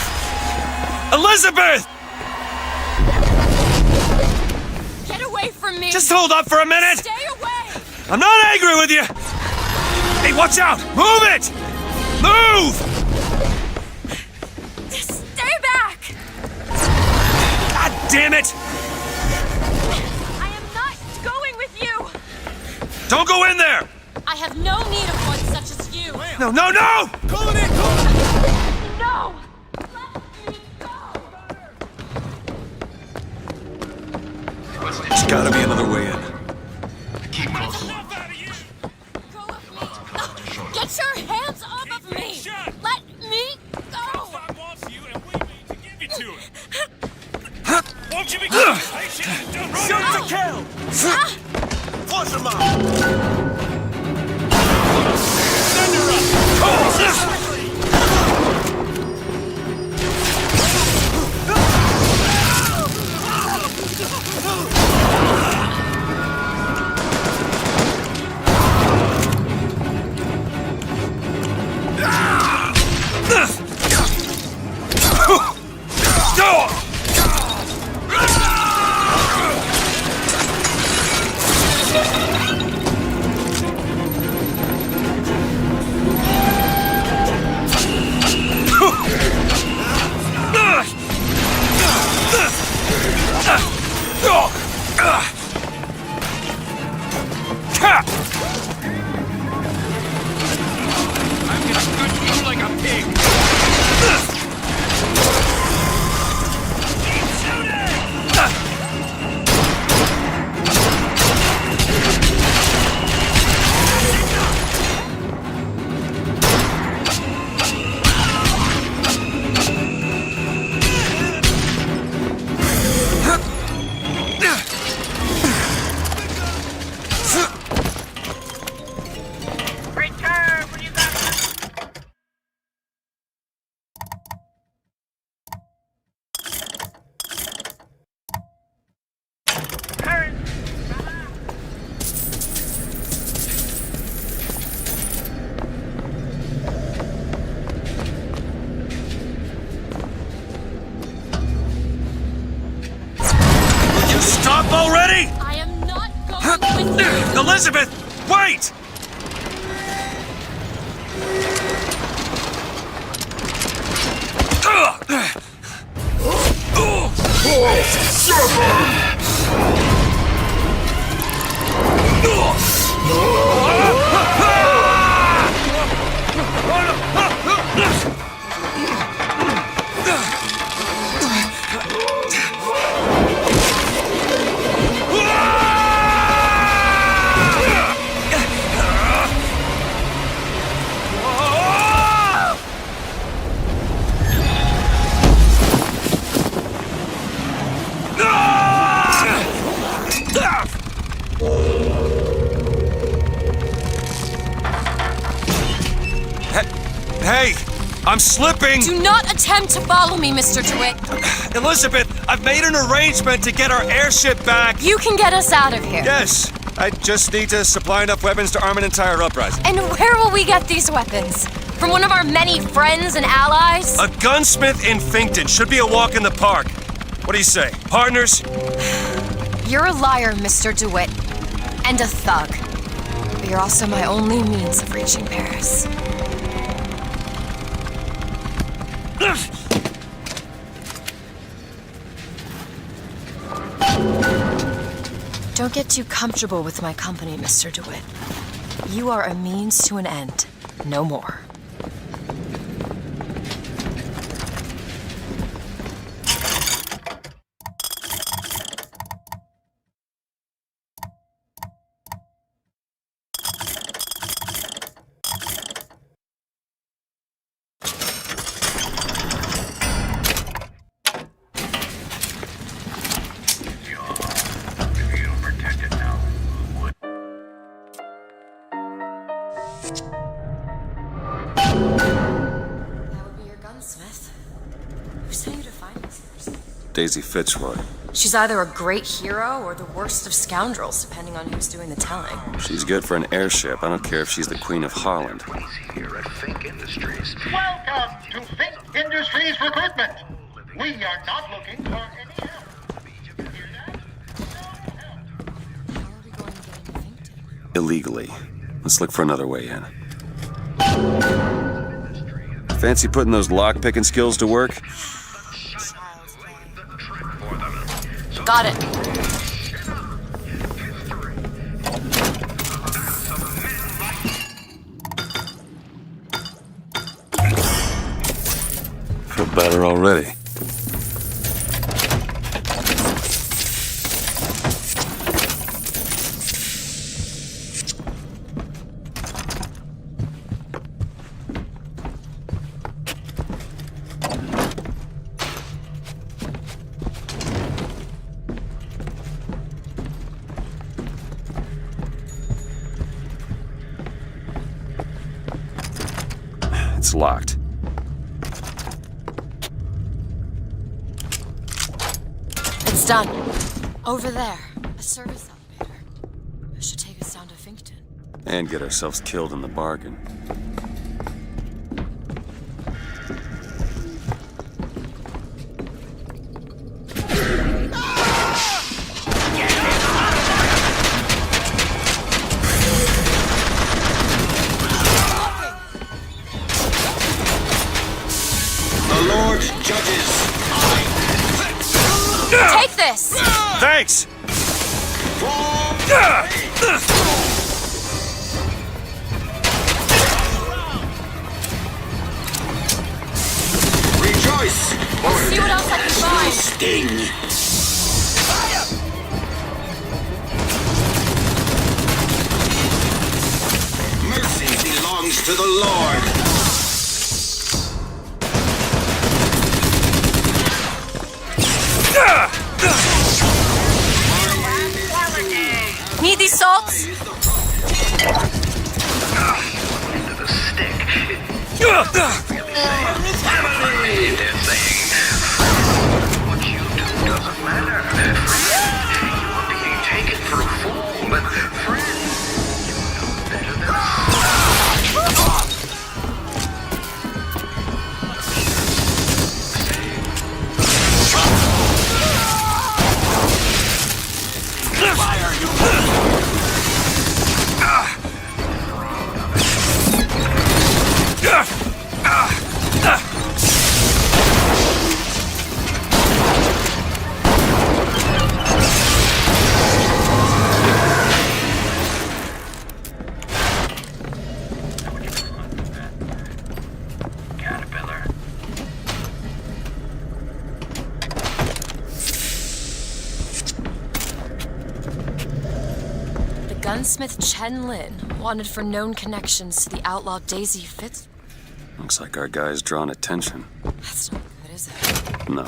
Elizabeth! Get away from me! Just hold up for a minute! Stay away! I'm not angry with you! Hey, watch out! Move it! Move! Stay back! God damn it! I am not going with you! Don't go in there! I have no need of one such as you! No, no, no! Call it in, call it in! No! There's gotta be another way in. Keep close. Go of me! Get your hands off of me! Let me go! Won't you be patient? Don't run! Shoot to kill! Force him up! Thunder up! Stop already! I am not going with you! Elizabeth, wait! Hey, I'm slipping! Do not attempt to follow me, Mr. DeWitt. Elizabeth, I've made an arrangement to get our airship back. You can get us out of here. Yes, I just need to supply enough weapons to arm an entire uprising. And where will we get these weapons? From one of our many friends and allies? A gunsmith in Finkton should be a walk in the park. What do you say, partners? You're a liar, Mr. DeWitt. And a thug. But you're also my only means of reaching Paris. Don't get too comfortable with my company, Mr. DeWitt. You are a means to an end, no more. Daisy Fitzroy. She's either a great hero or the worst of scoundrels, depending on who's doing the telling. She's good for an airship. I don't care if she's the Queen of Holland. Here at Fink Industries. Welcome to Fink Industries Recruitment. We are not looking for any help. Illegally. Let's look for another way in. Fancy putting those lock-picking skills to work? Got it. Feel better already. It's locked. It's done. Over there, a service elevator. It should take us down to Finkton. And get ourselves killed in the bargain. Take this! Thanks! Rejoice! Let's see what else I can find. Sting! Mercy belongs to the Lord. Need these salts? Into the stick. Really saying, they're saying, what you do doesn't matter. Friend, you are being taken for a fool, but friend, you know better than Gunsmith Chen Lin, wanted for known connections to the outlaw Daisy Fitz. Looks like our guy's drawn attention. That's not good, is it? No.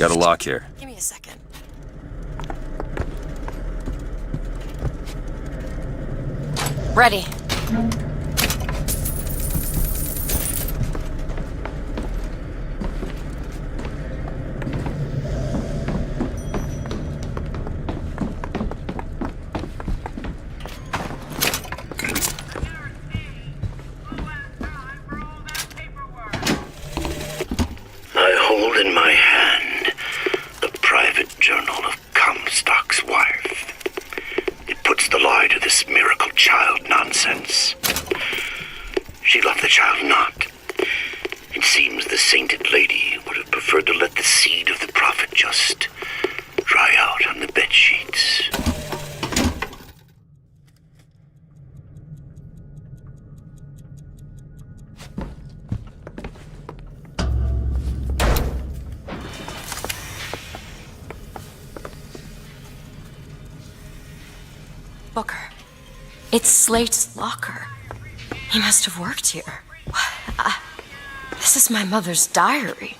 Got a lock here. Give me a second. Ready. I hold in my hand the private journal of Comstock's wife. It puts the lie to this miracle child nonsense. She loved the child not. It seems the sainted lady would have preferred to let the seed of the prophet just dry out on the bedsheets. Booker. It's Slate's locker. He must have worked here. This is my mother's diary.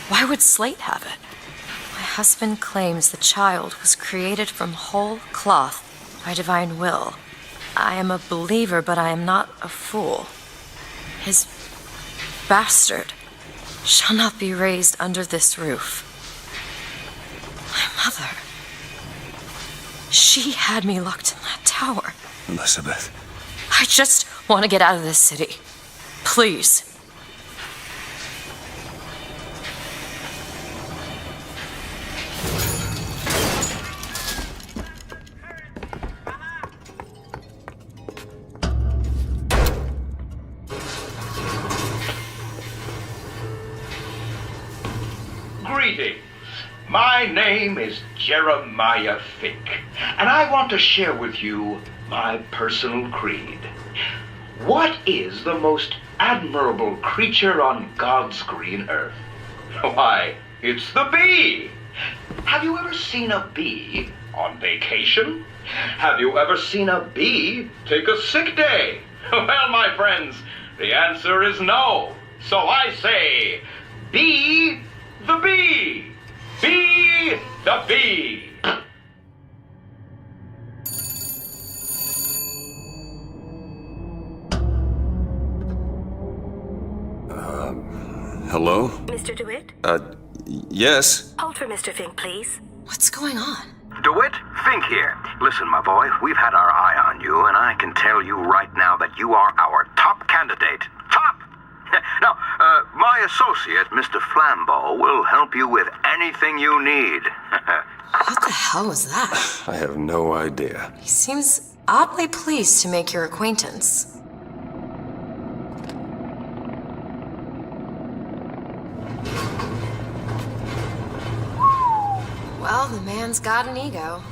Why would Slate have it? My husband claims the child was created from whole cloth by divine will. I am a believer, but I am not a fool. His bastard shall not be raised under this roof. My mother. She had me locked in that tower. Elizabeth. I just want to get out of this city. Please. Greetings. My name is Jeremiah Fink, and I want to share with you my personal creed. What is the most admirable creature on God's green earth? Why, it's the bee! Have you ever seen a bee on vacation? Have you ever seen a bee take a sick day? Well, my friends, the answer is no. So I say, be the bee! Be the bee! Hello? Mr. DeWitt? Yes? Hold for Mr. Fink, please. What's going on? DeWitt, Fink here. Listen, my boy, we've had our eye on you, and I can tell you right now that you are our top candidate. Top! Now, my associate, Mr. Flambeau, will help you with anything you need. What the hell was that? I have no idea. He seems oddly pleased to make your acquaintance. Well, the man's got an ego.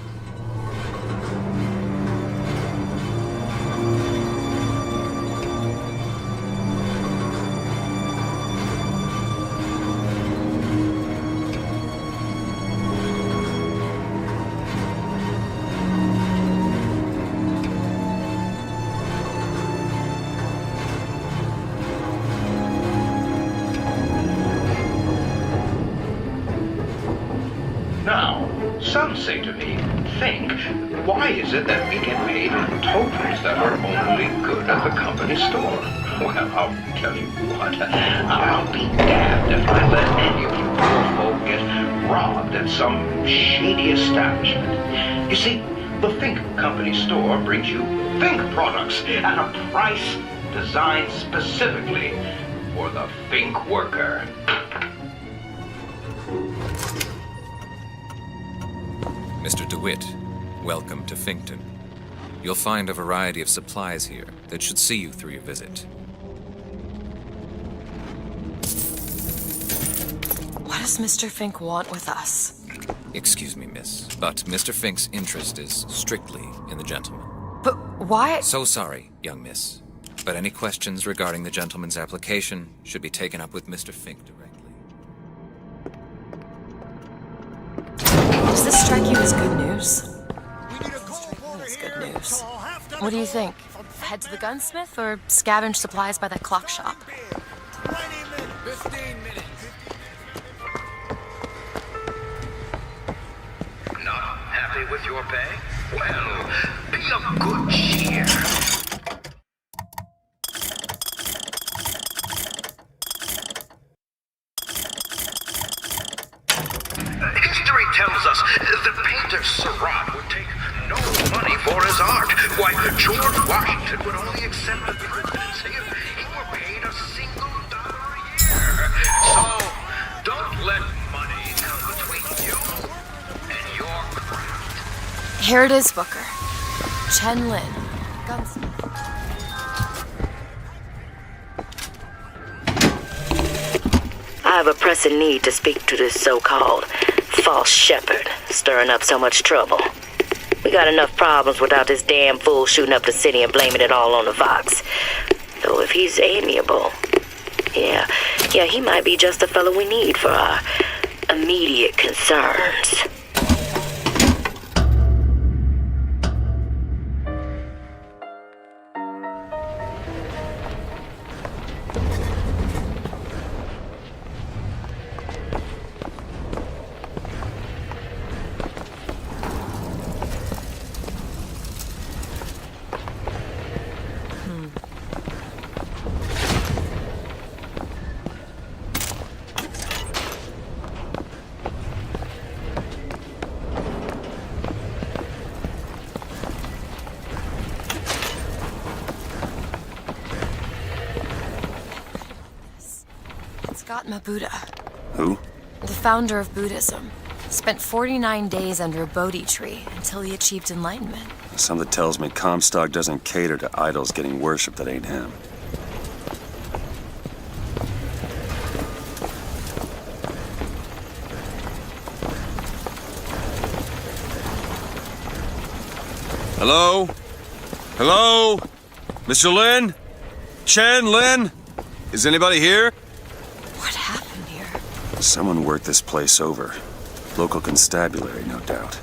Now, some say to me, Fink, why is it that we get paid in tokens that are only good at the company store? Well, I'll tell you what, I'll be damned if I let any of you poor folk get robbed at some shady establishment. You see, the Fink Company store brings you Fink products at a price designed specifically for the Fink worker. Mr. DeWitt, welcome to Finkton. You'll find a variety of supplies here that should see you through your visit. What does Mr. Fink want with us? Excuse me, miss, but Mr. Fink's interest is strictly in the gentleman. But why? So sorry, young miss, but any questions regarding the gentleman's application should be taken up with Mr. Fink directly. Does this strike you as good news? It's good news. What do you think? Head to the gunsmith or scavenge supplies by that clock shop? 15 minutes. pay? Well, be of good cheer. History tells us the painter Seurat would take no money for his art. Why, George Washington would only accept the presidency if he were paid $1 a year. So, don't let money come between you and your craft. Here it is, Booker. Chen Lin, gunsmith. I have a pressing need to speak to this so-called false shepherd, stirring up so much trouble. We got enough problems without this damn fool shooting up the city and blaming it all on the Vox. Though if he's amiable, yeah, he might be just the fellow we need for our immediate concerns. Gautama Buddha, Who? the founder of Buddhism, spent 49 days under a Bodhi tree until he achieved enlightenment. Something tells me Comstock doesn't cater to idols getting worshipped that ain't him. Hello? Hello? Mr. Lin? Chen Lin? Is anybody here? What happened here? Someone worked this place over. Local constabulary, no doubt.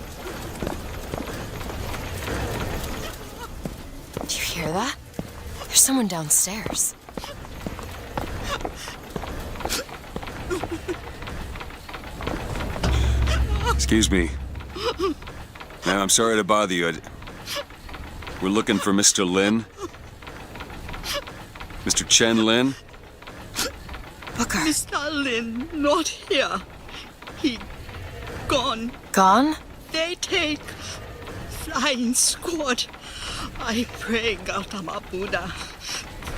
Do you hear that? There's someone downstairs. Excuse me. Ma'am, I'm sorry to bother you. We're looking for Mr. Lin. Mr. Chen Lin? Booker. Mr. Lin, not here. He gone. Gone? They take flying squad. I pray, Gautama Buddha.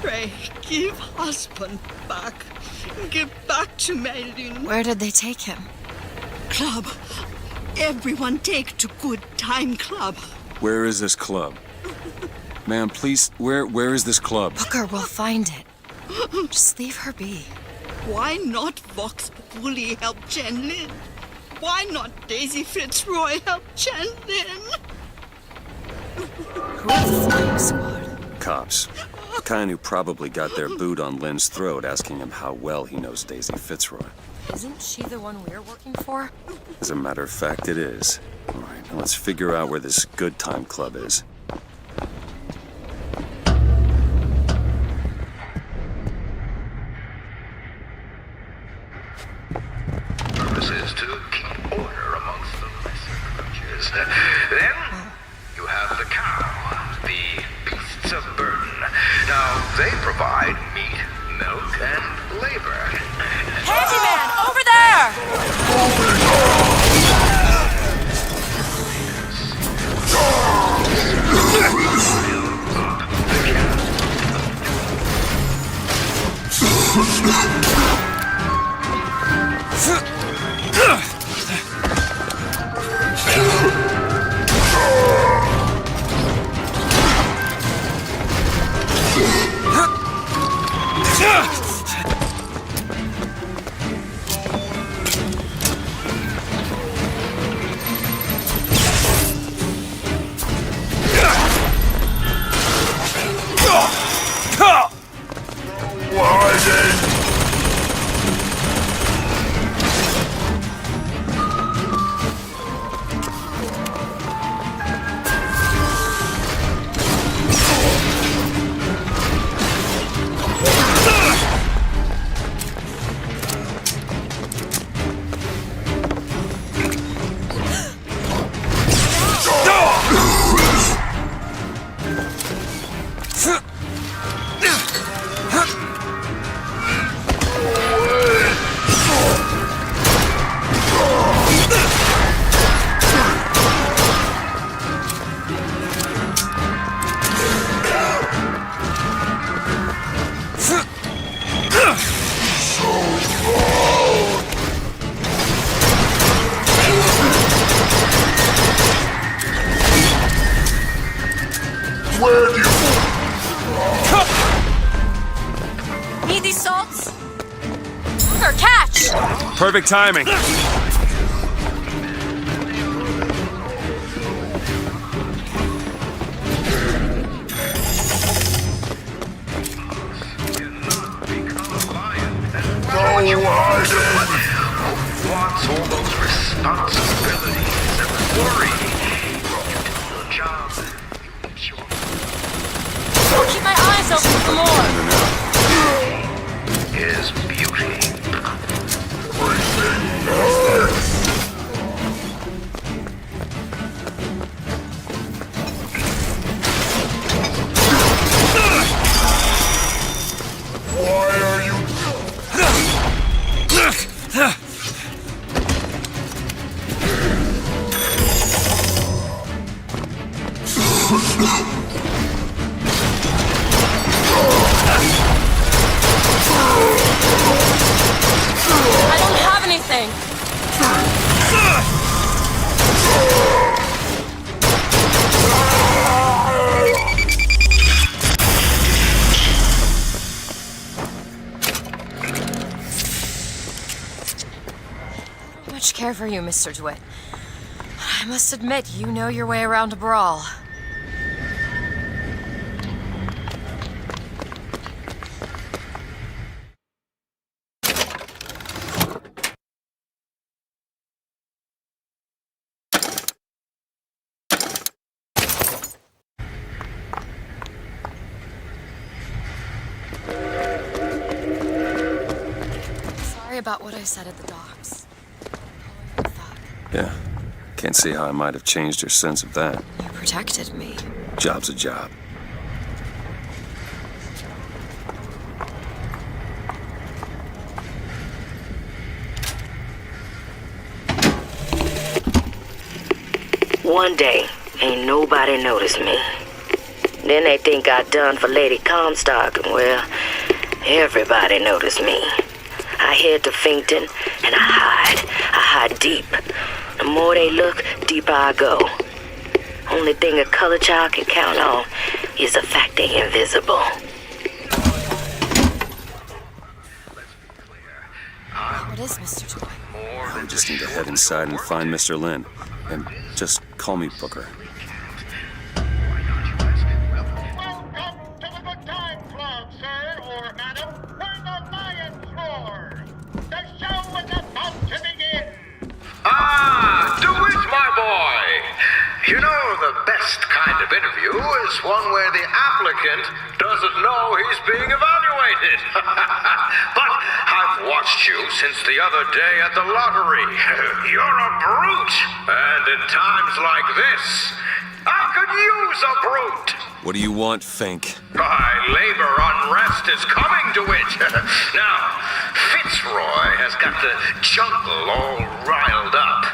Pray, give husband back. Give back to Mei Lun. Where did they take him? Club. Everyone take to good time club. Where is this club? Ma'am, please, where is this club? Booker, we'll find it. Just leave her be. Why not Vox Populi help Chen Lin? Why not Daisy Fitzroy help Chen Lin? Who is the flying squad? Cops. The kind who probably got their boot on Lin's throat asking him how well he knows Daisy Fitzroy. Isn't she the one we're working for? As a matter of fact, it is. All right, now let's figure out where this good time club is. Purpose is to keep order amongst the lesser creatures. Then you have the cow, the beasts of burden. Now, they provide meat, milk, and labor. Handyman, over there! Booker, catch! Perfect timing. Wants all those responsibilities and worry. Your job. I'll keep my eyes open for more. Is beauty. Why are you... I don't have anything. I don't much care for you, Mr. DeWitt. I must admit, you know your way around a brawl. Sorry about what I said at the docks. Yeah. Can't see how I might have changed your sense of that. You protected me. Job's a job. One day, ain't nobody noticed me. Then they think I done for Lady Comstock, and well, everybody noticed me. I head to Finkton, and I hide deep. The more they look, deeper I go. Only thing a color child can count on is the fact they invisible. What is Mr. DeWitt? We just need to head inside and find Mr. Lin. And just call me Booker. You know, the best kind of interview is one where the applicant doesn't know he's being evaluated. But I've watched you since the other day at the lottery. You're a brute. And in times like this, I could use a brute. What do you want, Fink? Labor unrest is coming to it. Now, Fitzroy has got the jungle all riled up.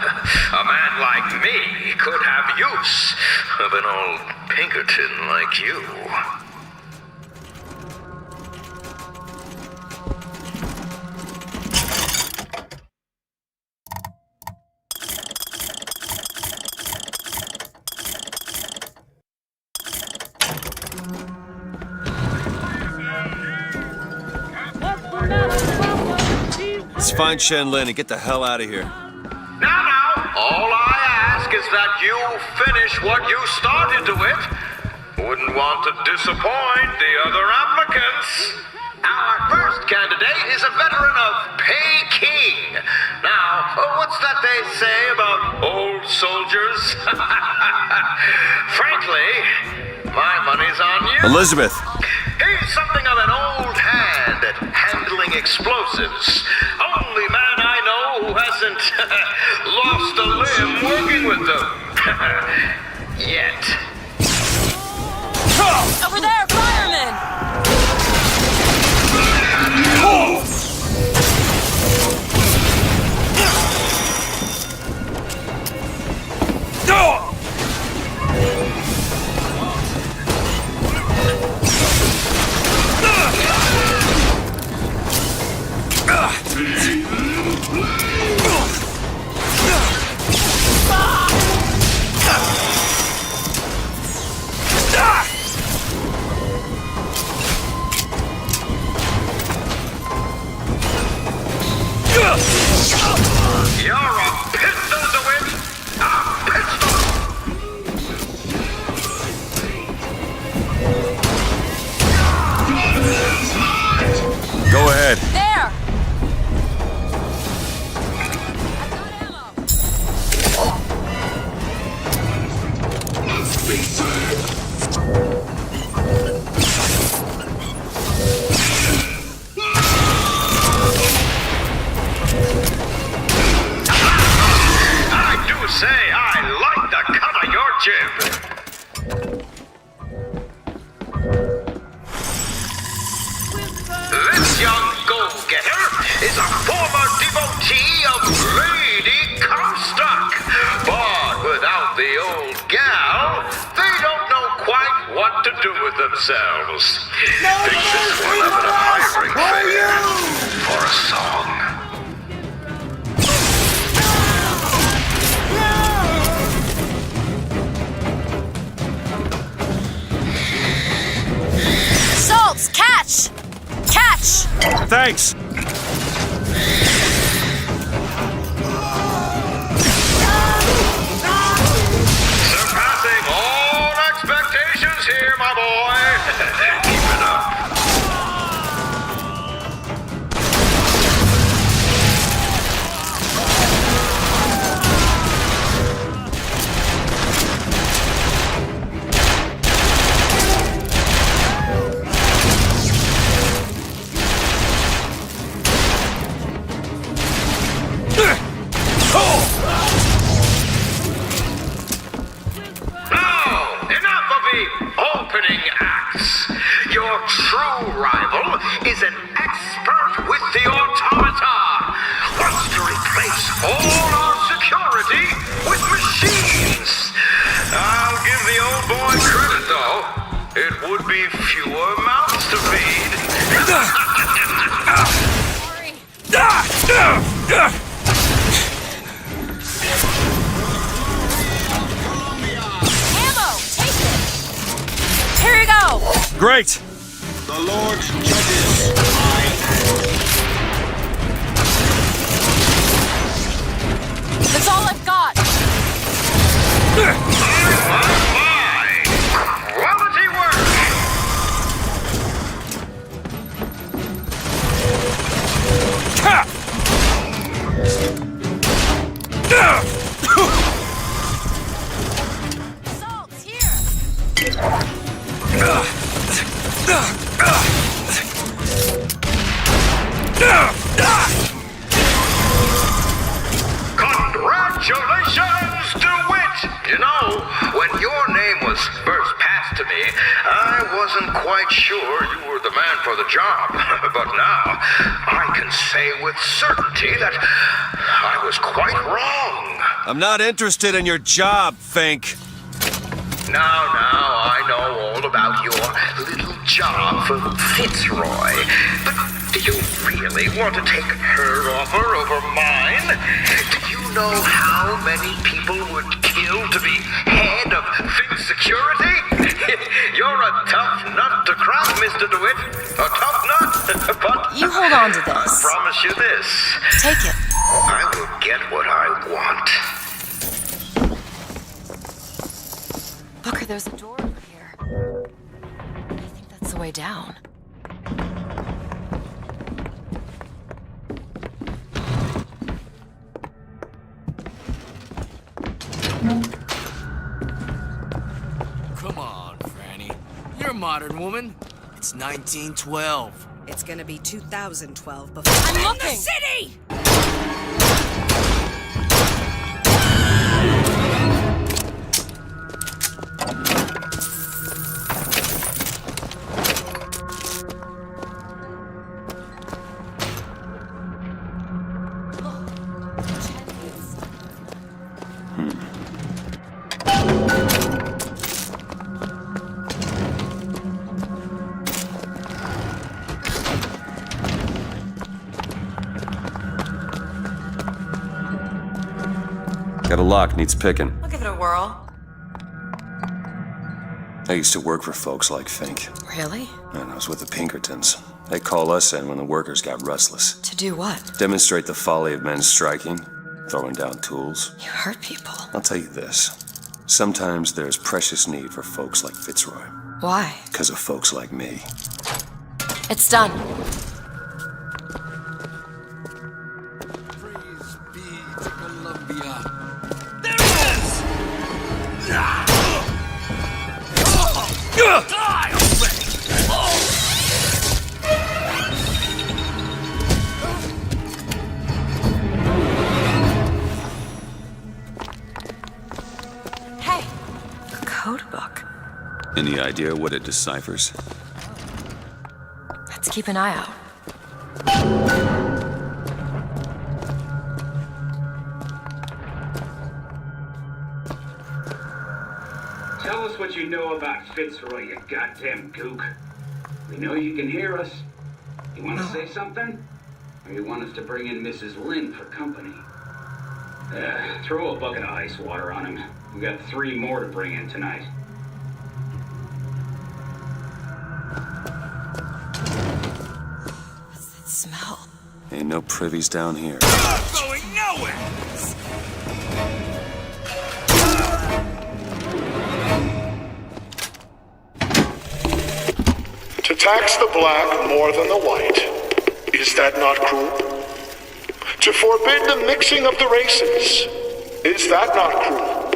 A man like me could have use of an old Pinkerton like you. Let's find Shen Lin and get the hell out of here. Now, all I ask is that you finish what you started to it. Wouldn't want to disappoint the other applicants. Our first candidate is a veteran of Peking. Now, what's that they say about old soldiers? Frankly, my money's on you. Elizabeth! He's something of an old hand at handling explosives. Only man I know who hasn't lost a limb working with them. Yet. Over there, fireman! themselves. Think this one up at a hiring fair for a song. Salts, catch! Catch! Thanks! Surpassing all expectations here, my boy. Keep it up. Opening acts. Your true rival is an expert with the automata. Wants to replace all our security with machines. I'll give the old boy credit, though. It would be fewer mouths to feed. Here you go! Great! The Lord's judges, I That's all I've got! Quality work! Salt's here! Congratulations, DeWitt! You know, when your name was first passed to me, I wasn't quite sure you were the man for the job. But now, I can say with certainty that I was quite wrong. I'm not interested in your job, Fink. Now, I know all about your little job for Fitzroy. But do you really want to take her offer over mine? Do you know how many people would kill to be head of Fink's security? You're a tough nut to crack, Mr. DeWitt. A tough nut, but You hold on to this. I promise you this. Take it. I will get what I want. Booker, there's a door over here. I think that's the way down. Come on, Franny. You're a modern woman. It's 1912. It's gonna be 2012 before I'm looking! the city! Got a lock, needs picking. I'll give it a whirl. I used to work for folks like Fink. Really? And I was with the Pinkertons. They call us in when the workers got restless. To do what? Demonstrate the folly of men striking, throwing down tools. You hurt people. I'll tell you this. Sometimes there's precious need for folks like Fitzroy. Why? Because of folks like me. It's done. Praise be to Columbia. There it is! Die already! Hey, a code book. Any idea what it deciphers? Let's keep an eye out. Tell us what you know about Fitzroy, you goddamn gook. We know you can hear us. You want to say something? Or you want us to bring in Mrs. Lynn for company? Throw a bucket of ice water on him. We got 3 more to bring in tonight. What's that smell? Ain't no privies down here. Going nowhere! To tax the black more than the white, is that not cruel? To forbid the mixing of the races, is that not cruel?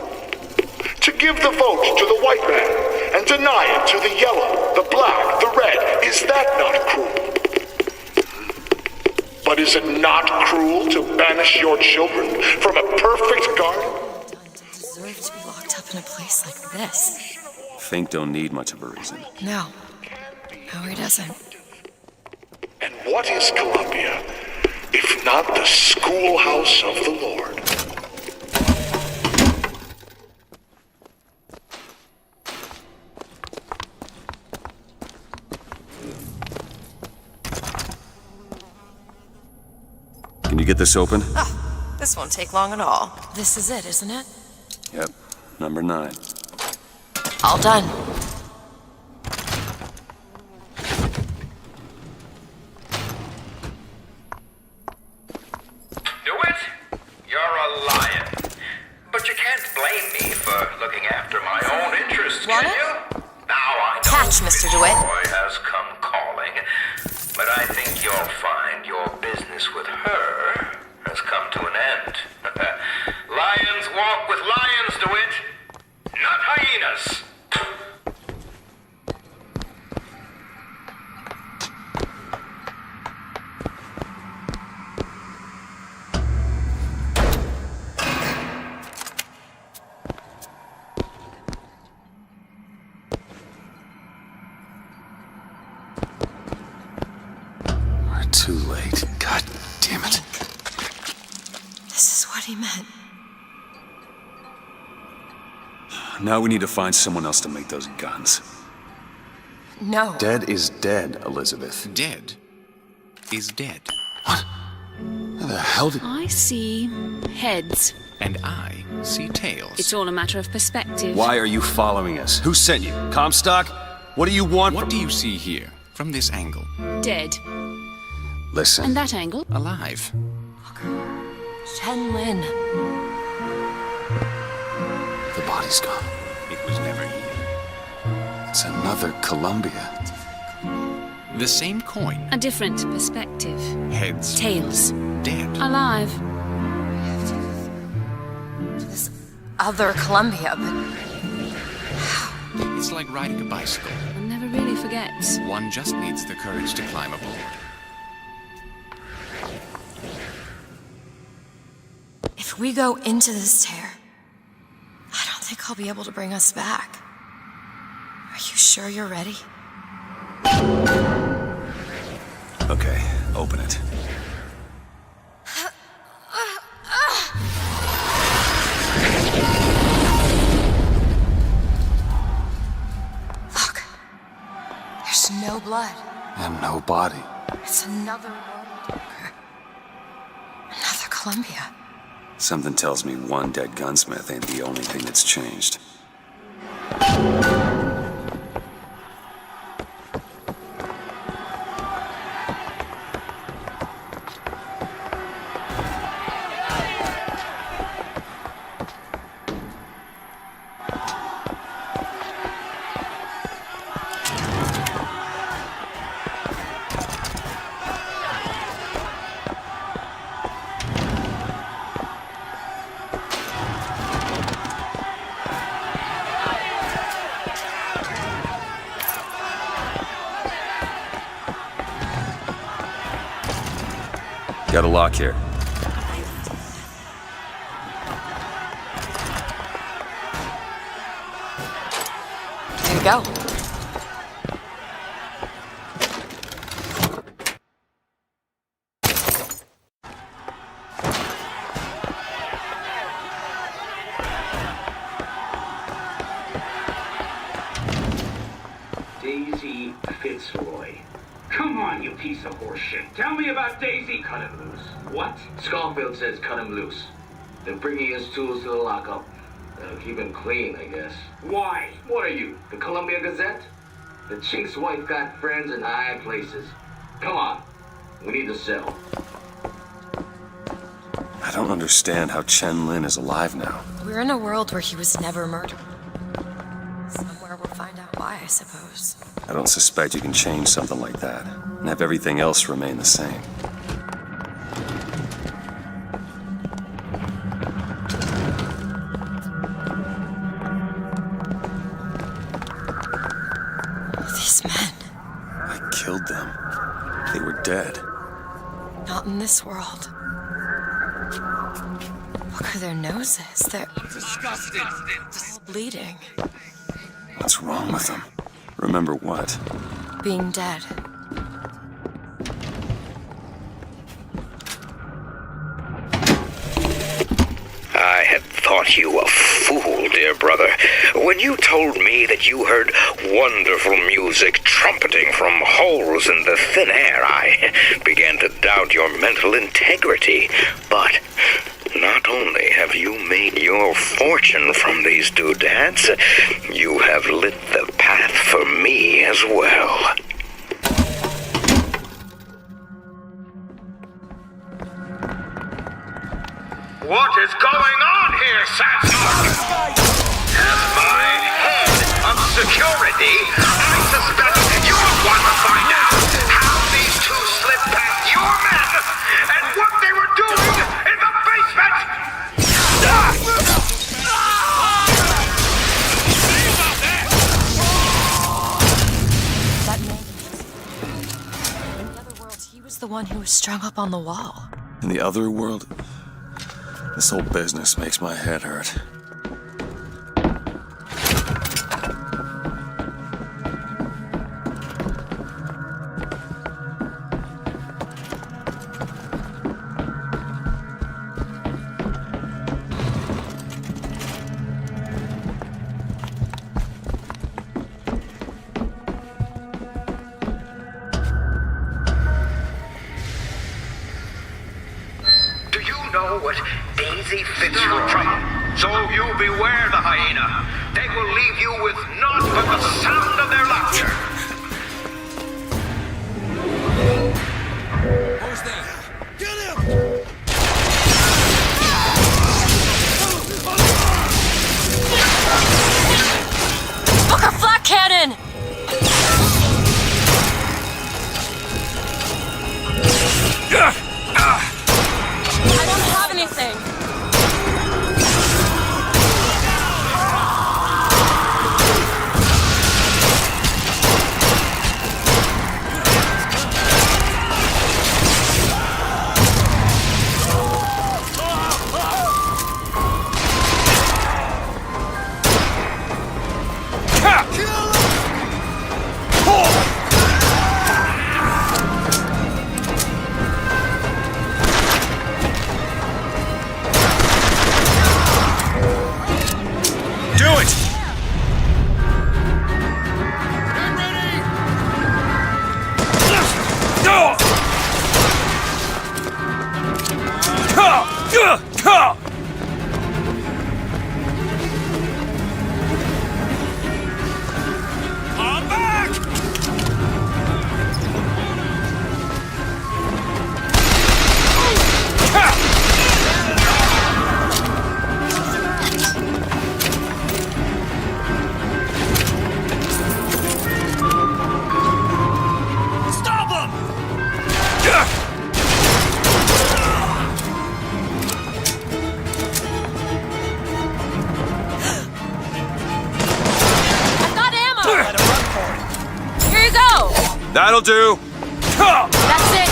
To give the vote to the white man and deny it to the yellow, the black, the red, is that not cruel? But is it not cruel to banish your children from a perfect garden? Deserve to be locked up in a place like this. Fink don't need much of a reason. No. No, he doesn't. And what is Columbia, if not the schoolhouse of the Lord? Can you get this open? Oh, this won't take long at all. This is it, isn't it? Yep, number 9. All done. DeWitt, you're a lion. But you can't blame me for looking after my own interests, can you? Now I know Catch, Mr. DeWitt. Fitzroy has come calling, but I think you'll find your business with her has come to an end. Lions walk with lions, DeWitt, not hyenas. We're too late. God damn it. This is what he meant. Now we need to find someone else to make those guns. No. Dead is dead, Elizabeth. Dead is dead. What? How the hell did... I see heads. And I see tails. It's all a matter of perspective. Why are you following us? Who sent you? Comstock? What do you want What from... do you see here, from this angle? Dead. Listen. And that angle? Alive. Chen Lin. The body's gone. It was never here. It's another Columbia. The same coin. A different perspective. Heads. Tails. Dead. Alive. This other Columbia, but It's like riding a bicycle. One never really forgets. One just needs the courage to climb aboard. if we go into this tear, I don't think I'll be able to bring us back. Are you sure you're ready? Okay, open it. Look. There's no blood. And no body. It's another world. Another Columbia. Something tells me one dead gunsmith ain't the only thing that's changed. Got a lock here. There you go. Fitzroy. Come on, you piece of horseshit. Tell me about Daisy. Cut him loose. What? Schofield says cut him loose. They're bringing his tools to the lockup. That'll keep him clean, I guess. Why? What are you, the Columbia Gazette? The chink's wife got friends in high places. Come on. We need to settle. I don't understand how Chen Lin is alive now. We're in a world where he was never murdered. Somewhere we'll find out why, I suppose. I don't suspect you can change something like that and have everything else remain the same. These men. I killed them. They were dead. Not in this world. Look at their noses. They're disgusted. all bleeding. What's wrong with them? Remember what? Being dead. I had thought you a fool, dear brother, when you told me that you heard wonderful music trumpeting from holes in the thin air. I began to doubt your mental integrity. But not only have you made your fortune from these doodads, you have lit the path for me as well. What is going on here, Sandstorm? As my head of security, I suspect you want to find out how these two slipped past your men and what they were doing in the basement! That man. In the other world, he was the one who was strung up on the wall. In the other world, this whole business makes my head hurt. Do you know what Daisy Fitzroy from? So you beware the hyena. They will leave you with naught but the sound of their laughter. Who's there? Get him! Booker Flat Cannon! I don't have anything. That'll do. That's it.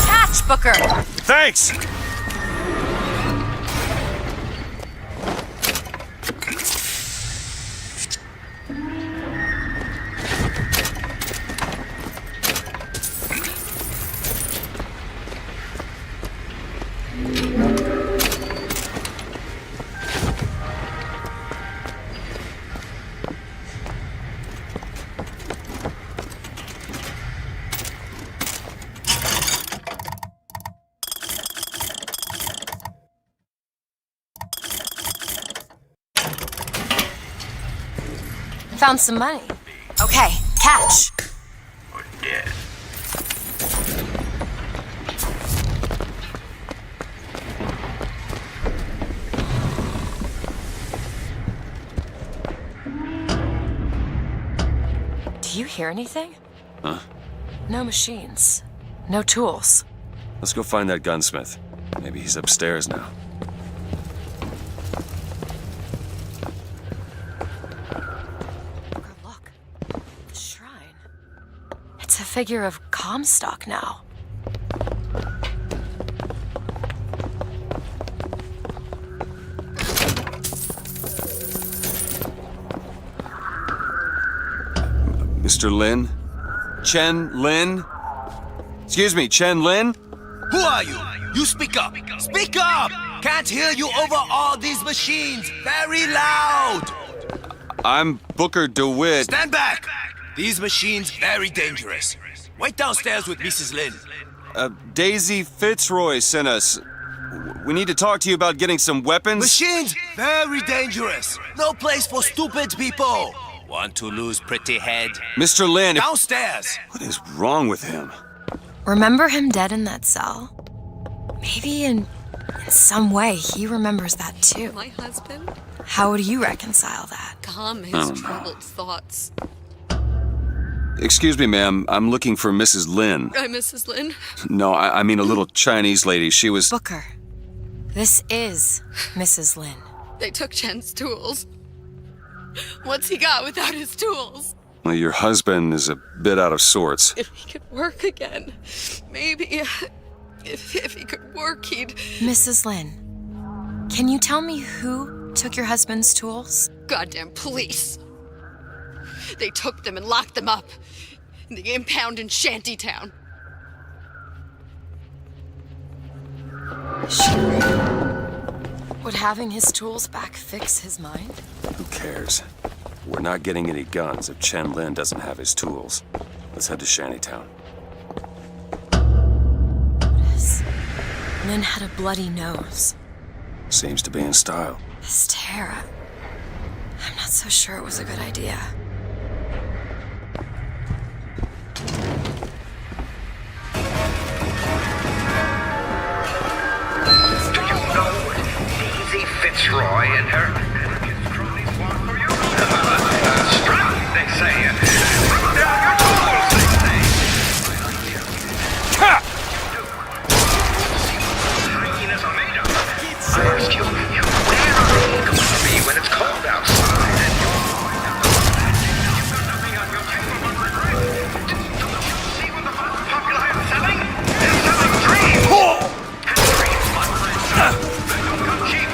Catch, Booker! Thanks! Found some money. Okay, catch. Or dead. Do you hear anything? Huh? No machines. No tools. Let's go find that gunsmith. Maybe he's upstairs now. Look. The shrine. It's a figure of Comstock now. Mr. Lin? Chen Lin? Excuse me, Chen Lin? Who are you? You speak up! Speak up! Can't hear you over all these machines! Very loud! I'm Booker DeWitt. Stand back! These machines very dangerous. Wait downstairs with Mrs. Lin. Daisy Fitzroy sent us. We need to talk to you about getting some weapons. Machines very dangerous. No place for stupid people. Want to lose pretty head? Mr. Lin, downstairs! What is wrong with him? Remember him dead in that cell? Maybe in some way he remembers that too. My husband? How would you reconcile that? Calm his troubled thoughts. Excuse me, ma'am. I'm looking for Mrs. Lin. I'm Mrs. Lin. No, I mean a little Chinese lady. She was... Booker. This is Mrs. Lin. They took Chen's tools. What's he got without his tools? Well, your husband is a bit out of sorts. If he could work again, maybe. If he could work, he'd... Mrs. Lin, can you tell me who took your husband's tools? Goddamn police. They took them and locked them up in the impound in Shantytown. Would having his tools back fix his mind? Who cares? We're not getting any guns if Chen Lin doesn't have his tools. Let's head to Shantytown. Lin had a bloody nose. Seems to be in style. This tear, I'm not so sure it was a good idea. Do you know Daisy Fitzroy and her... Strike, they say. Bring down your tools, they say. Ha! Hyenas are made of. I ask you, where are they going to be when it's cold outside and you've got nothing on your table but regret? Don't you see what the popular are selling? They're selling dreams! And dreams, my friend, they don't come cheap.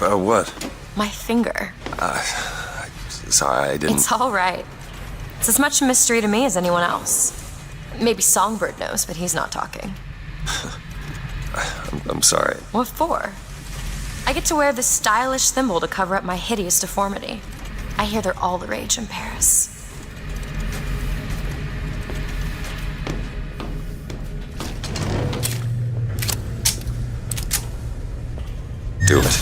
About what? My finger. Sorry, I didn't... It's all right. It's as much a mystery to me as anyone else. Maybe Songbird knows, but he's not talking. I'm sorry. What for? I get to wear this stylish symbol to cover up my hideous deformity. I hear they're all the rage in Paris. Do it.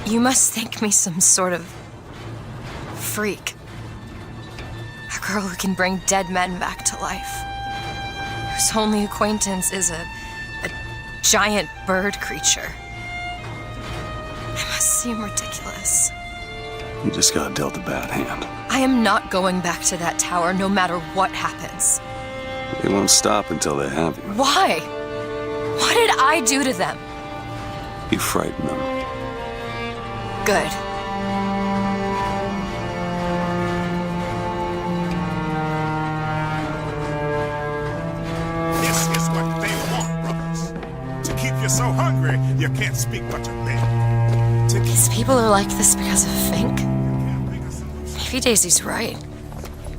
You must think me some sort of freak. A girl who can bring dead men back to life. Whose only acquaintance is a giant bird creature. It must seem ridiculous. You just got dealt a bad hand. I am not going back to that tower no matter what happens. They won't stop until they have you. Why? What did I do to them? You frighten them. Good. This is what they want, brothers. To keep you so hungry, you can't speak but to beg. These people are like this because of Fink? Maybe Daisy's right.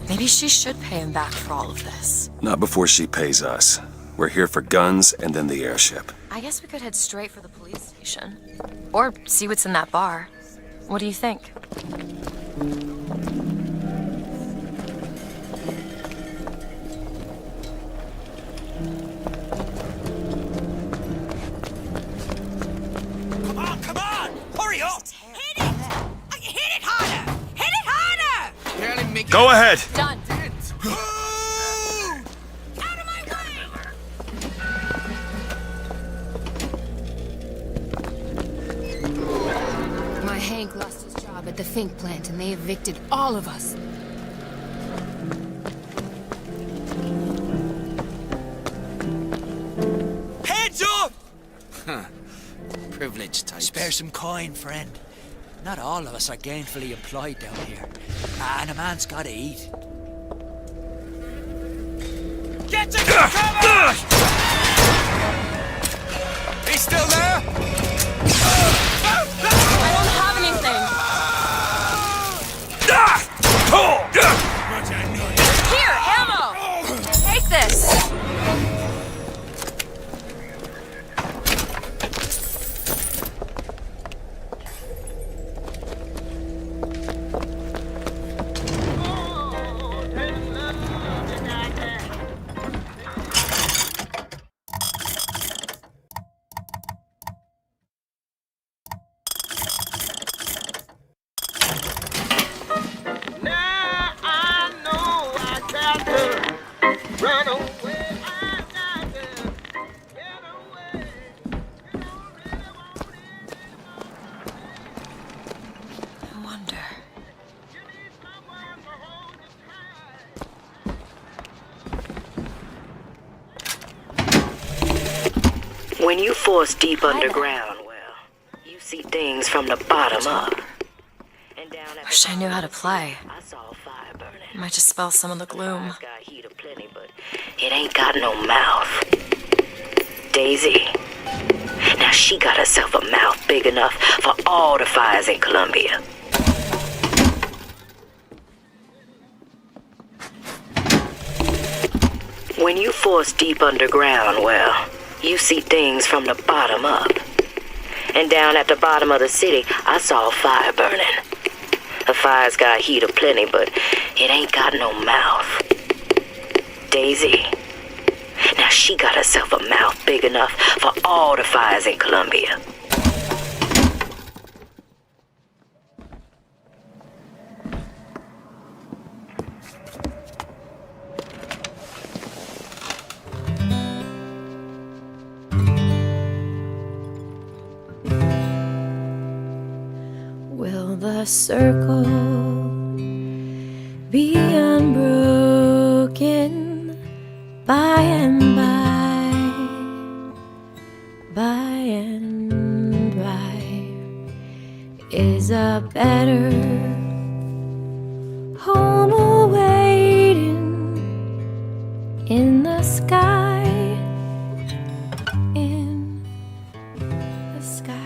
Maybe she should pay him back for all of this. Not before she pays us. We're here for guns and then the airship. I guess we could head straight for the police station. Or see what's in that bar. What do you think? Come on! Hurry up! Hit it! Hit it harder! Hit it harder! Go ahead! Done. Hank lost his job at the Fink plant and they evicted all of us. Heads up! Huh. Privileged types. Spare some coin, friend. Not all of us are gainfully employed down here. And a man's gotta eat. Get to cover! He's still there? I don't have anything. Here, ammo! Take this! When you force deep underground, well, you see things from the bottom up. And down at Wish I knew how to play. I saw a fire burning. Might just spell some of the gloom. Fire's got heat aplenty, but it ain't got no mouth. Daisy. Now she got herself a mouth big enough for all the fires in Columbia. When you force deep underground, well, you see things from the bottom up. And down at the bottom of the city, I saw a fire burning. The fire's got heat aplenty, but it ain't got no mouth. Daisy. Now she got herself a mouth big enough for all the fires in Columbia. Will the circle be unbroken by and by, by and by? Is a better home awaiting in the sky, in the sky?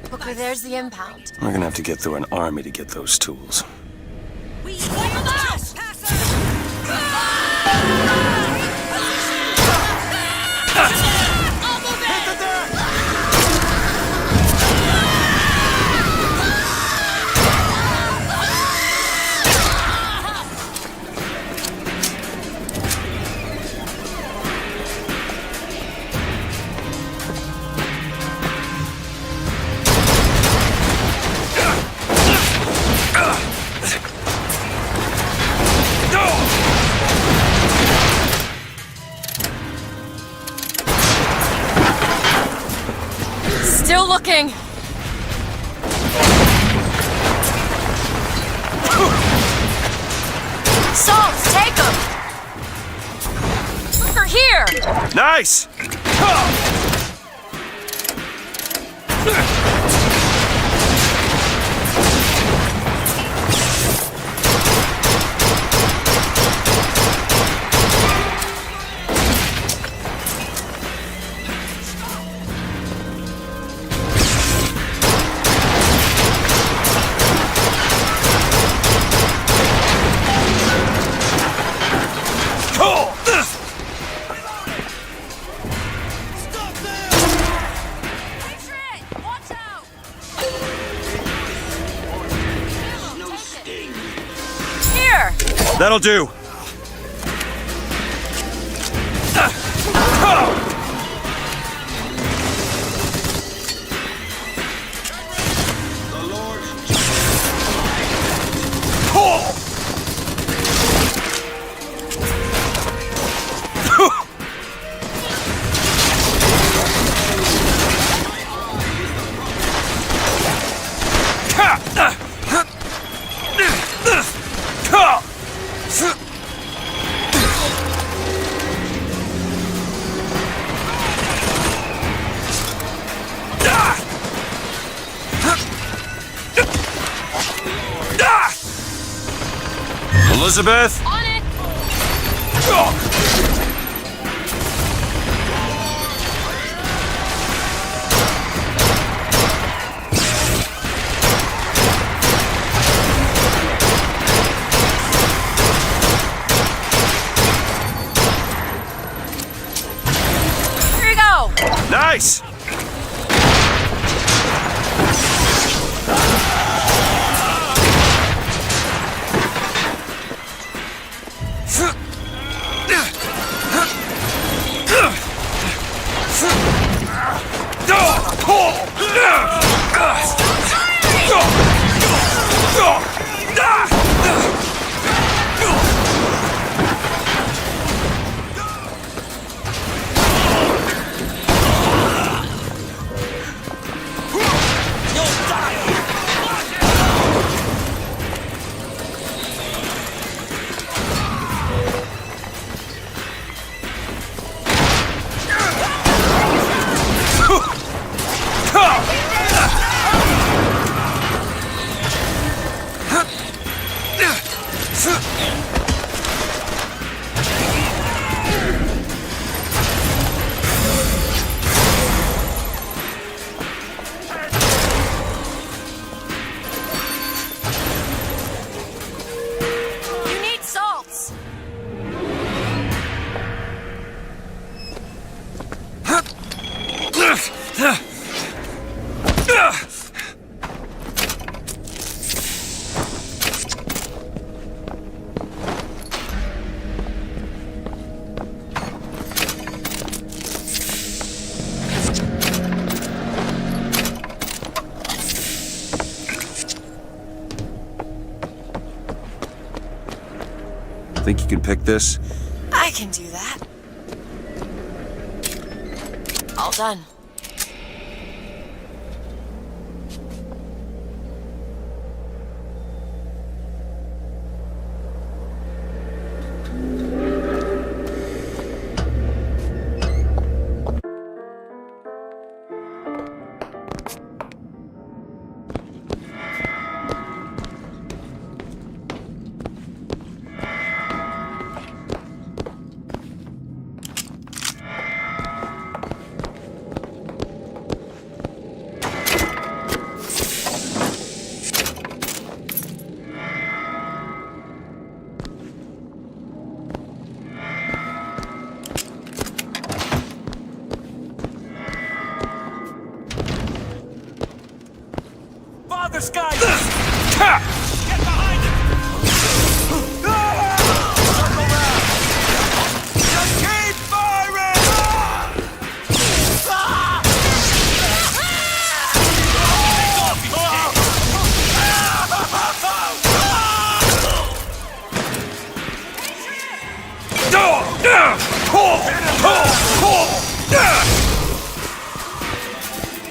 Booker, there's the impound. We're gonna have to get through an army to get those tools. Still looking! Salt, take him! Booker, here! Nice! That'll do. Elizabeth? On it! Here you go! Nice! You need salts! Think you can pick this? I can do that. All done. Father Sky! Get behind him! Circle round! Just keep firing!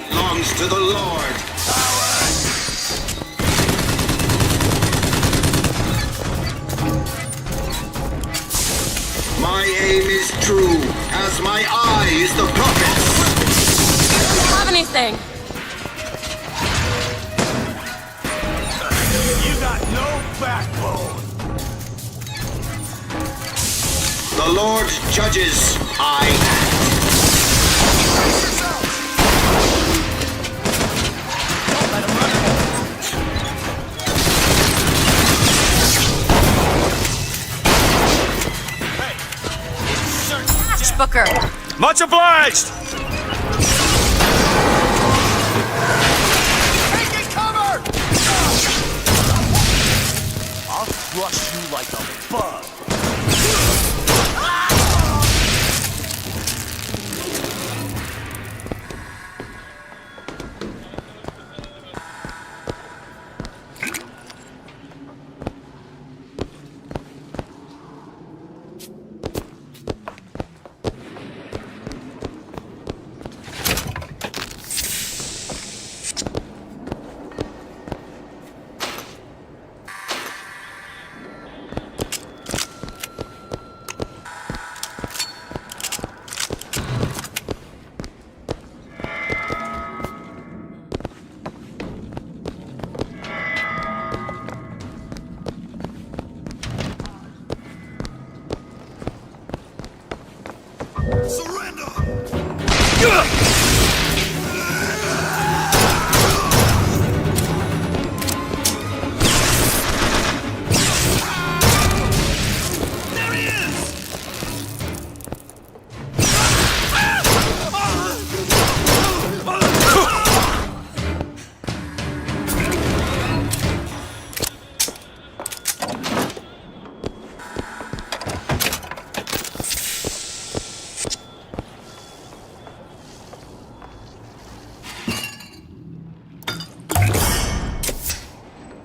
Belongs to the Lord. My aim is true, as my eyes the prophets. I don't have anything. You got no backbone. The Lord judges, I act. Booker. Much obliged! Taking cover! I'll crush you like a bug.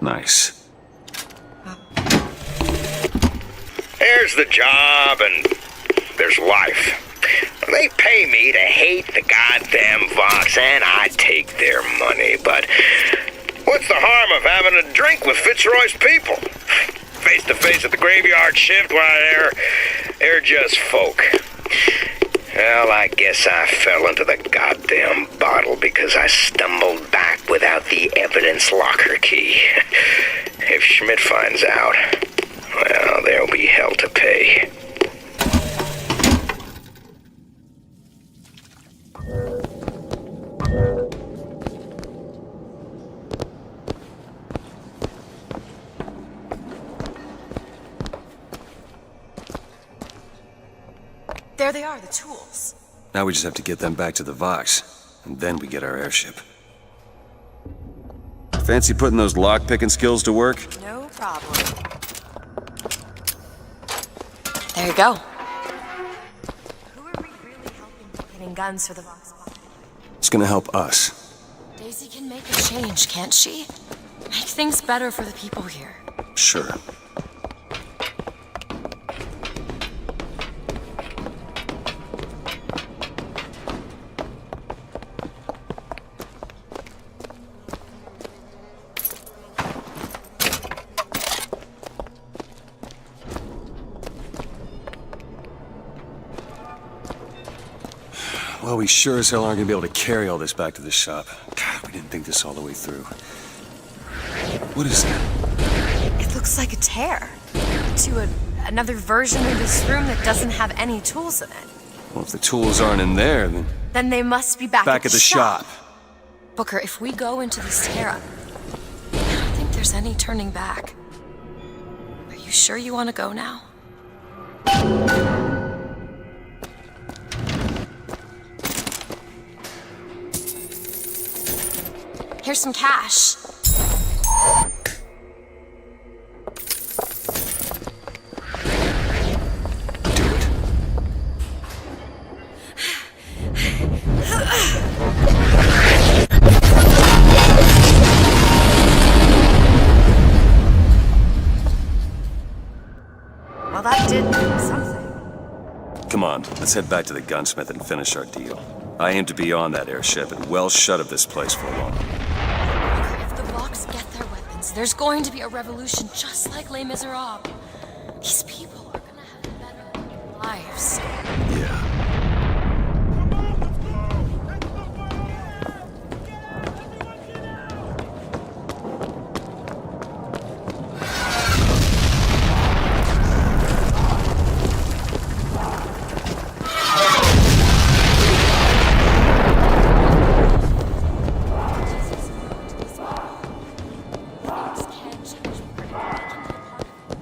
Nice. There's the job and there's life. They pay me to hate the goddamn Vox, and I take their money, but what's the harm of having a drink with Fitzroy's people? Face to face at the graveyard shift, why, they're just folk. Well, I guess I fell into the goddamn bottle because I stumbled back without the evidence locker key. If Schmidt finds out, well, there'll be hell to pay. There they are, the tools. Now we just have to get them back to the Vox, and then we get our airship. Fancy putting those lock-picking skills to work? No problem. There you go. Who are we really helping getting guns for the Vox? It's gonna help us. Daisy can make a change, can't she? Make things better for the people here. Sure. Well, we sure as hell aren't gonna be able to carry all this back to the shop. God, we didn't think this all the way through. What is that? It looks like a tear to another version of this room that doesn't have any tools in it. Well, if the tools aren't in there, then they must be back at the shop. Booker, if we go into this tear, I don't think there's any turning back. Are you sure you want to go now? Here's some cash. Well, that did something. Come on, let's head back to the gunsmith and finish our deal. I aim to be on that airship and well shut of this place for long. If the Vox get their weapons, there's going to be a revolution just like Les Miserables. These people are gonna have better lives. Yeah.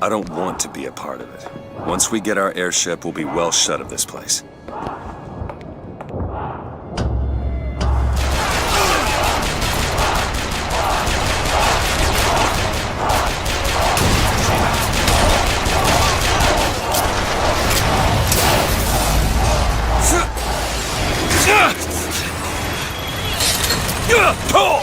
I don't want to be a part of it. Once we get our airship, we'll be well shut of this place. Pull!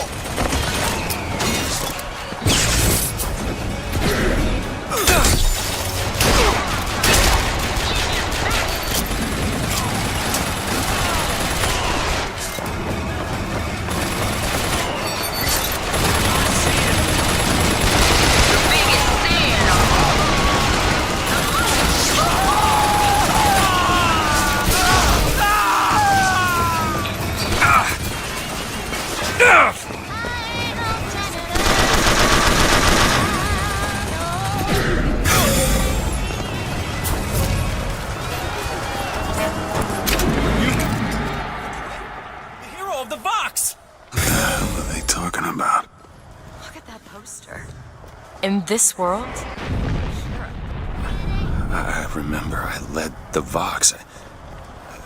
the Vox! What the hell are they talking about? Look at that poster. In this world? I remember I led the Vox.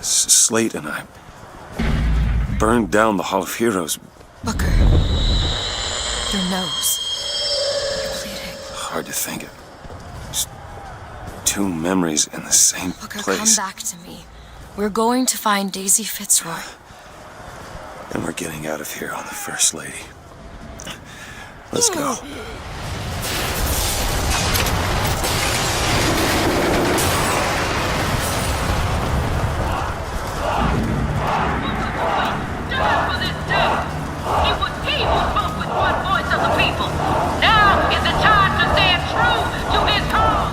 Slate and I burned down the Hall of Heroes. Booker. Your nose. You're bleeding. Hard to think of. Just two memories in the same Booker, place. come back to me. We're going to find Daisy Fitzroy. And we're getting out of here on the First Lady. Let's go. It was he who spoke with one voice of the people. Now is the time to stand true to his cause.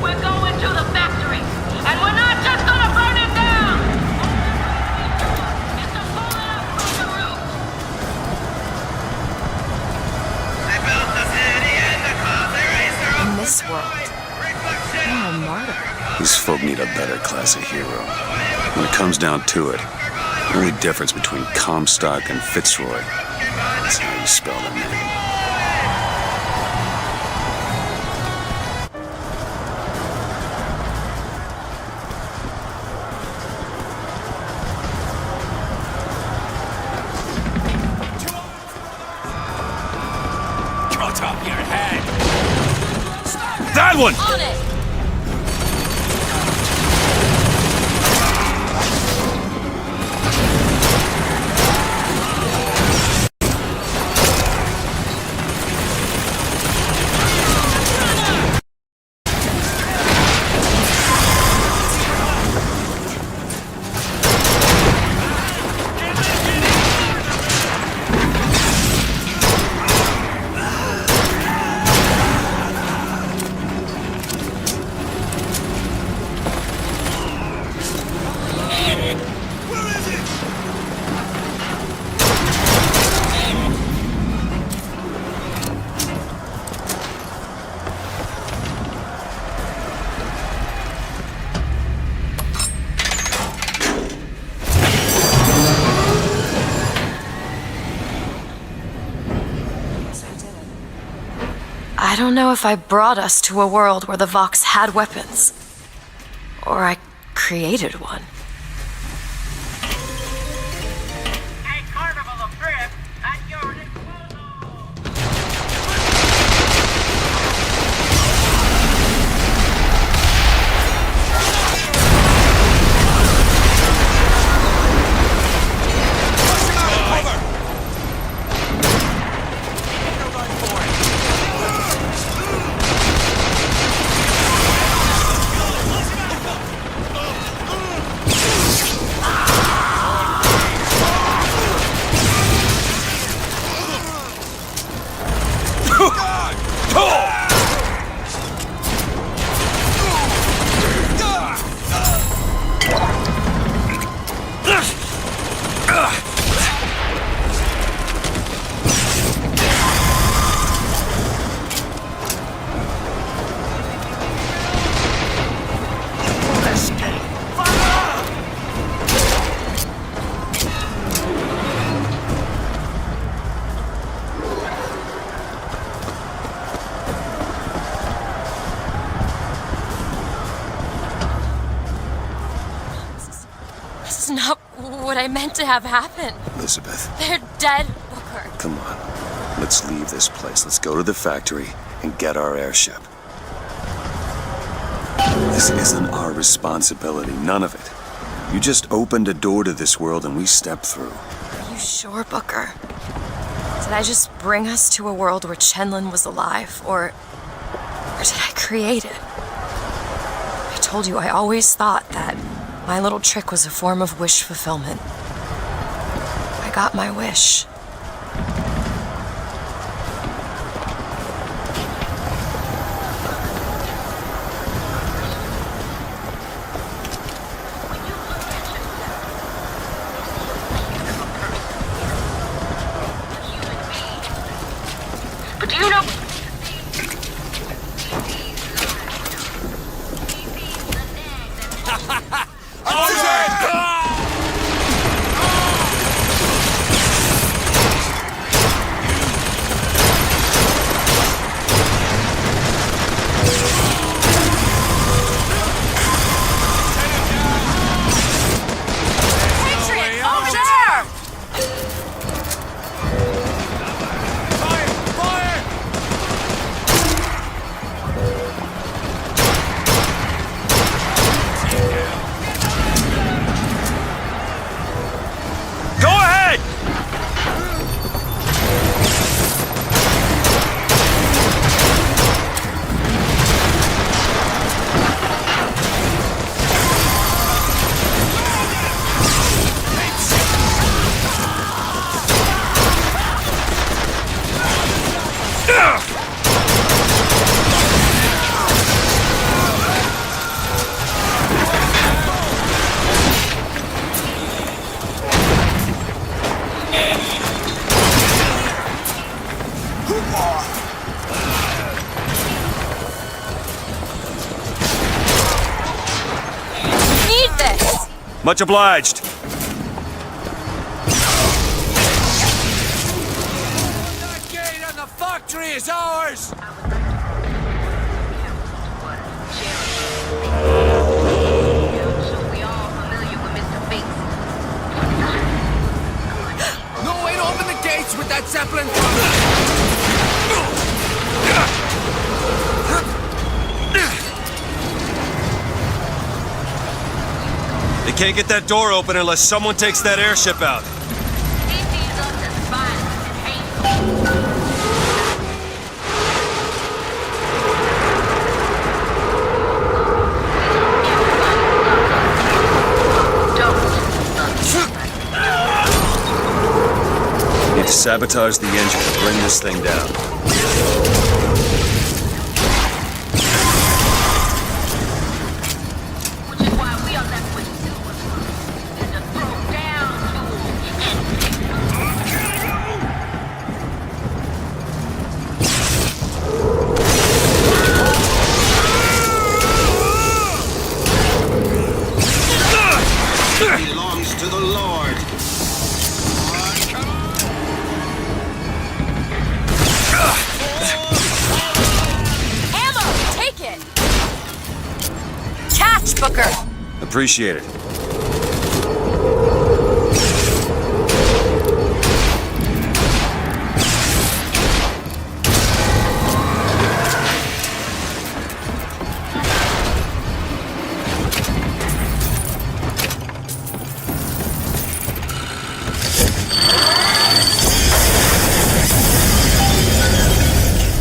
We're going to the factory, and we're not just gonna burn it down. It's to pull it up from the roof. In this world, you're a martyr. These folk need a better class of hero. When it comes down to it, the only difference between Comstock and Fitzroy is how you spell their name. Cut off your head! That one! On it! I don't know if I brought us to a world where the Vox had weapons, or I created one. A carnival of cribs at your disposal. This is not what I meant to have happen. Elizabeth, They're dead, Booker. come on. Let's leave this place. Let's go to the factory and get our airship. This isn't our responsibility, none of it. You just opened a door to this world and we stepped through. Are you sure, Booker? Did I just bring us to a world where Chenlin was alive, or did I create it? I told you I always thought that my little trick was a form of wish fulfillment. I got my wish. You know... Patriot, over there! Go ahead! Need this! Much obliged. That gate on the factory is ours! No way to open the gates with that Zeppelin They can't get that door open unless someone takes that airship out. Need to sabotage the engine to bring this thing down. Belongs to the Lord. Ammo! Take it! Catch, Booker! Appreciate it.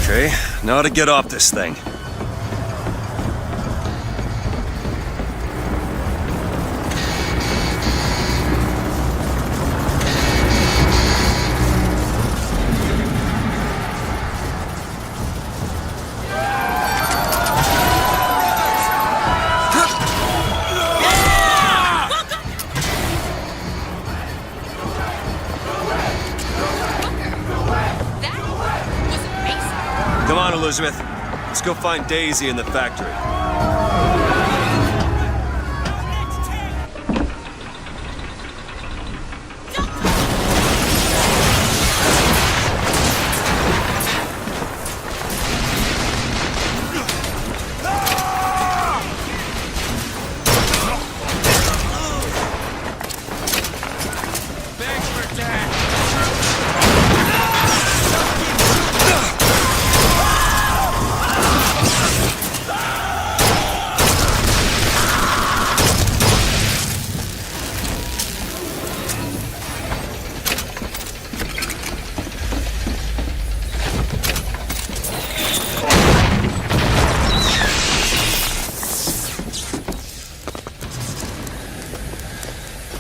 Okay, now to get off this thing. Come on, Elizabeth. Let's go find Daisy in the factory.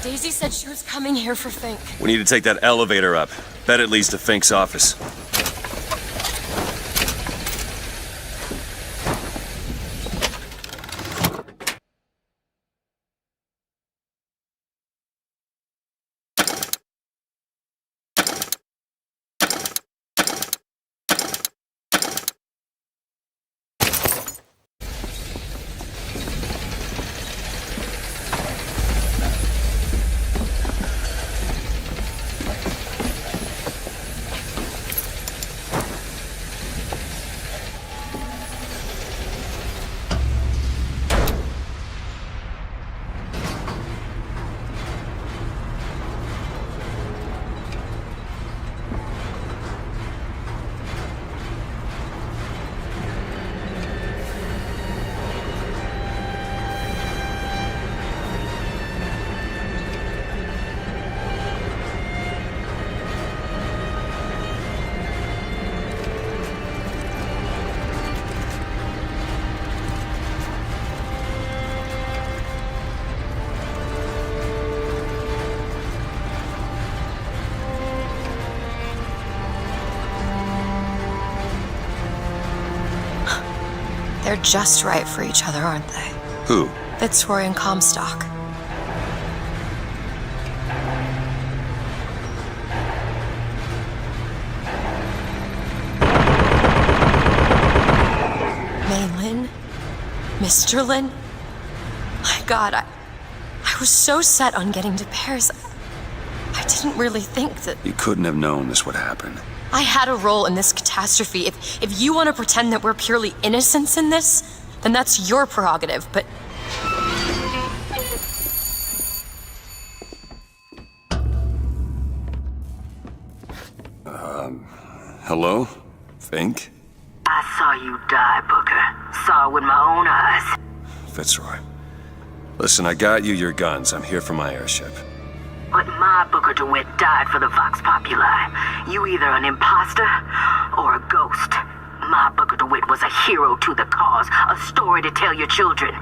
Daisy said she was coming here for Fink. We need to take that elevator up. Bet it leads to Fink's office. They're just right for each other, aren't they? Who? Fitzroy and Comstock. Lin? Mr. Lin? My God, I was so set on getting to Paris. I didn't really think that... You couldn't have known this would happen. I had a role in this catastrophe. If you want to pretend that we're purely innocents in this, then that's your prerogative, but... Hello? Fink? I saw you die, Booker. Saw it with my own eyes. Fitzroy. Listen, I got you your guns. I'm here for my airship. But my Booker DeWitt died for the Vox Populi. You either an imposter or a ghost. My Booker DeWitt was a hero to the cause, a story to tell your children.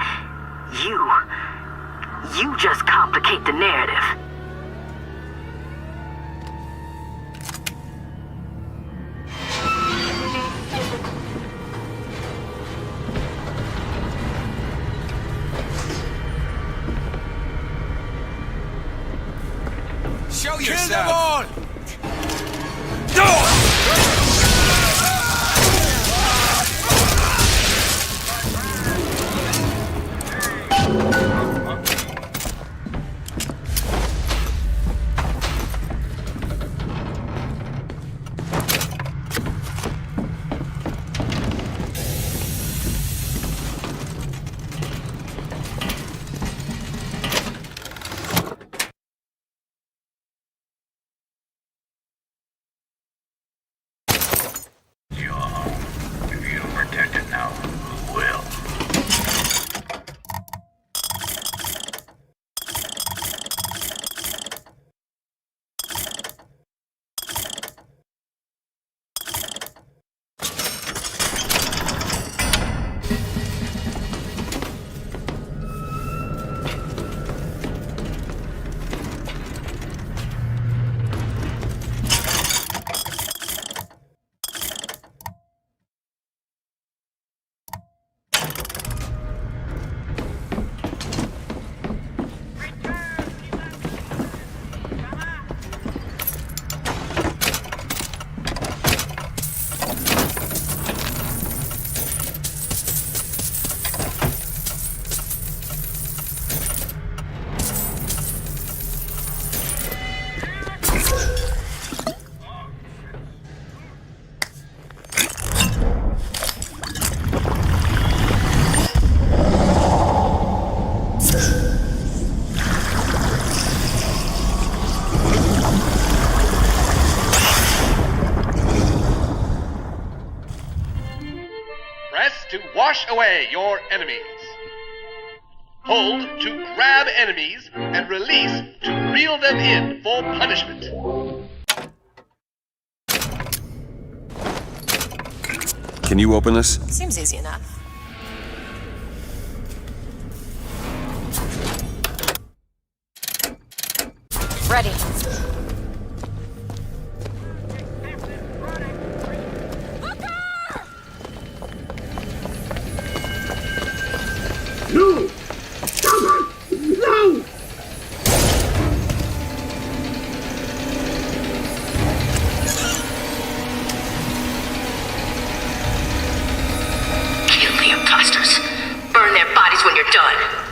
You just complicate the narrative. Show Kill yourself! them all! Wash away your enemies. Hold to grab enemies and release to reel them in for punishment. Can you open this? Seems easy enough. Ready. No! Stop it! No! Kill the imposters. Burn their bodies when you're done.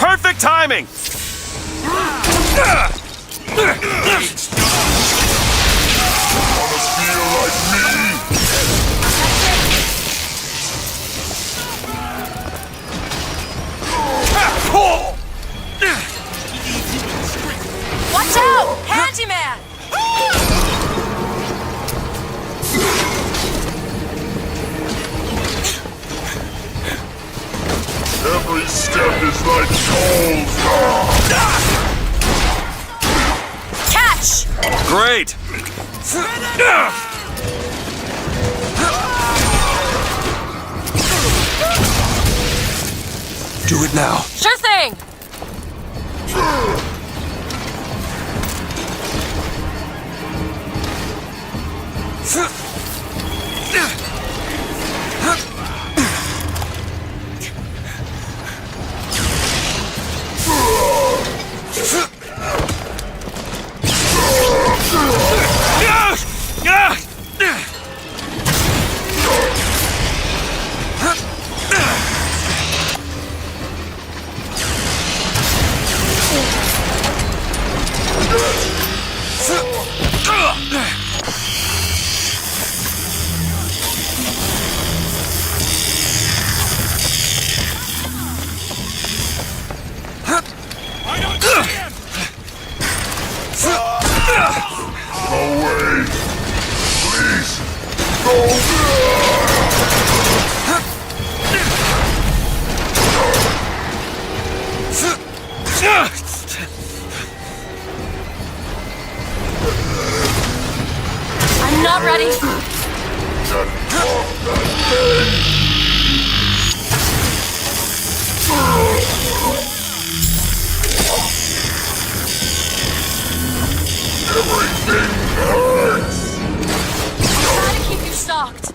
Perfect timing! Watch out! Handyman! Every step is like gold. Catch! Great! Do it now. Sure thing! I'm not ready. Everything hurts. Try to keep you stocked.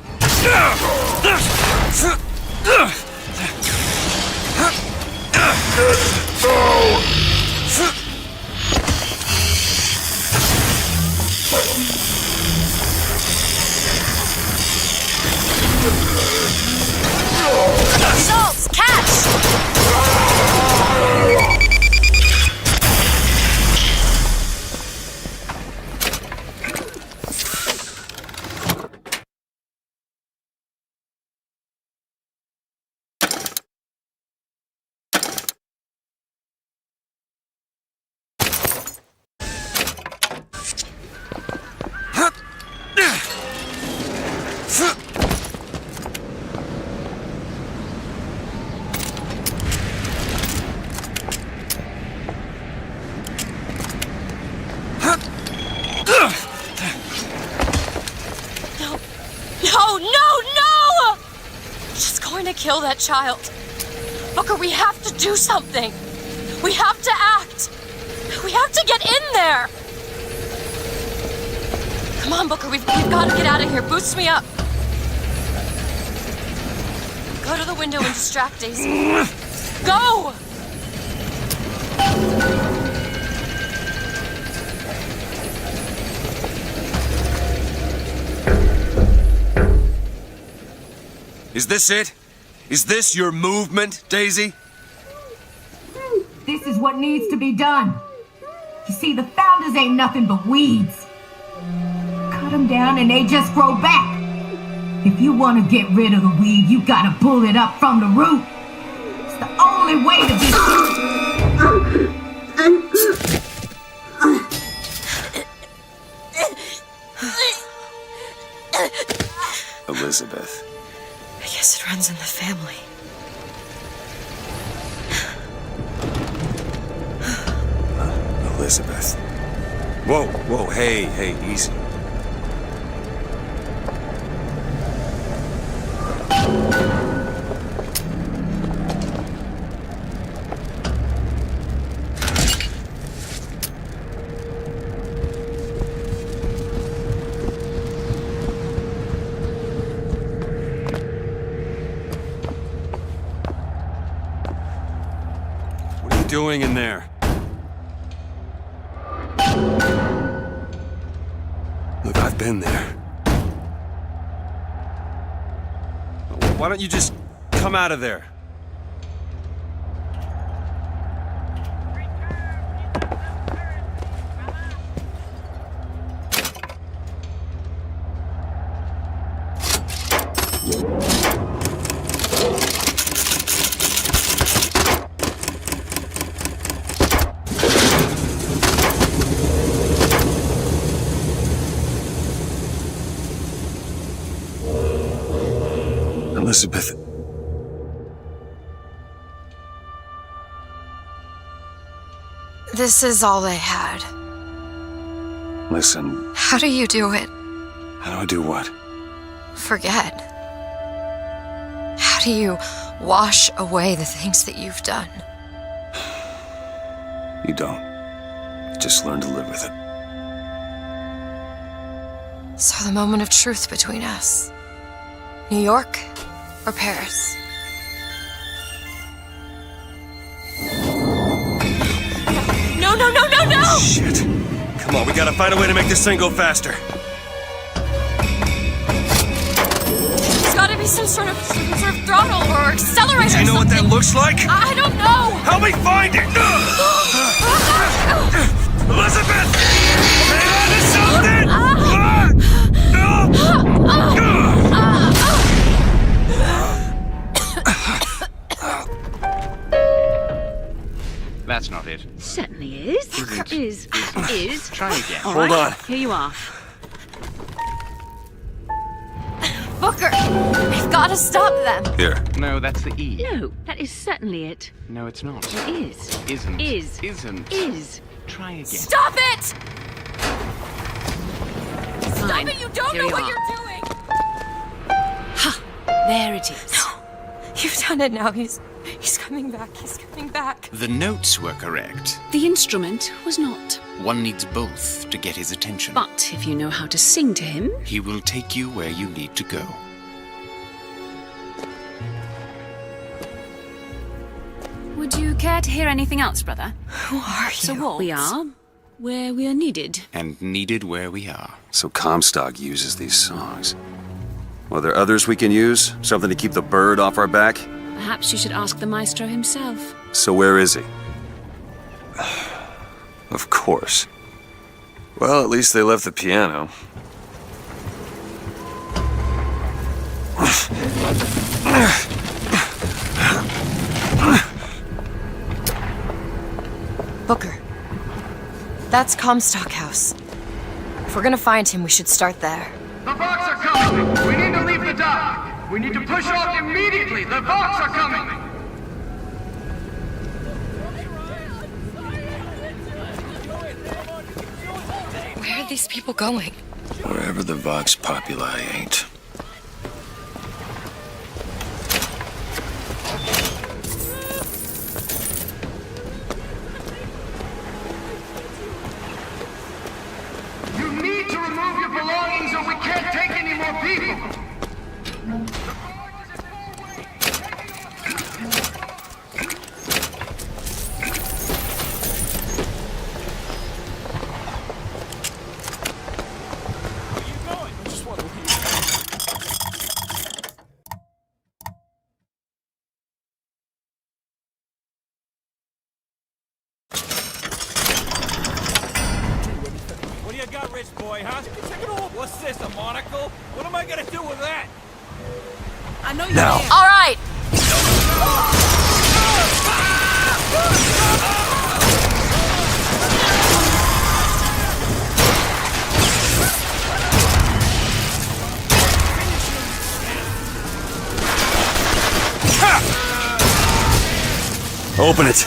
Schultz, catch! No! She's going to kill that child. Booker, we have to do something. We have to act. We have to get in there. Come on, Booker, we've got to get out of here. Boost me up. Go to the window and distract Daisy. Go! Is this it? Is this your movement, Daisy? This is what needs to be done. You see, the founders ain't nothing but weeds. Cut them down and they just grow back. If you want to get rid of the weed, you gotta pull it up from the root. It's the only way to Elizabeth. I guess it runs in the family. Elizabeth. Whoa, hey, easy. What are you doing in there? Look, I've been there. Why don't you just come out of there? Elizabeth. This is all they had. Listen, How do you do it? how do I do what? Forget. How do you wash away the things that you've done? You don't. You just learn to live with it. So the moment of truth between us. New York or Paris? No, no, no, no, no! Shit. Come on, we gotta find a way to make this thing go faster. There's gotta be some sort of throttle or accelerator. Do you know what that looks like? I don't know! Help me find it! Elizabeth! Hang on to something! That's not it. Certainly is. Is. Try again. All Hold right, on. Here you are. Booker! We've gotta stop them! Here. No, that's the E. No, that is certainly it. No, it's not. It is. Isn't. Is. Isn't. Is. Try again. Stop it! Stop Fine. it! You don't Here know you what are. you're doing! Ha! There it is. No. You've done it now. He's coming back. He's coming back. The notes were correct. The instrument was not. One needs both to get his attention. But if you know how to sing to him, He will take you where you need to go. would you care to hear anything else, brother? Who are you? So what? We are where we are needed. And needed where we are. So Comstock uses these songs. Well, there others we can use? Something to keep the bird off our back? Perhaps you should ask the maestro himself. So where is he? Of course. Well, at least they left the piano. Booker. That's Comstock House. If we're gonna find him, we should start there. The Vox are coming! We need to leave the dock! We need to push off immediately! The Vox are coming! Where are these people going? Wherever the Vox Populi ain't. You need to remove your belongings or we can't take any more people! What do you got, rich boy, huh? What's this, a monocle? What am I gonna do with that? I know you Now. can't. All right! Open it.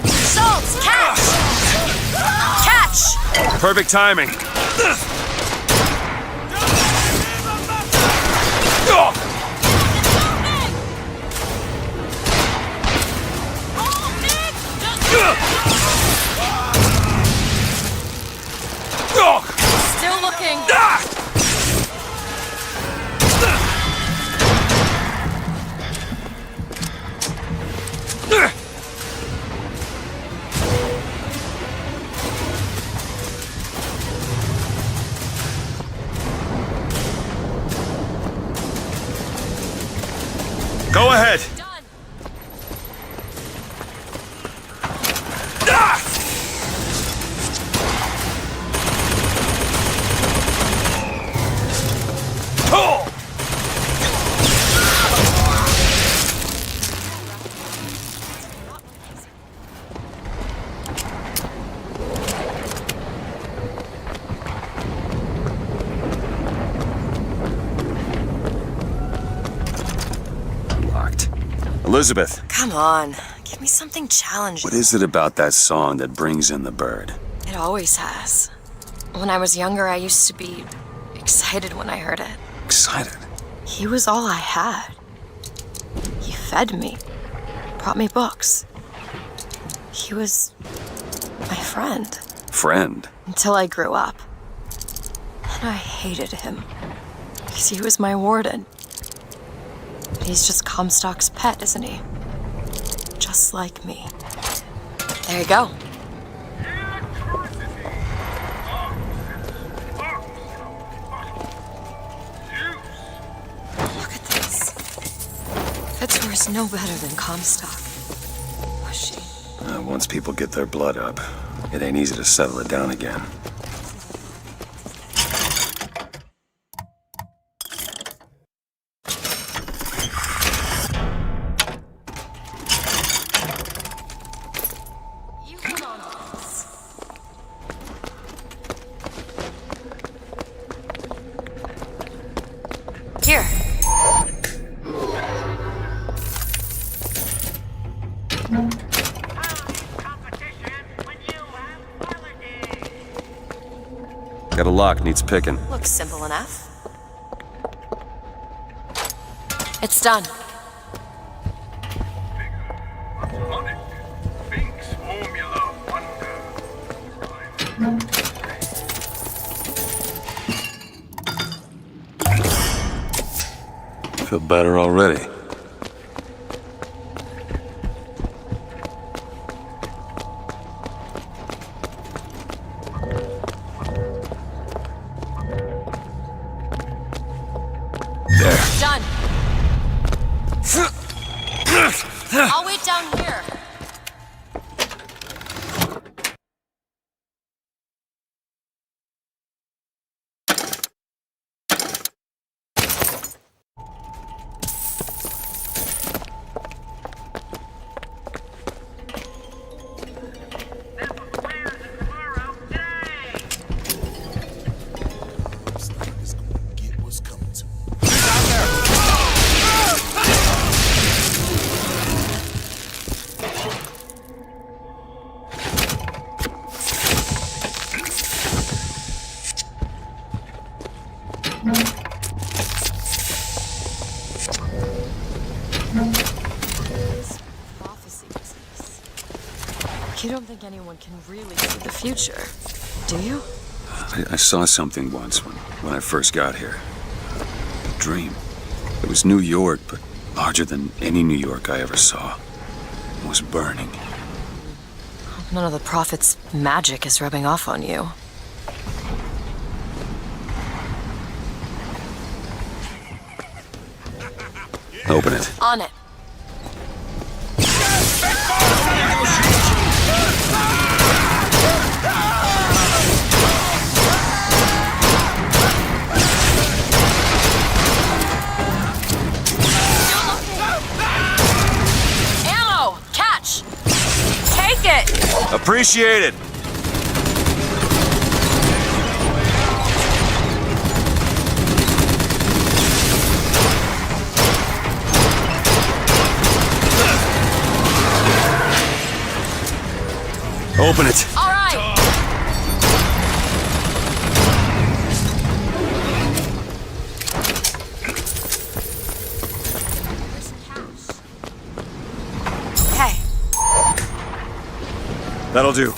Schultz, catch! Catch! Perfect timing. Still looking. Go ahead. Elizabeth, Come on, give me something challenging. what is it about that song that brings in the bird? It always has. When I was younger, I used to be excited when I heard it. Excited? He was all I had. He fed me, brought me books. He was my friend. Friend? Until I grew up. And I hated him. Because he was my warden. But he's just Comstock's pet, isn't he? Just like me. There you go. Look at this. Fitzroy's no better than Comstock. Was she? Once people get their blood up, it ain't easy to settle it down again. Here. Got a lock, needs picking. Looks simple enough. It's done. Feel better already. There. Done. I'll wait down here. You don't think anyone can really see the future, do you? I saw something once when I first got here. A dream. It was New York, but larger than any New York I ever saw. It was burning. None of the prophet's magic is rubbing off on you. Open it. On it. Ammo! Catch! Take it! Appreciate it! Open it. All right. Okay. That'll do.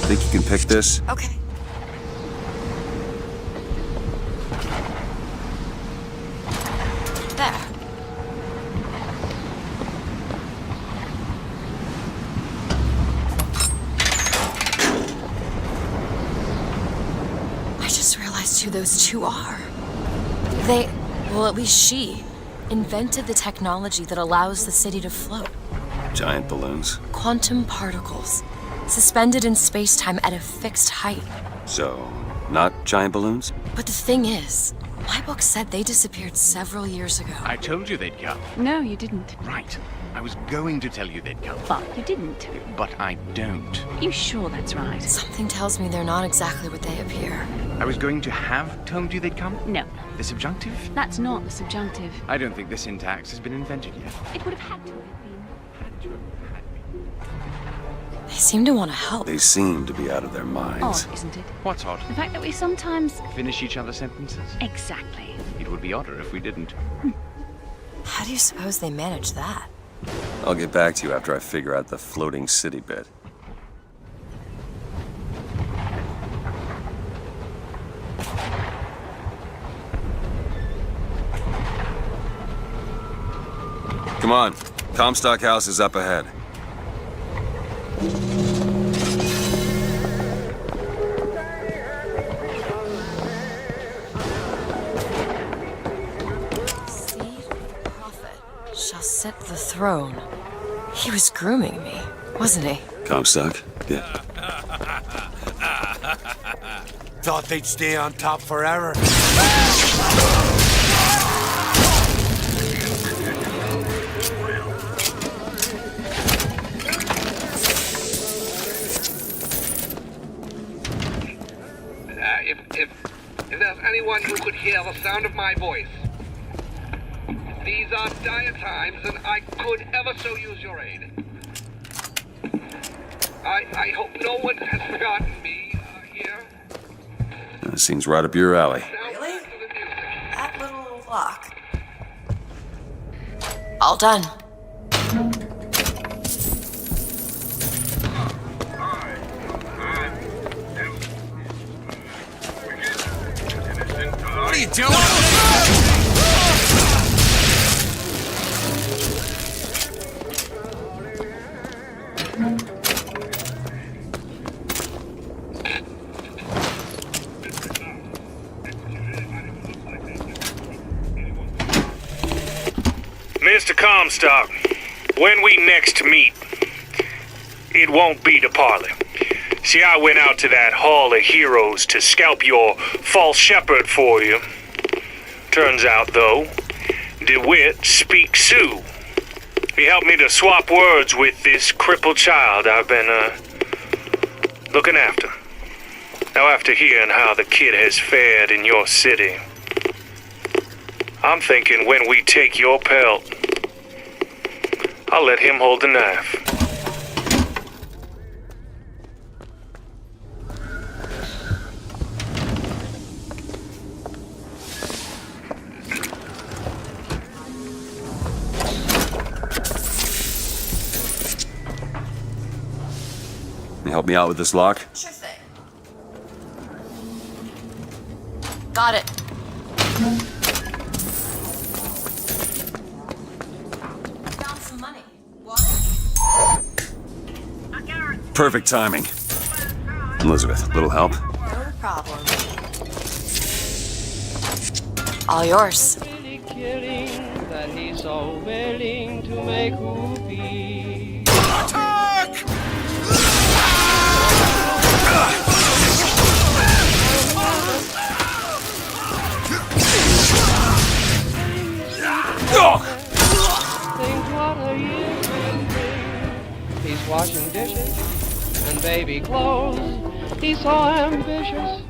Think you can pick this? Okay. There. I just realized who those two are. They, well, at least she, invented the technology that allows the city to float. Giant balloons. Quantum particles. Suspended in space-time at a fixed height. So, not giant balloons? But the thing is, my book said they disappeared several years ago. I told you they'd come. No, you didn't. Right. I was going to tell you they'd come. But you didn't. But I don't. You sure that's right? Something tells me they're not exactly what they appear. I was going to have told you they'd come? No. The subjunctive? That's not the subjunctive. I don't think the syntax has been invented yet. It would have had to have been. They seem to want to help. They seem to be out of their minds. Odd, isn't it? What's odd? The fact that we sometimes... Finish each other's sentences? Exactly. It would be odder if we didn't. How do you suppose they manage that? I'll get back to you after I figure out the floating city bit. Come on. Comstock House is up ahead. Shall sit the throne. He was grooming me, wasn't he? Comstock? Yeah. Thought they'd stay on top forever. If there's anyone who could hear the sound of my voice, these are dire times, and I could ever so use your aid. I hope no one has forgotten me here. That seems right up your alley. Really? That little lock. All done. What are you doing? Mr. Comstock, when we next meet, it won't be to parley. See, I went out to that Hall of Heroes to scalp your false shepherd for you. Turns out, though, DeWitt speaks Sioux. He helped me to swap words with this crippled child I've been, looking after. Now, after hearing how the kid has fared in your city, I'm thinking when we take your pelt, I'll let him hold the knife. Can you help me out with this lock? Sure thing. Got it. Found some money. Water? Perfect timing. Elizabeth, little help? No problem. All yours. That he's so willing to make whoopee. Attack! Think what a year will bring. He's washing dishes and baby clothes. He's so ambitious.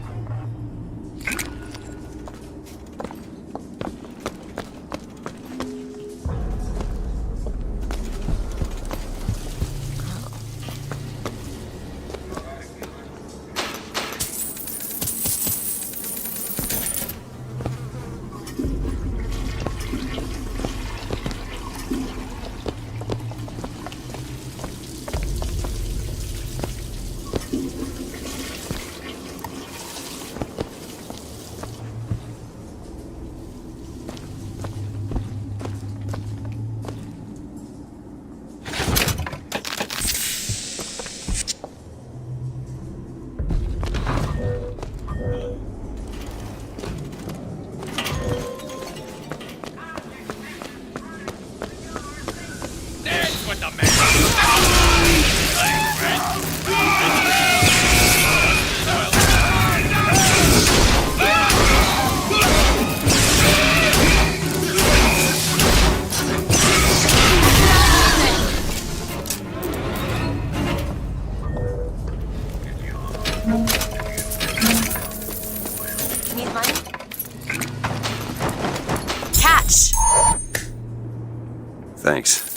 Thanks.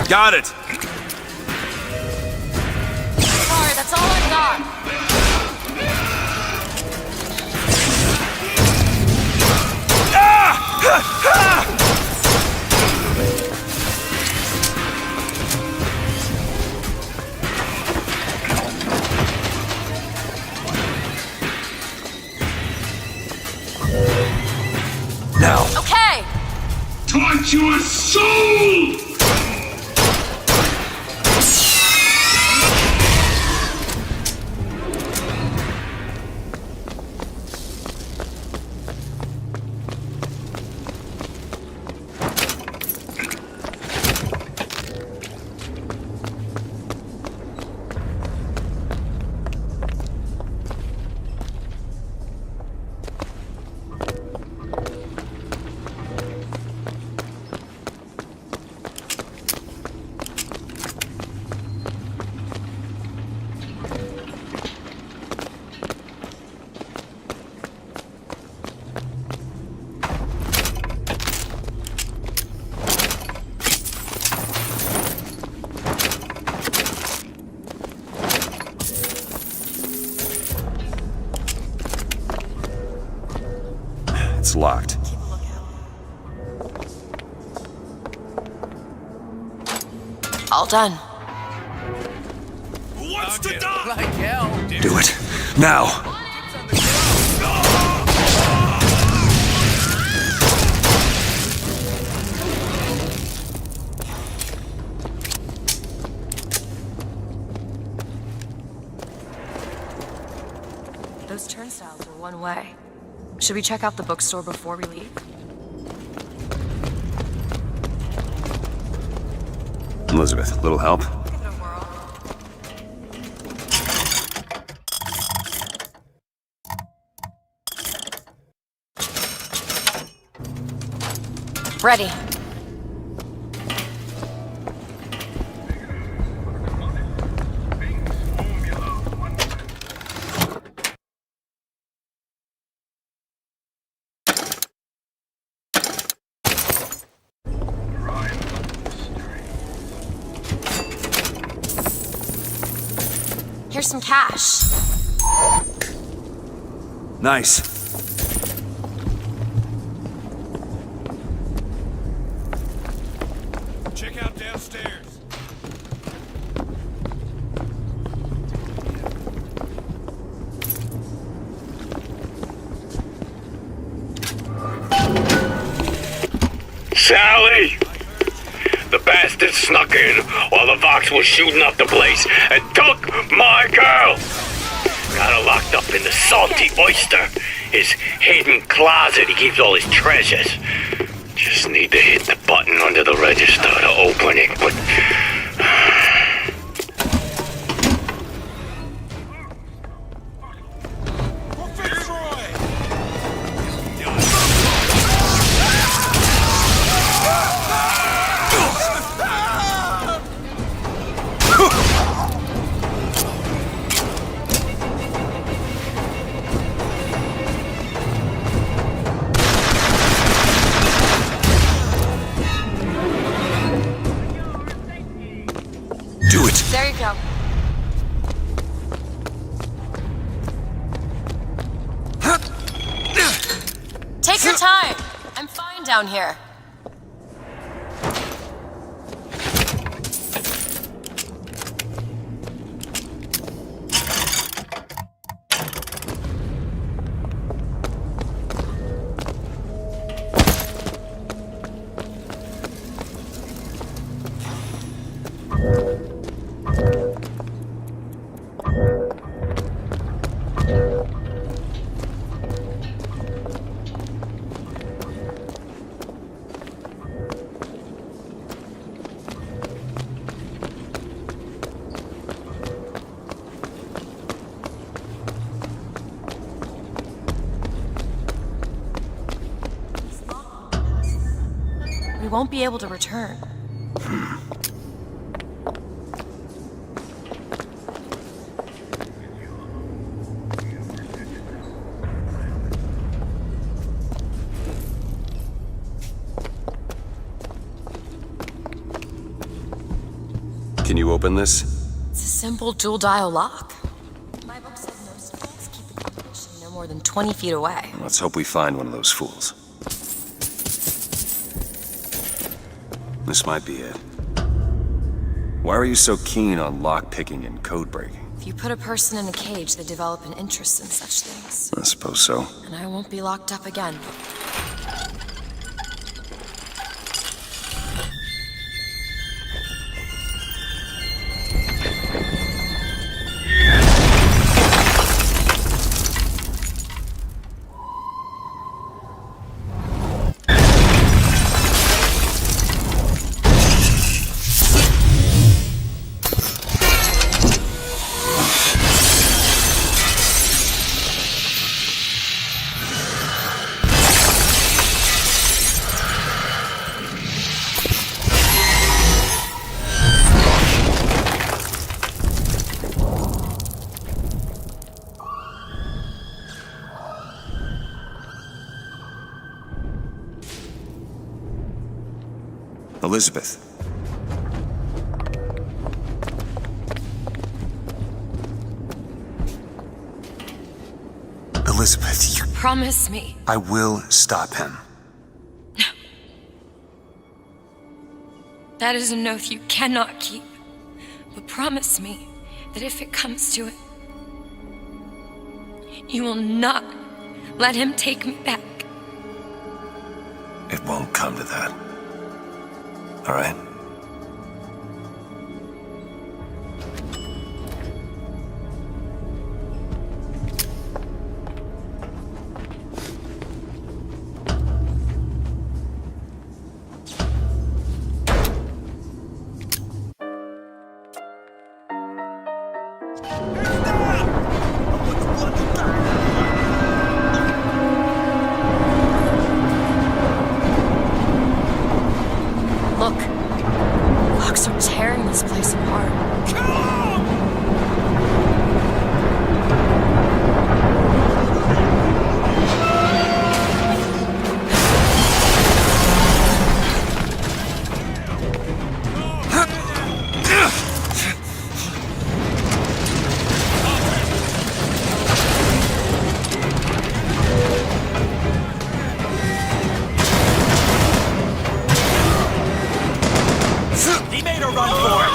Got it! Sorry, that's all I've got. Now. Okay! Touch your soul! It's locked. All done. Who wants to die? Like hell. Do it. Now! Those turnstiles are one way. Should we check out the bookstore before we leave? Elizabeth, little help? Ready. Here's some cash. Nice. Check out downstairs. Sally! The bastard snuck in while the Vox was shooting up the place and took my girl! Got her locked up in the salty oyster, his hidden closet he keeps all his treasures. Just need to hit the button under the register to open it, but... There you go. Take your time. I'm fine down here. We won't be able to return. Can you open this? It's a simple dual-dial lock. My book said most fools keep the combination no more than 20 feet away. Let's hope we find one of those fools. This might be it. Why are you so keen on lock-picking and code-breaking? If you put a person in a cage, they develop an interest in such things. I suppose so. And I won't be locked up again. Elizabeth. Elizabeth, you... Promise me. I will stop him. That is an oath you cannot keep. But promise me that if it comes to it, you will not let him take me back. It won't come to that. All right? Look, Fox are tearing this place apart. He made a run for it!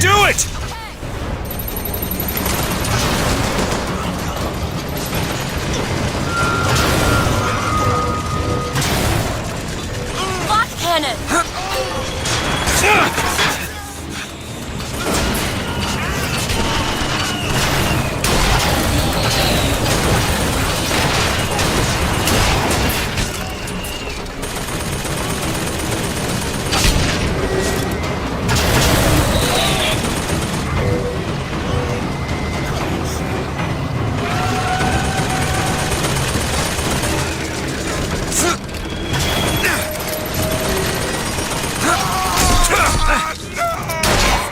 Do it! Lock cannon!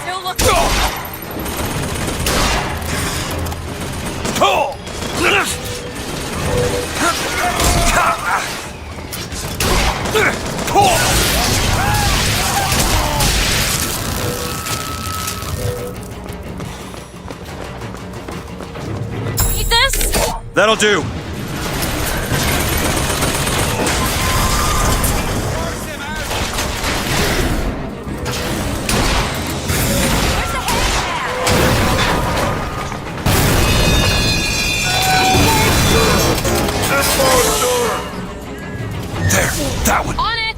Still looking. Eat this? That'll do. There, that one. On it!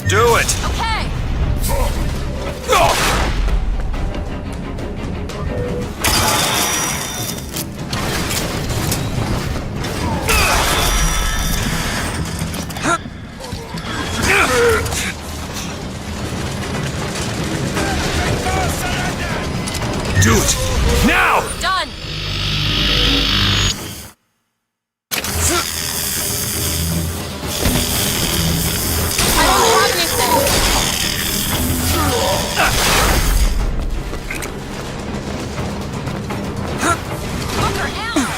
Do it! Okay! Do it! Now! Done! I don't have anything! Look her out!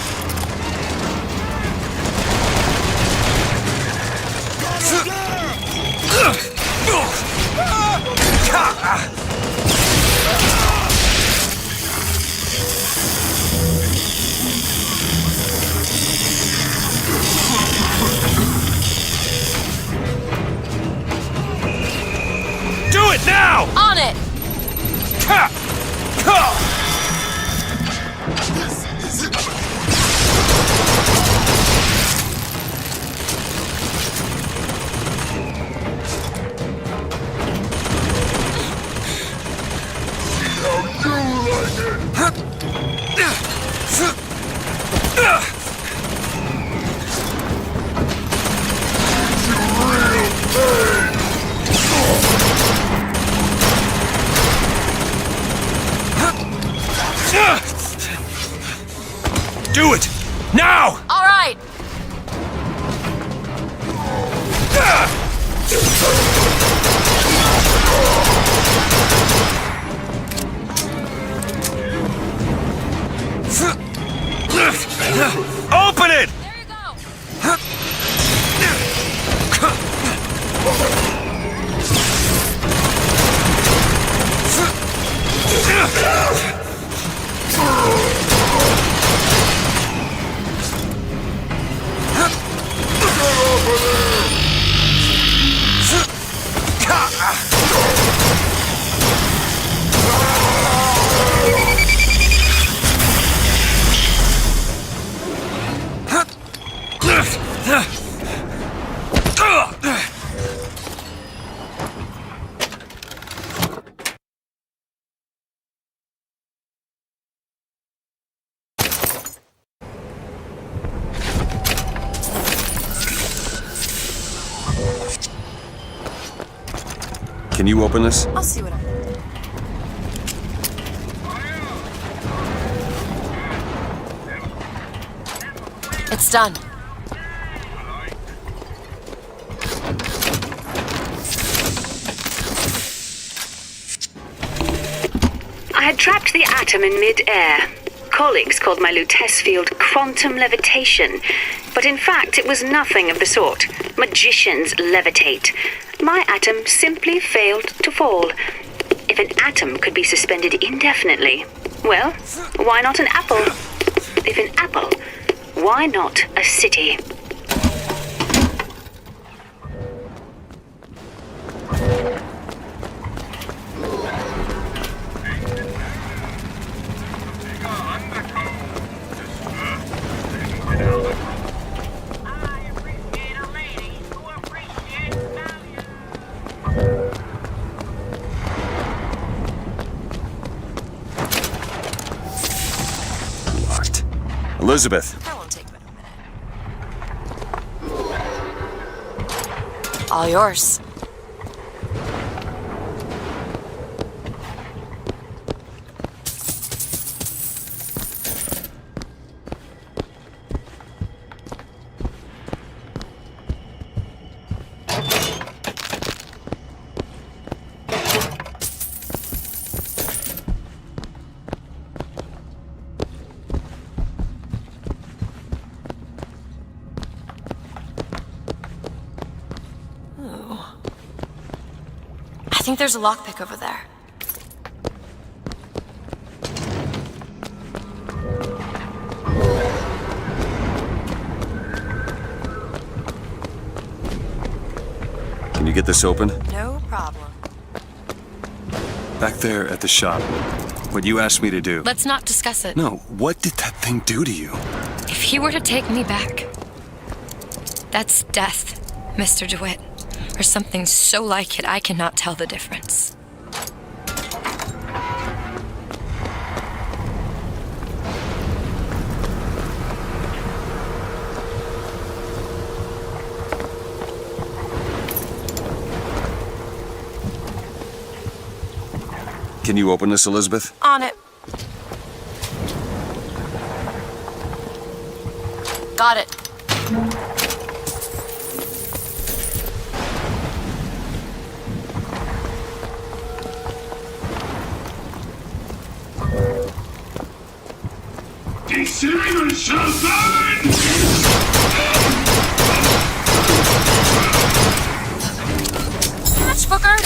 Do it now! On it! Do it! Now! All right! Open it! There you go. Can you open this? I'll see what I can do. It's done. I had trapped the atom in mid-air. Colleagues called my Lutece field quantum levitation, but in fact it was nothing of the sort. Magicians levitate. My atom simply failed to fall. If an atom could be suspended indefinitely, well, why not an apple? If an apple, why not a city? Elizabeth. That won't take but a minute. All yours. I think there's a lockpick over there. Can you get this open? No problem. Back there at the shop. What you asked me to do. Let's not discuss it. No, what did that thing do to you? If he were to take me back, that's death, Mr. DeWitt. Or something so like it, I cannot tell the difference. Can you open this, Elizabeth? On it. Got it. Deceiver shall burn! Catch, Booker!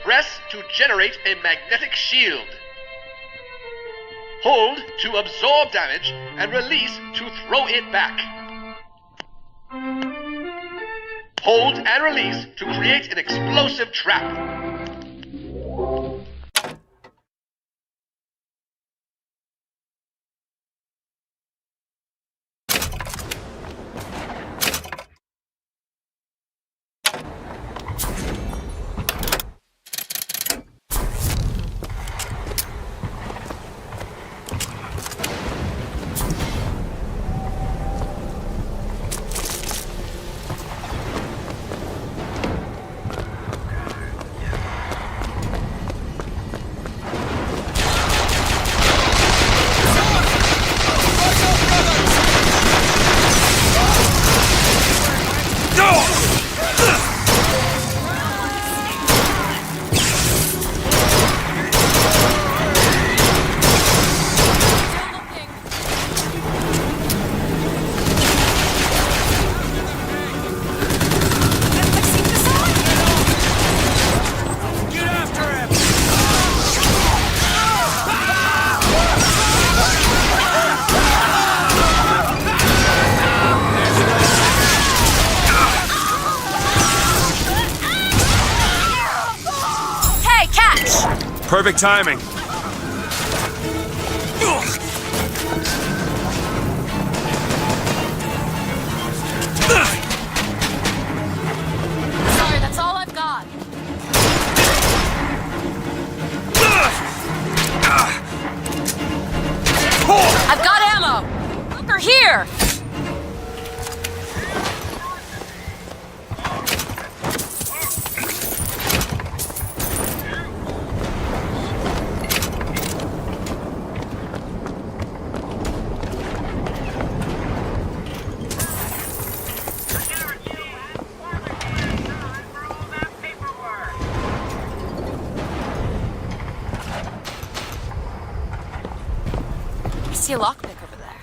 Press to generate a magnetic shield. Hold to absorb damage and release to throw it back. Hold and release to create an explosive trap. Perfect timing. Sorry, that's all I've got. I've got ammo! Look her here! I see a lockpick over there.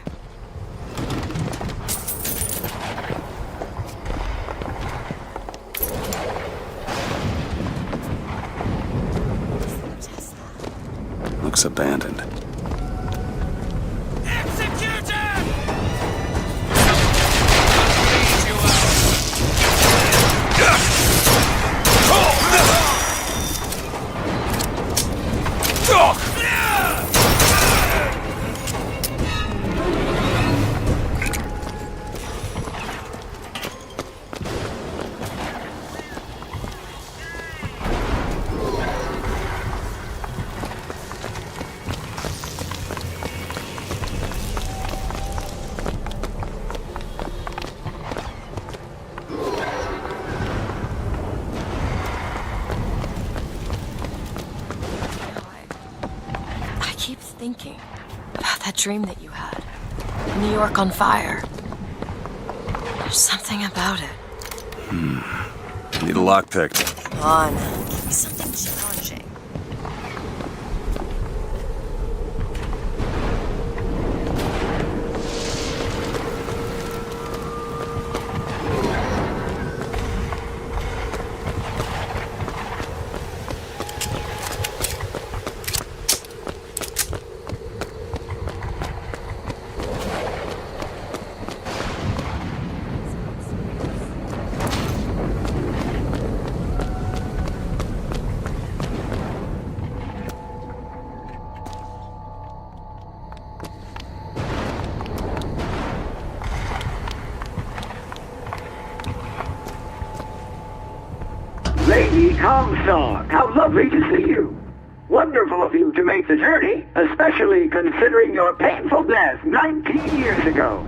Looks abandoned. Thinking about that dream that you had. New York on fire. There's something about it. Need a lockpick. Come on, give me something challenging. Lady Comstock, how lovely to see you. Wonderful of you to make the journey, especially considering your painful death 19 years ago.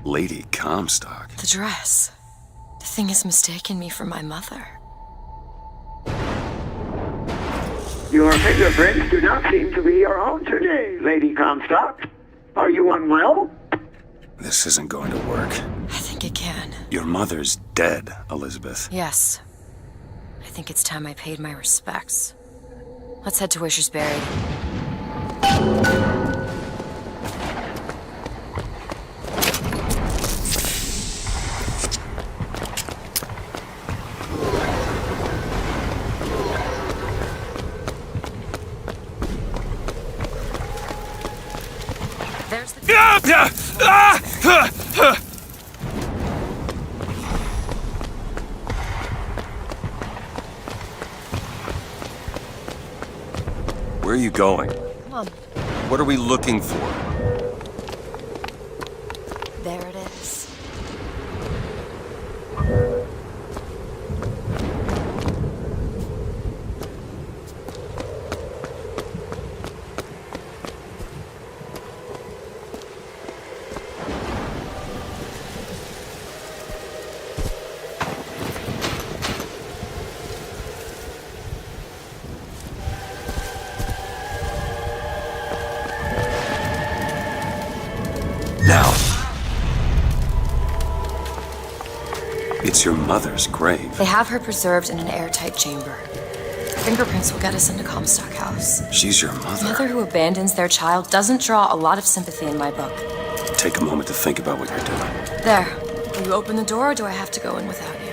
Lady Comstock? The dress. The thing has mistaken me for my mother. Your fingerprints do not seem to be your own today, Lady Comstock. Are you unwell? This isn't going to work. I think it can. Your mother's dead, Elizabeth. Yes. I think it's time I paid my respects. Let's head to where she's buried. There's the... are you going? Come on. What are we looking for? There it is. Now. It's your mother's grave. They have her preserved in an airtight chamber. Fingerprints will get us into Comstock House. She's your A mother. mother who abandons their child doesn't draw a lot of sympathy in my book. Take a moment to think about what you're doing. There. Will you open the door, or do I have to go in without you?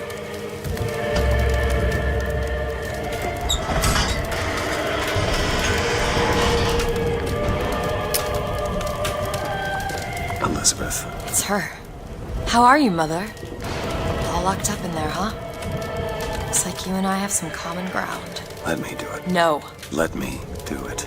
Elizabeth. It's her. How are you, Mother? All locked up in there, huh? Looks like you and I have some common ground. Let me do it. No. Let me do it.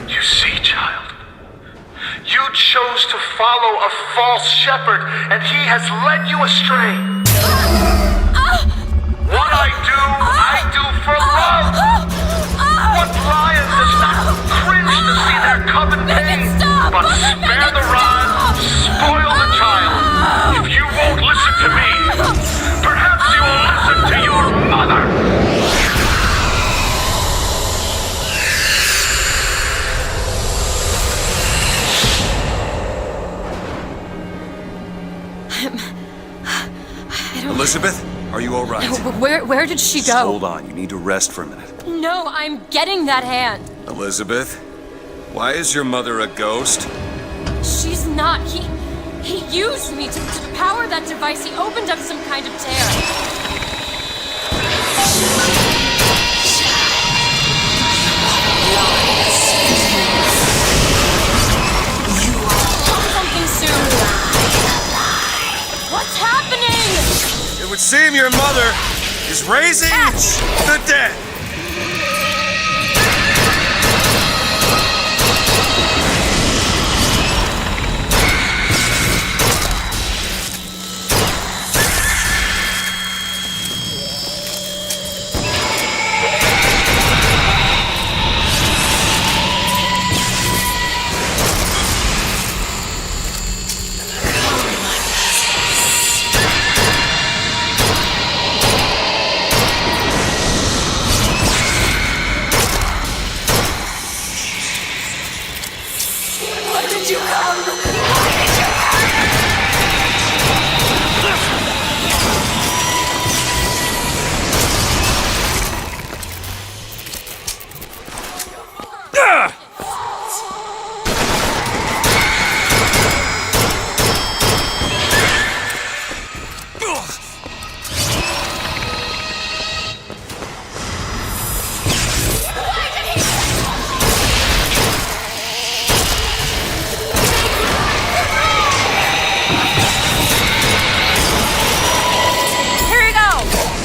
You see, child, you chose to follow a false shepherd, and he has led you astray. What I do for love. What lion does not cringe to see their coven pain? But spare the rod, spoil the child. If you won't listen to me, perhaps you will listen to your mother. Elizabeth, are you all right? Where did she Just go? hold on. You need to rest for a minute. No, I'm getting that hand. Elizabeth, why is your mother a ghost? She's not. He used me to power that device. He opened up some kind of tear. Something soon. What's happening? It would seem your mother is raising the dead.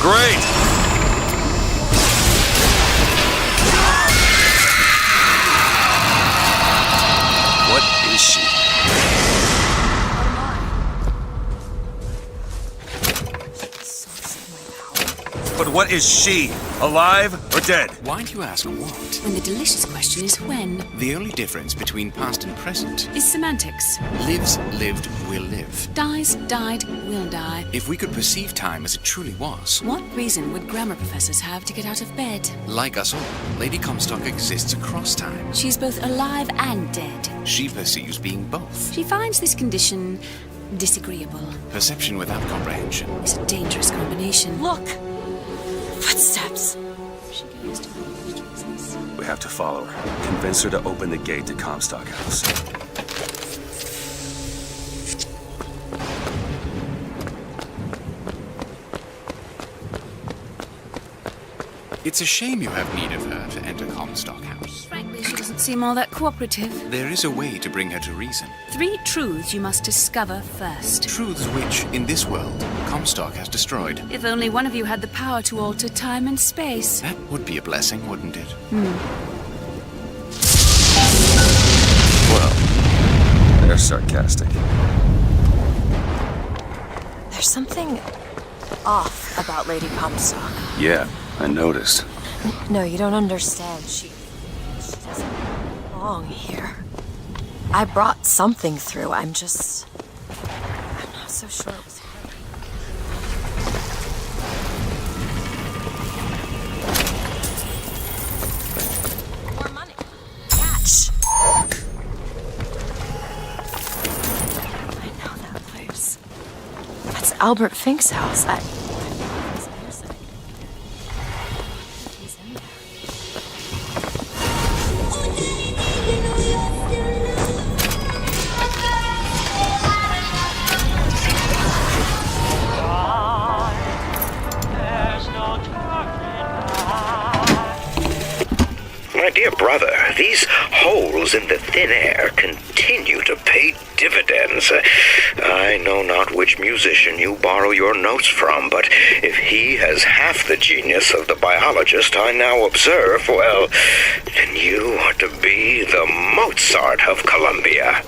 Great! What is she? But what is she? Alive or dead? Why do you ask what? When the delicious question is when. The only difference between past and present Is semantics. lives, lived, will live. Dies, died, will die. If we could perceive time as it truly was, What reason would grammar professors have to get out of bed? like us all, Lady Comstock exists across time. She's both alive and dead. She perceives being both. She finds this condition disagreeable. Perception without comprehension. It's a dangerous combination. Look! Footsteps! We have to follow her. Convince her to open the gate to Comstock House. It's a shame you have need of her to enter Comstock House. Frankly, she doesn't seem all that cooperative. There is a way to bring her to reason. 3 truths you must discover first. Truths which, in this world, Comstock has destroyed. If only one of you had the power to alter time and space. That would be a blessing, wouldn't it? Well, they're sarcastic. There's something off about Lady Comstock. Yeah, I noticed. No, you don't understand. She doesn't belong here. I brought something through. I'm not so sure it was her. More money. Catch. I know that place. That's Albert Fink's house. My dear brother, these holes in the thin air continue to pay dividends. I know not which musician you borrow your notes from, but if he has half the genius of the biologist I now observe, well, then you are to be the Mozart of Columbia.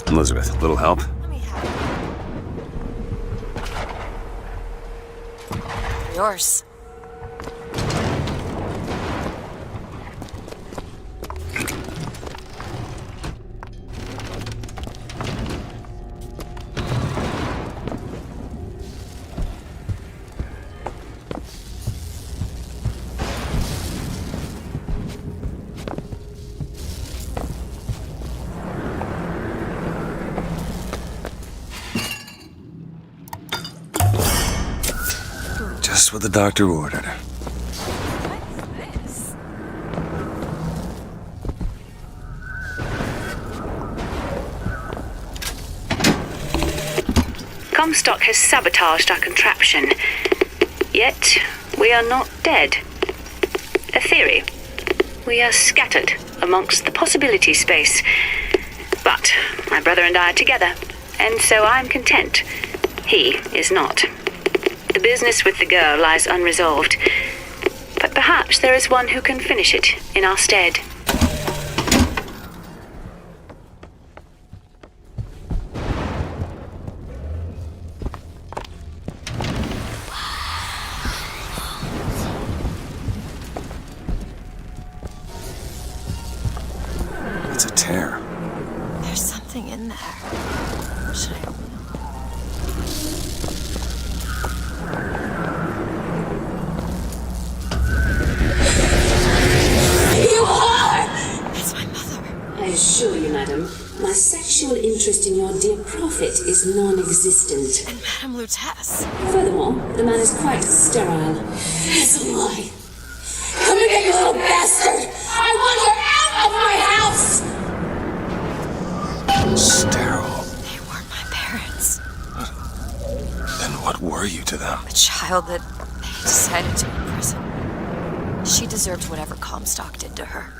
Elizabeth, little help? Yours. Just what the doctor ordered. Comstock has sabotaged our contraption. Yet, we are not dead. A theory. We are scattered amongst the possibility space. But my brother and I are together, and so I'm content. He is not. The business with the girl lies unresolved, but perhaps there is one who can finish it in our stead. It's a tear. There's something in there. Should I open it? You are! It's my mother. I assure you, madam, my sexual interest in your dear prophet is non-existent. And Madame Lutece. Furthermore, the man is quite sterile. It's a lie. Come and get you little bastard! I want her out of my house! Sterile. They weren't my parents. Then what were you to them? A child that they decided to imprison. She deserved whatever Comstock did to her.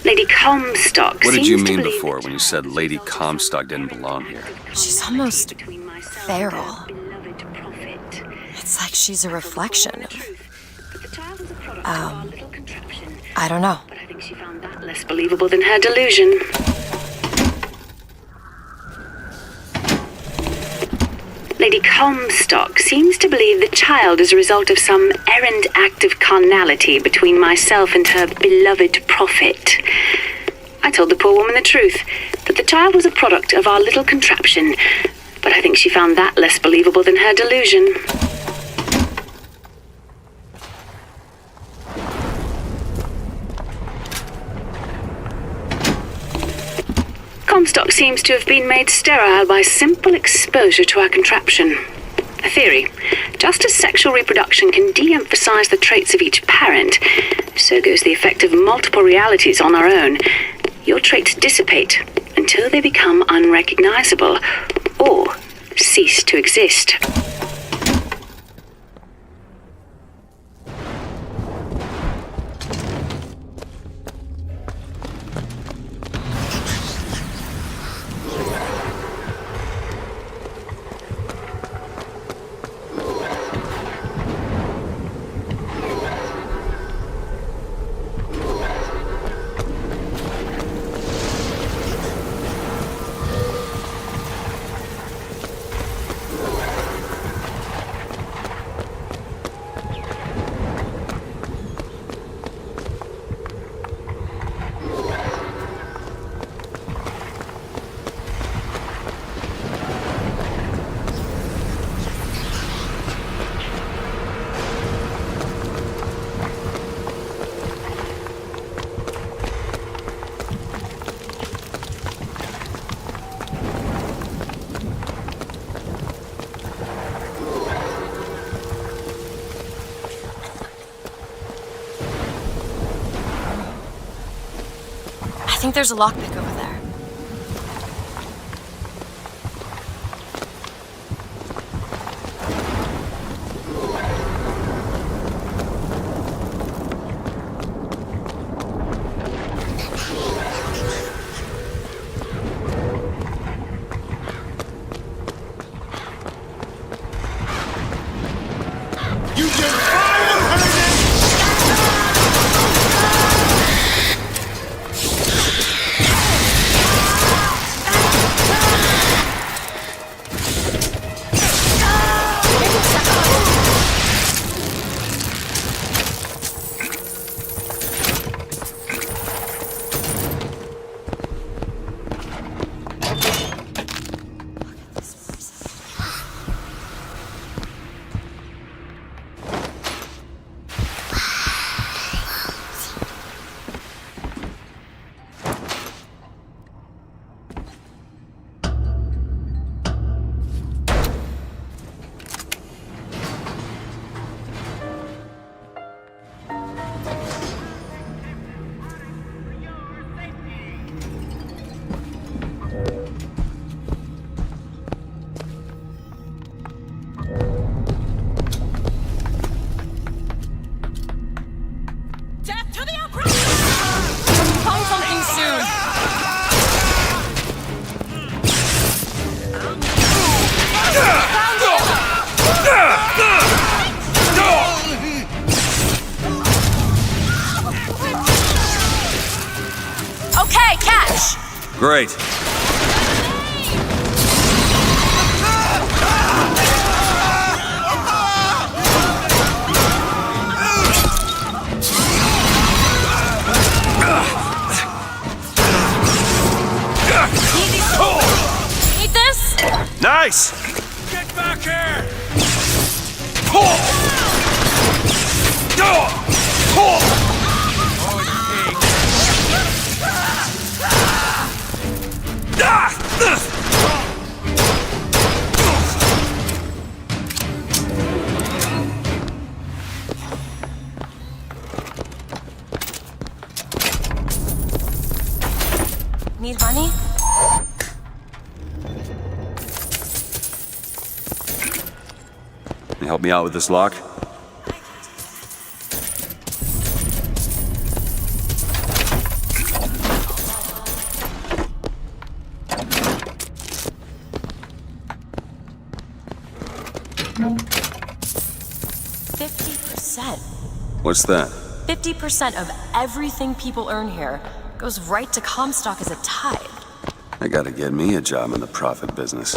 Lady Comstock What did seems you to mean believe before when you said Lady Comstock didn't belong here? She's almost feral. It's like she's a reflection of... I don't know. But I think she found that less believable than her delusion. Lady Comstock seems to believe the child is a result of some errant act of carnality between myself and her beloved prophet. I told the poor woman the truth, that the child was a product of our little contraption, but I think she found that less believable than her delusion. Comstock seems to have been made sterile by simple exposure to our contraption. A theory. Just as sexual reproduction can de-emphasize the traits of each parent, so goes the effect of multiple realities on our own. Your traits dissipate until they become unrecognizable or cease to exist. I think there's a lockpick over there. Great. Need this? Nice! Get back here! Need money? Can you help me out with this lock? What's that? 50% of everything people earn here goes right to Comstock as a tithe. I gotta get me a job in the profit business.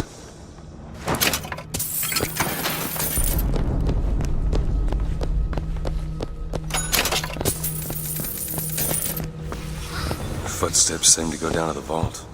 footsteps seem to go down to the vault.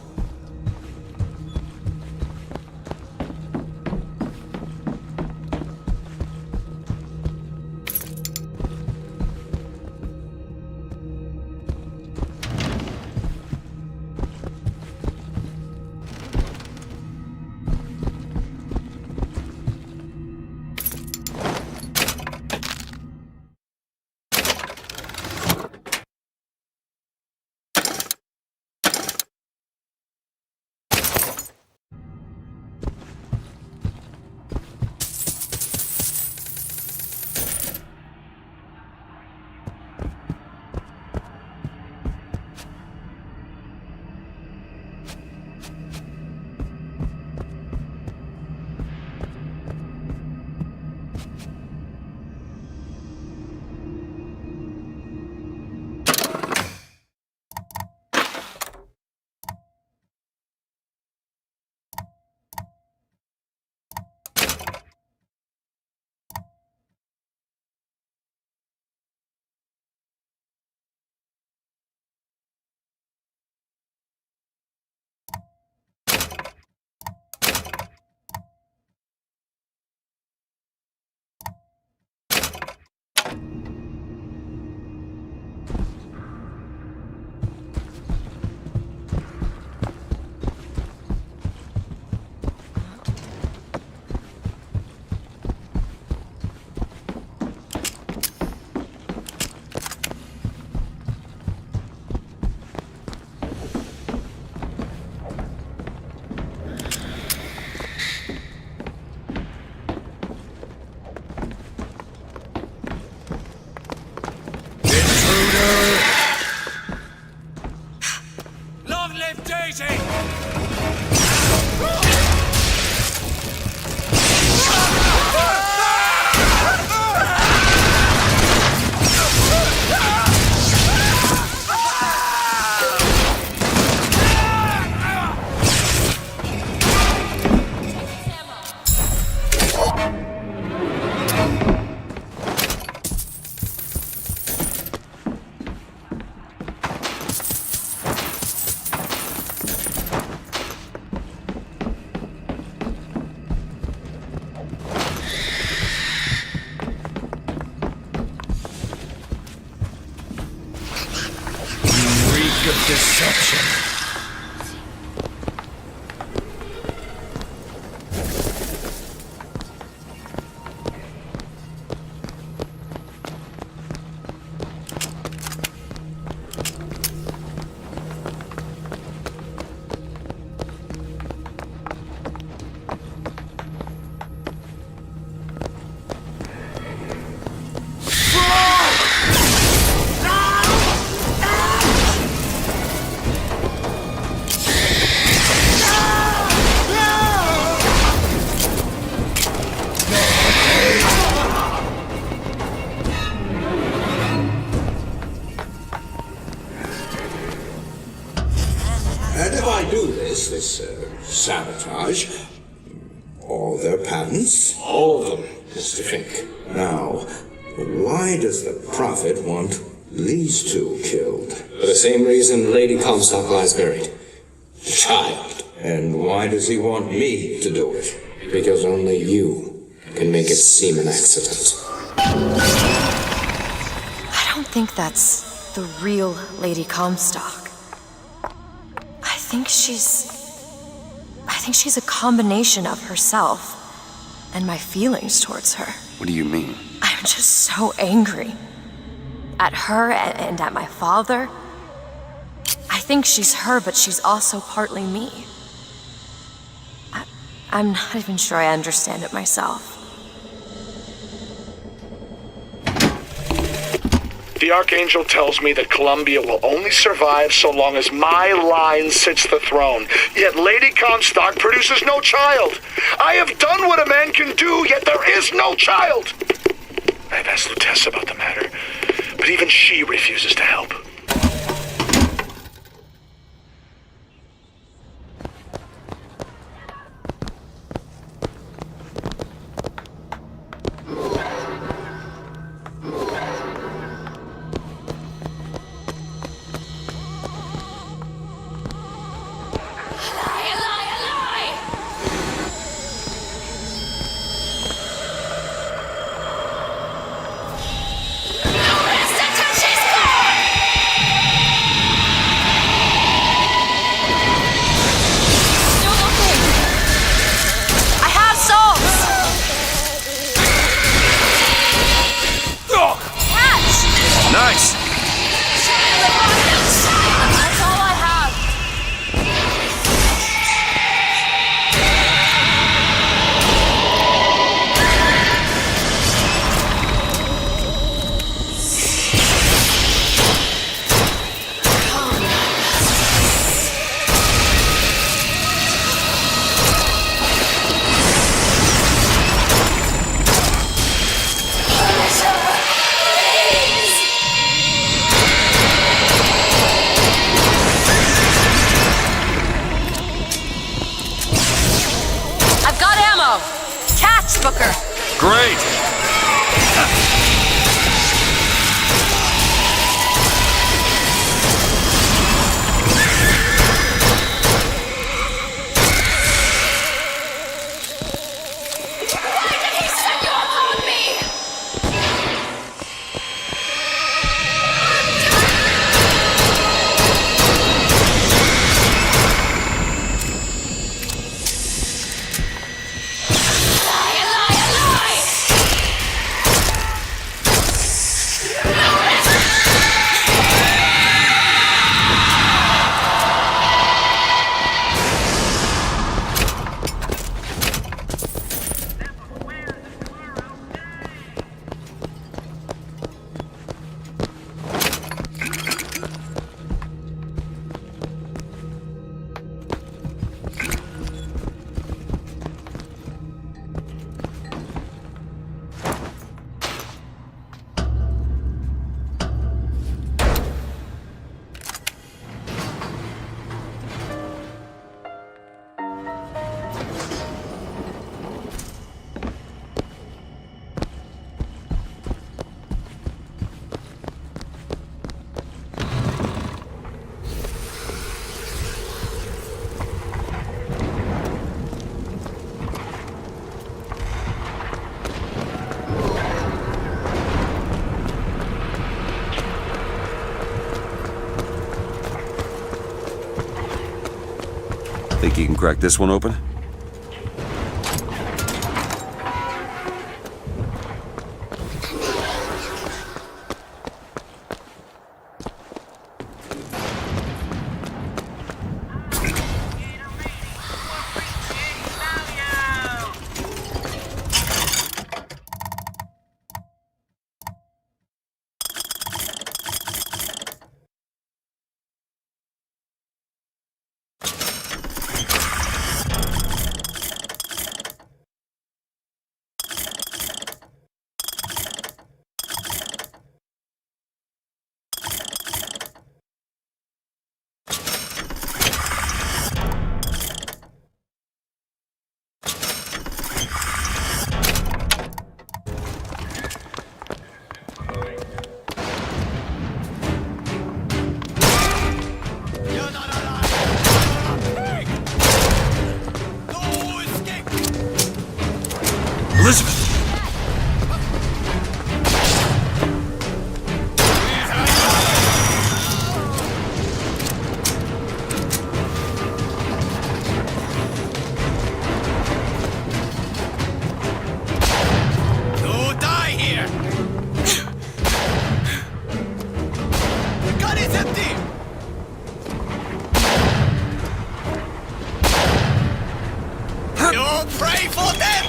Deception. This sabotage, all their patents, all of them, Mr. Fink. Now, why does the Prophet want these two killed? For the same reason Lady Comstock lies buried. The child. And why does he want me to do it? Because only you can make it seem an accident. I don't think that's the real Lady Comstock. I think she's a combination of herself and my feelings towards her. What do you mean? I'm just so angry. At her and at my father. I think she's her, but she's also partly me. I'm not even sure I understand it myself. The Archangel tells me that Columbia will only survive so long as my line sits the throne. Yet Lady Comstock produces no child. I have done what a man can do, yet there is no child. I have asked Lutece about the matter, but even she refuses to help. Think you can crack this one open? Elizabeth! No die here! The gun is empty! Don't pray for them!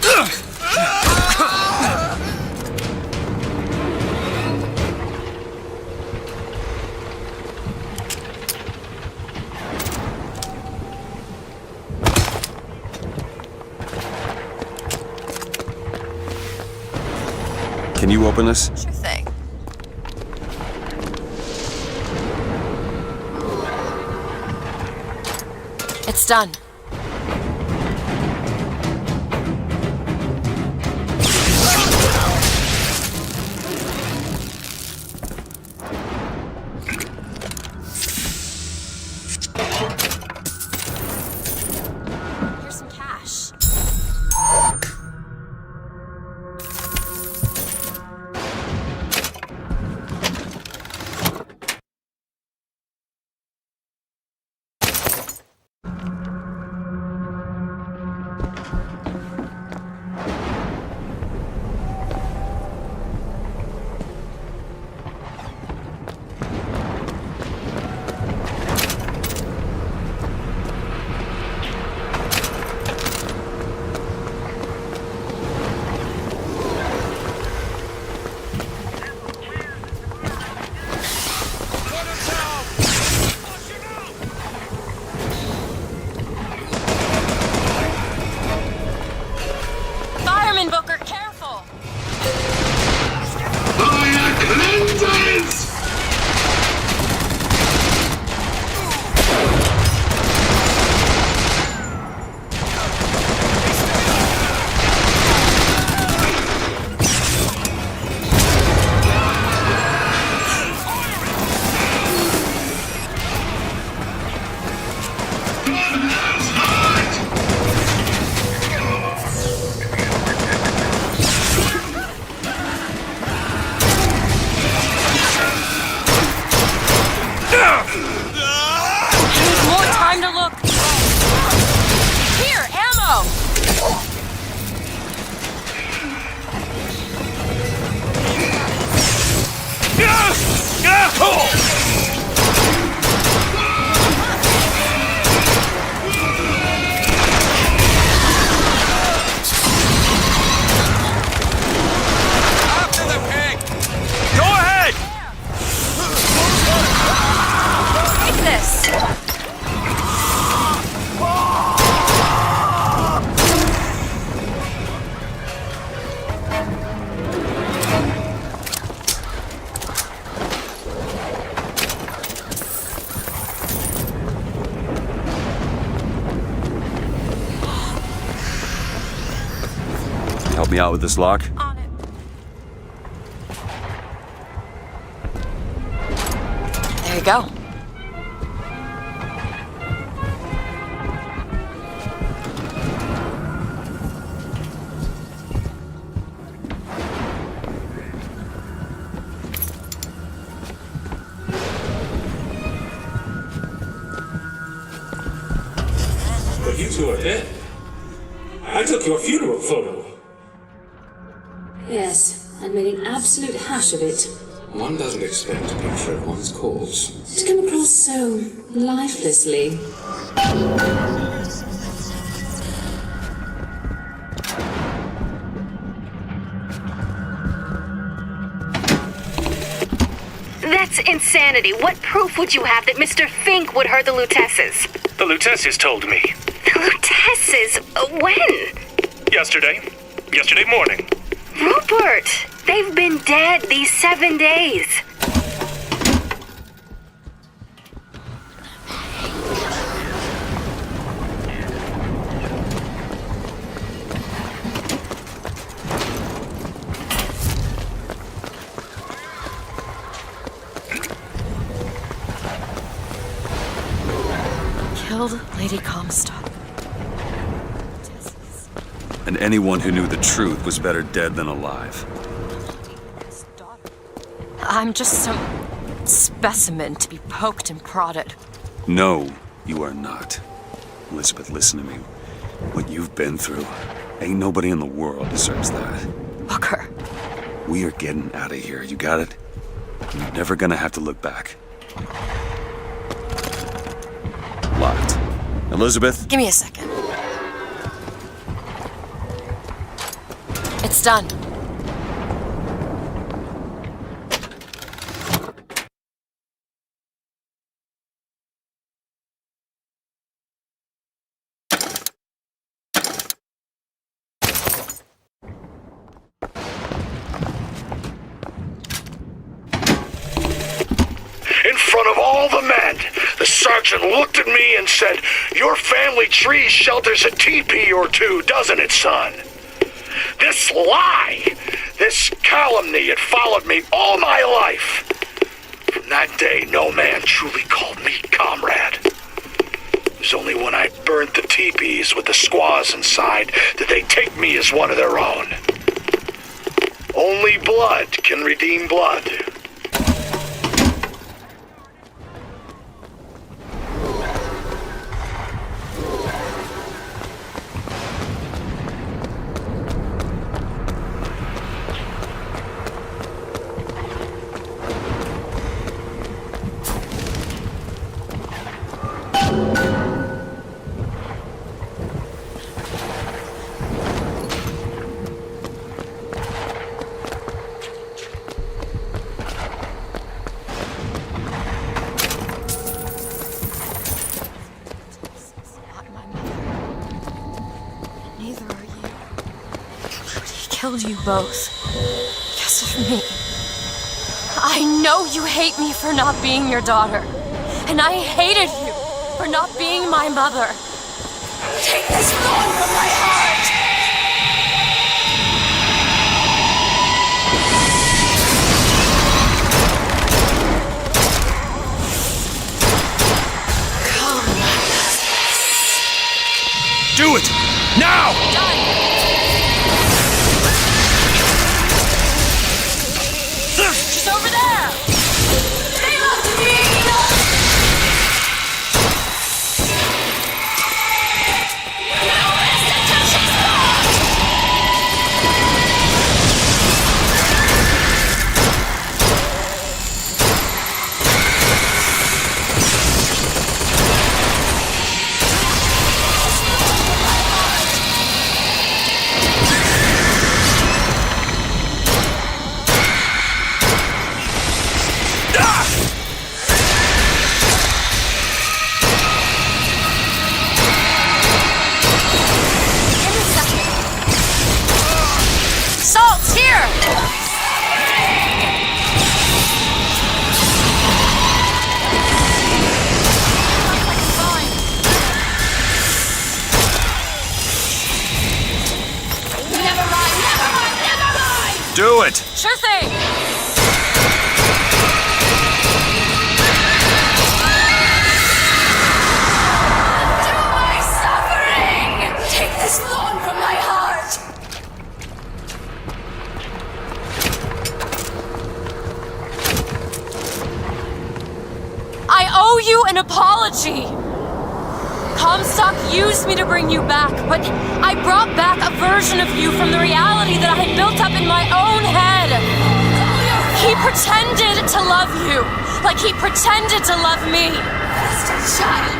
Can you open this? Sure thing. It's done. Here's some cash. Fireman Booker, careful! Cleanses! Need more time to look. Here, ammo! After the pig! Go ahead! Take this. Help me out with this lock? On it. There you go. The you two are dead. I took your funeral photo. Yes, and made an absolute hash of it. One doesn't expect a picture of one's corpse To come across so lifelessly. That's insanity. What proof would you have that Mr. Fink would hurt the Lutesses? The Lutesses told me. The Lutesses? When? Yesterday. Yesterday morning. Rupert! They've been dead these 7 days. Killed Lady Comstock. And anyone who knew the truth was better dead than alive. I'm just some specimen to be poked and prodded. No, you are not. Elizabeth, listen to me. What you've been through, ain't nobody in the world deserves that. Booker. We are getting out of here, you got it? You're never gonna have to look back. Locked. Elizabeth? Give me a second. It's done. In front of all the men, the sergeant looked at me and said, "Your family tree shelters a teepee or two, doesn't it, son?" This lie, this calumny had followed me all my life. From that day, no man truly called me comrade. It was only when I burnt the teepees with the squaws inside did they take me as one of their own. Only blood can redeem blood. Killed you both. Because of me. I know you hate me for not being your daughter. And I hated you for not being my mother. Take this thorn from my heart! Do it! Now! Done! She's over there! They love me! No rest until she's gone! Salt's here! Never mind, never mind, never mind! Do it! Sure thing! Undo my suffering! Take this thorn from my heart! I owe you an apology! Comstock used me to bring you back, but I brought back a version of you from the reality that I had built up in my own head. He pretended to love you, like he pretended to love me.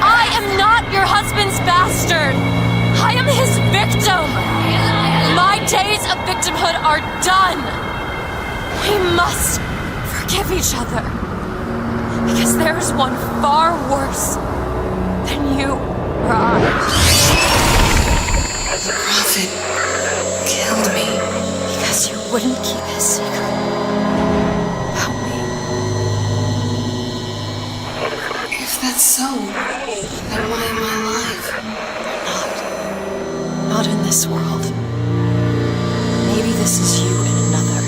I am not your husband's bastard. I am his victim. My days of victimhood are done. We must forgive each other, because there is one far worse than you or I. The Prophet killed me because you wouldn't keep his secret about me. If that's so, then why am I alive? Not in this world. Maybe this is you in another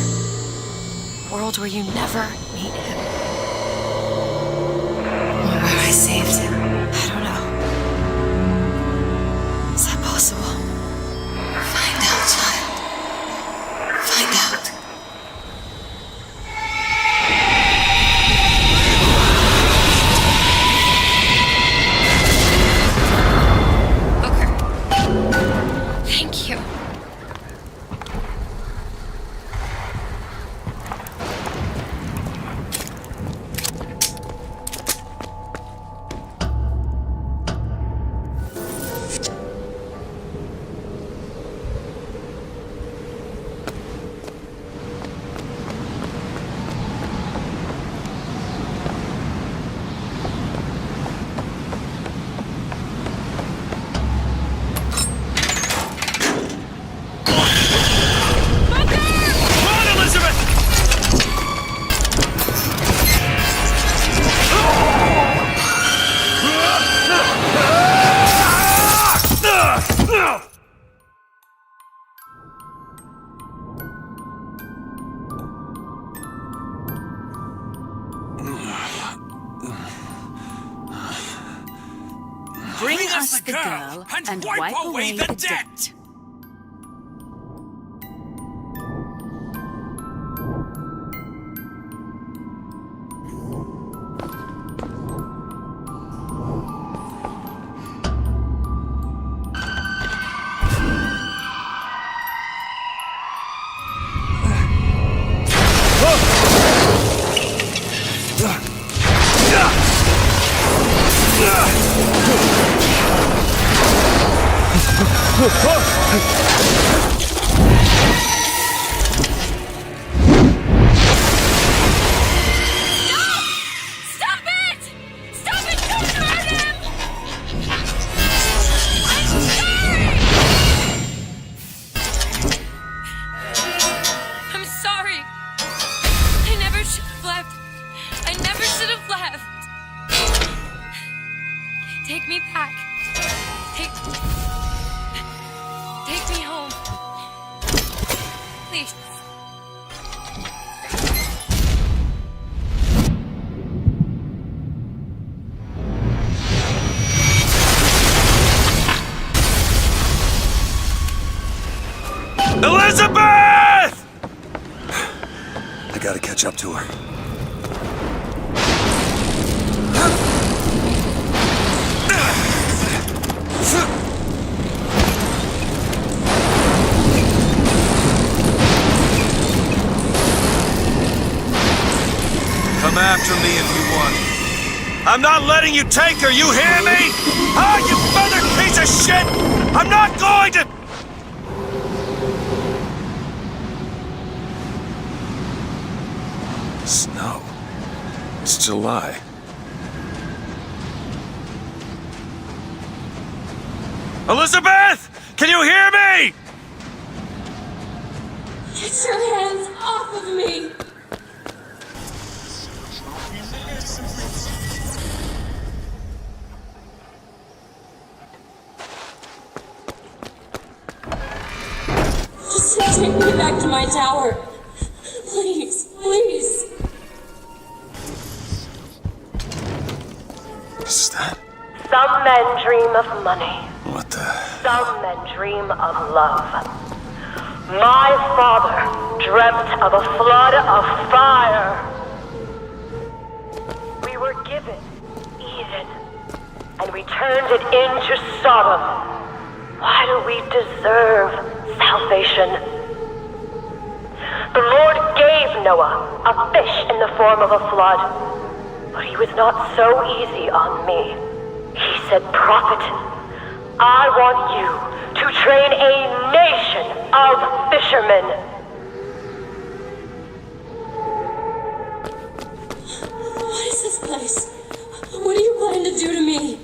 world where you never meet him. Or where I saved him. I don't know. Is that possible? Find out, child. Find out. Thank you. Bring us the girl and wipe away the debt. Take me back. Take me home. Please. Elizabeth! I gotta catch up to her. Come after me if you want. I'm not letting you take her, you hear me? Ah, you feather piece of shit! I'm not going to... Snow. It's July. Elizabeth! Can you hear me? Get your hands off of me! Just take me back to my tower. Please, please. Is that? Some men dream of money. What the? Some men dream of love. My father dreamt of a flood of fire. We were given Eden, and we we turned it into Sodom. Why do we deserve salvation? The Lord gave Noah a fish in the form of a flood, but he was not so easy on me. He said, "Prophet, I want you to train a nation of fishermen." What is this place? What do you plan to do to me?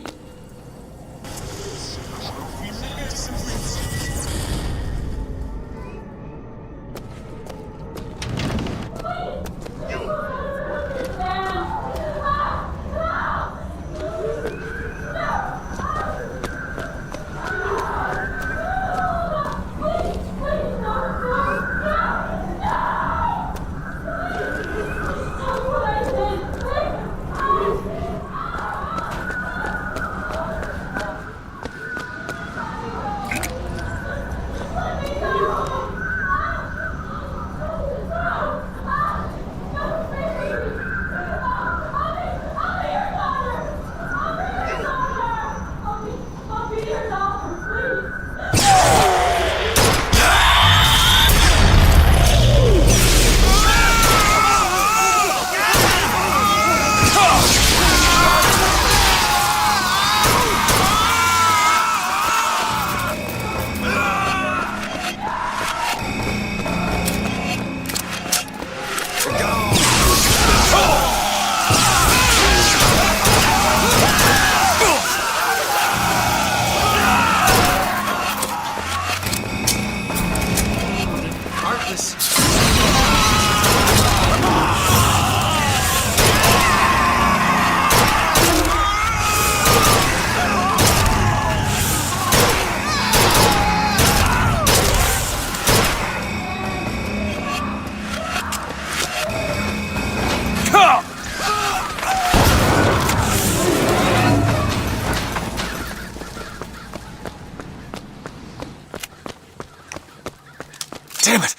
Damn it!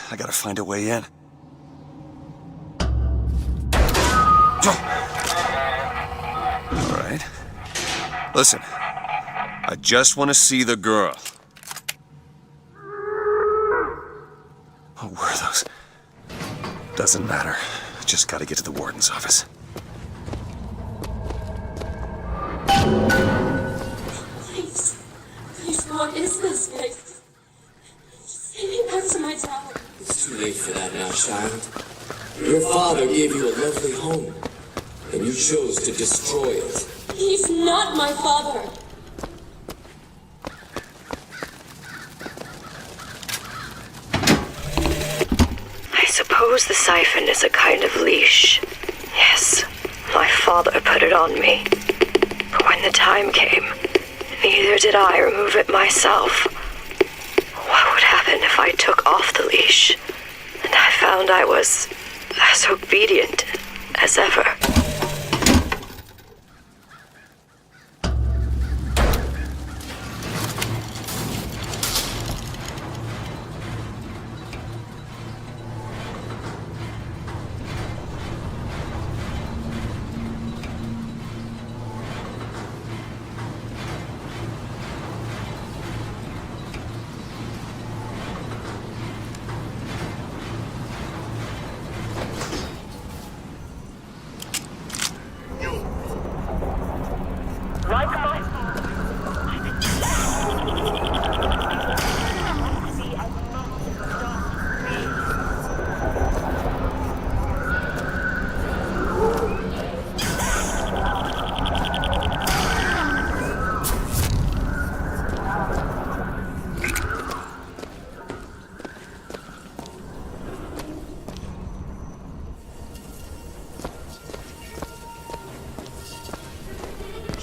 I gotta find a way in. All right. Listen, I just want to see the girl. Oh, where are those? Doesn't matter. I just gotta get to the warden's office. Please, what is this place? Just take me back to my tower. It's too late for that now, child. Your father gave you a lovely home, and you chose to destroy it. He's not my father. I suppose the siphon is a kind of leash. Yes, my father put it on me. But when the time came, neither did I remove it myself. What would happen if I took off the leash, and I found I was as obedient as ever?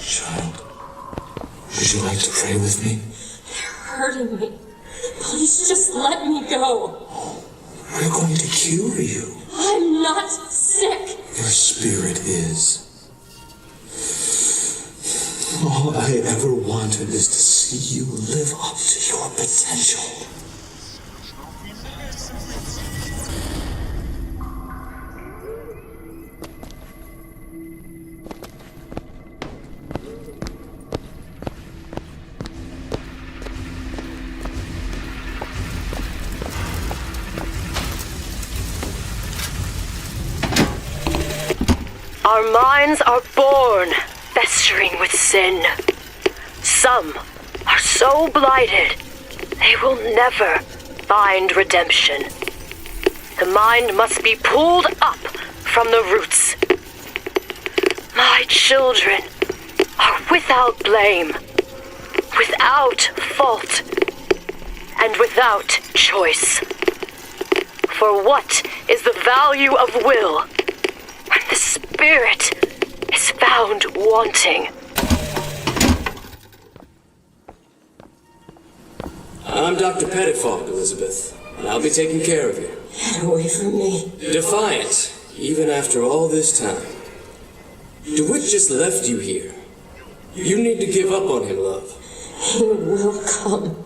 Child, would you like to pray with me? You're hurting me. Please just let me go. We're going to cure you. I'm not sick. Your spirit is. All I ever wanted is to see you live up to your potential. Our minds are born festering with sin. Some are so blighted, they will never find redemption. The mind must be pulled up from the roots. My children are without blame, without fault, and without choice. For what is the value of will when the spirit is found wanting? I'm Dr. Pettifog, Elizabeth, and I'll be taking care of you. Get away from me. Defiant, even after all this time. DeWitt just left you here. You need to give up on him, love. He will come.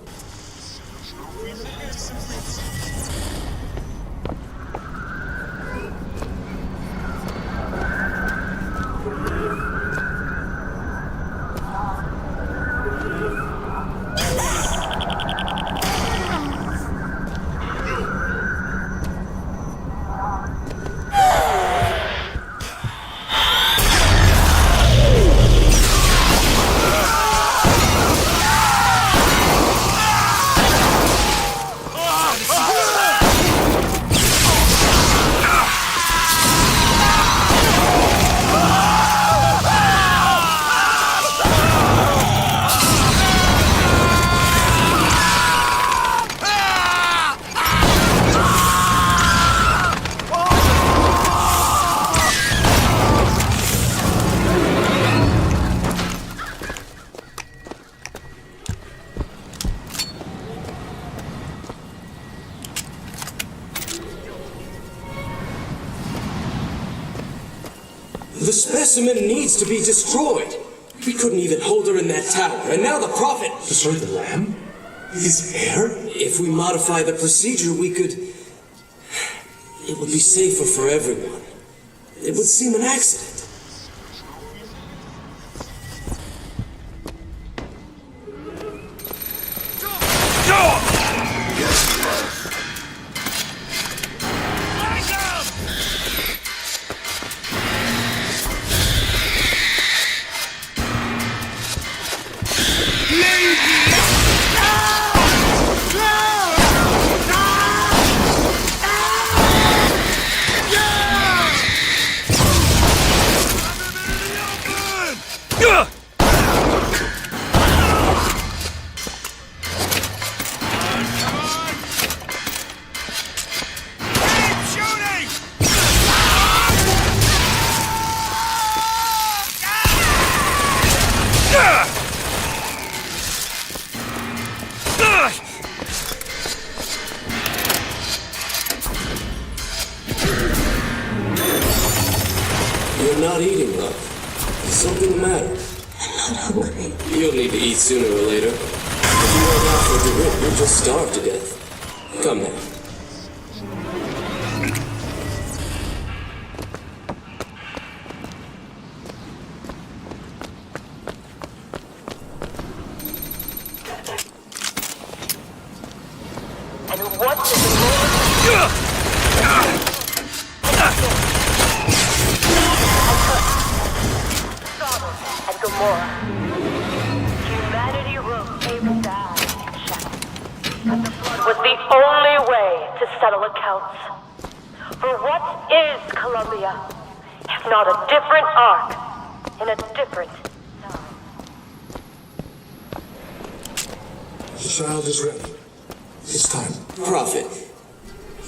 The specimen needs to be destroyed. We couldn't even hold her in that tower, and now the Prophet... Destroy the lamb? His heir? If we modify the procedure, we could... It would be safer for everyone. It would seem an accident. You're not eating, love. Is something the matter? I'm not hungry. You'll need to eat sooner or later. If you run out for DeWitt, you'll just starve to death. Come now. And what is the and Gomorrah. Humanity will pay the bad in check. But the flood was the only way to settle accounts. For what is Columbia, if not a different arc in a different time? The child is ready. It's time. Prophet,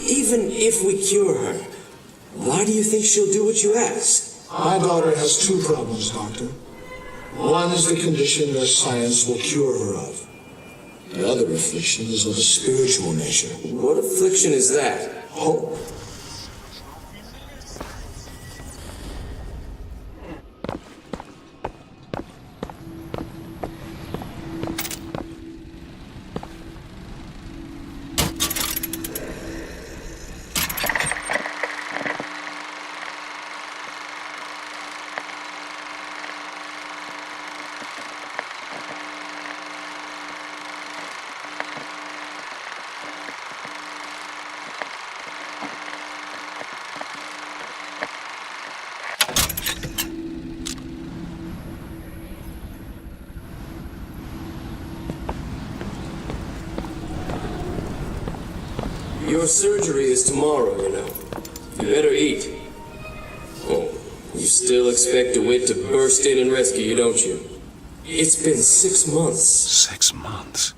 even if we cure her, why do you think she'll do what you ask? My daughter has two problems, Doctor. One is the condition that science will cure her of. The other affliction is of a spiritual nature. What affliction is that? Hope. Your surgery is tomorrow, you know. You better eat. Oh, you still expect DeWitt to burst in and rescue you, don't you? It's been 6 months. 6 months?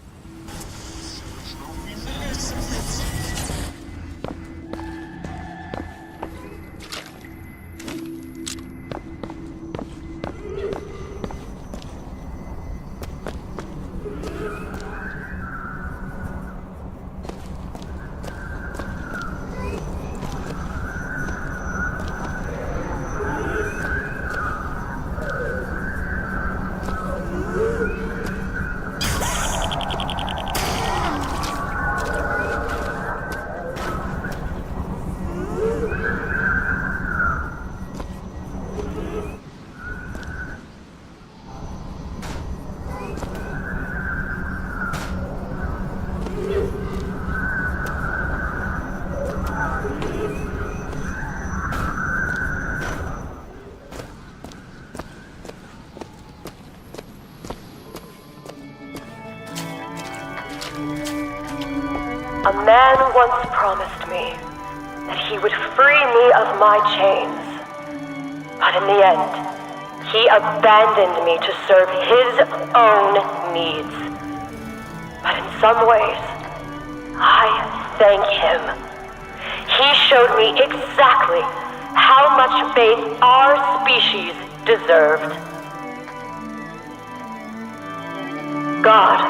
A man once promised me that he would free me of my chains. But in the end, he abandoned me to serve his own needs. But in some ways, I thank him. He showed me exactly how much faith our species deserved. God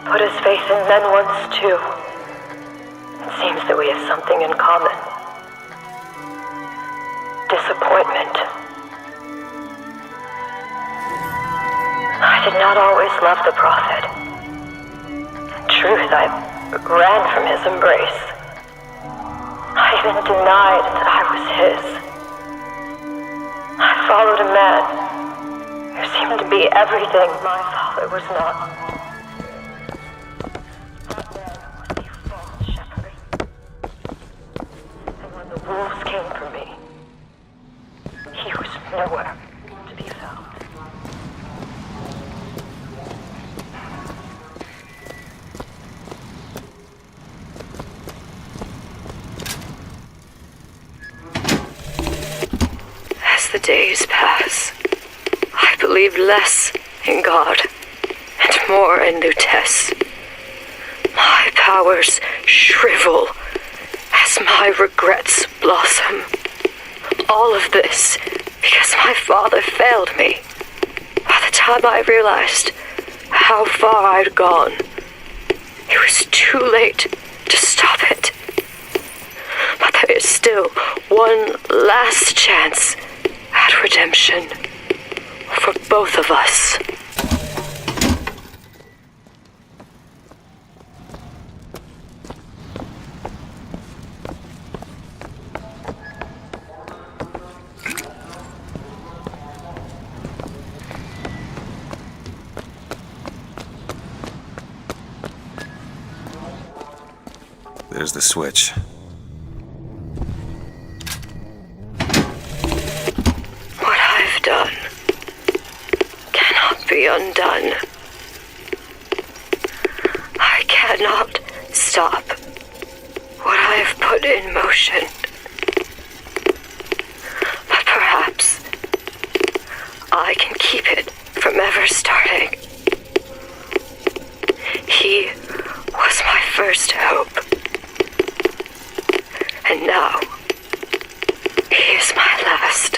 put his faith in men once too. It seems that we have something in common. Disappointment. I did not always love the Prophet. In truth, I ran from his embrace. I even denied that I was his. I followed a man who seemed to be everything my father was not. Wolves came for me. He was nowhere to be found. As the days pass, I believe less in God and more in Lutece. My powers shrivel as my regrets blossom. All of this because my father failed me. By the time I realized how far I'd gone, it was too late to stop it. But there is still one last chance at redemption for both of us. There's the switch. What I've done cannot be undone. I cannot stop what I have put in motion. But perhaps I can keep it from ever starting. He was my first hope. And now, he is my last.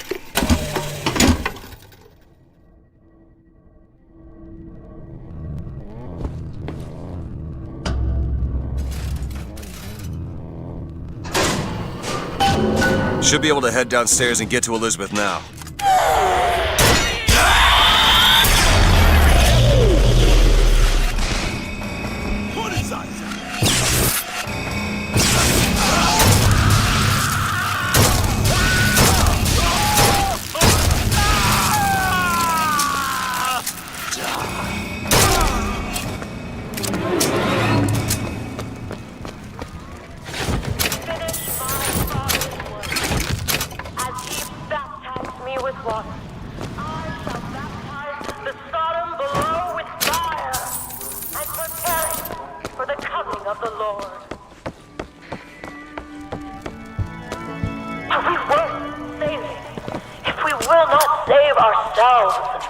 Should be able to head downstairs and get to Elizabeth now. ourselves.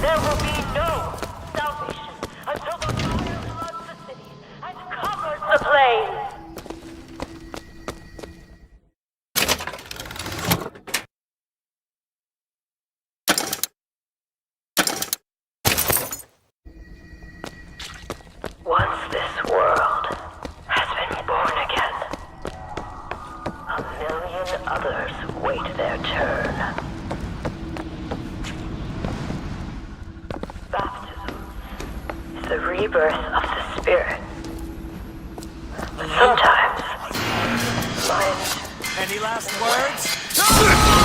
There will be no salvation until the fire floods the city and covers the plain. Once this world has been born again, a million others wait their turn. Baptism is the rebirth of the spirit. But sometimes, Any last words?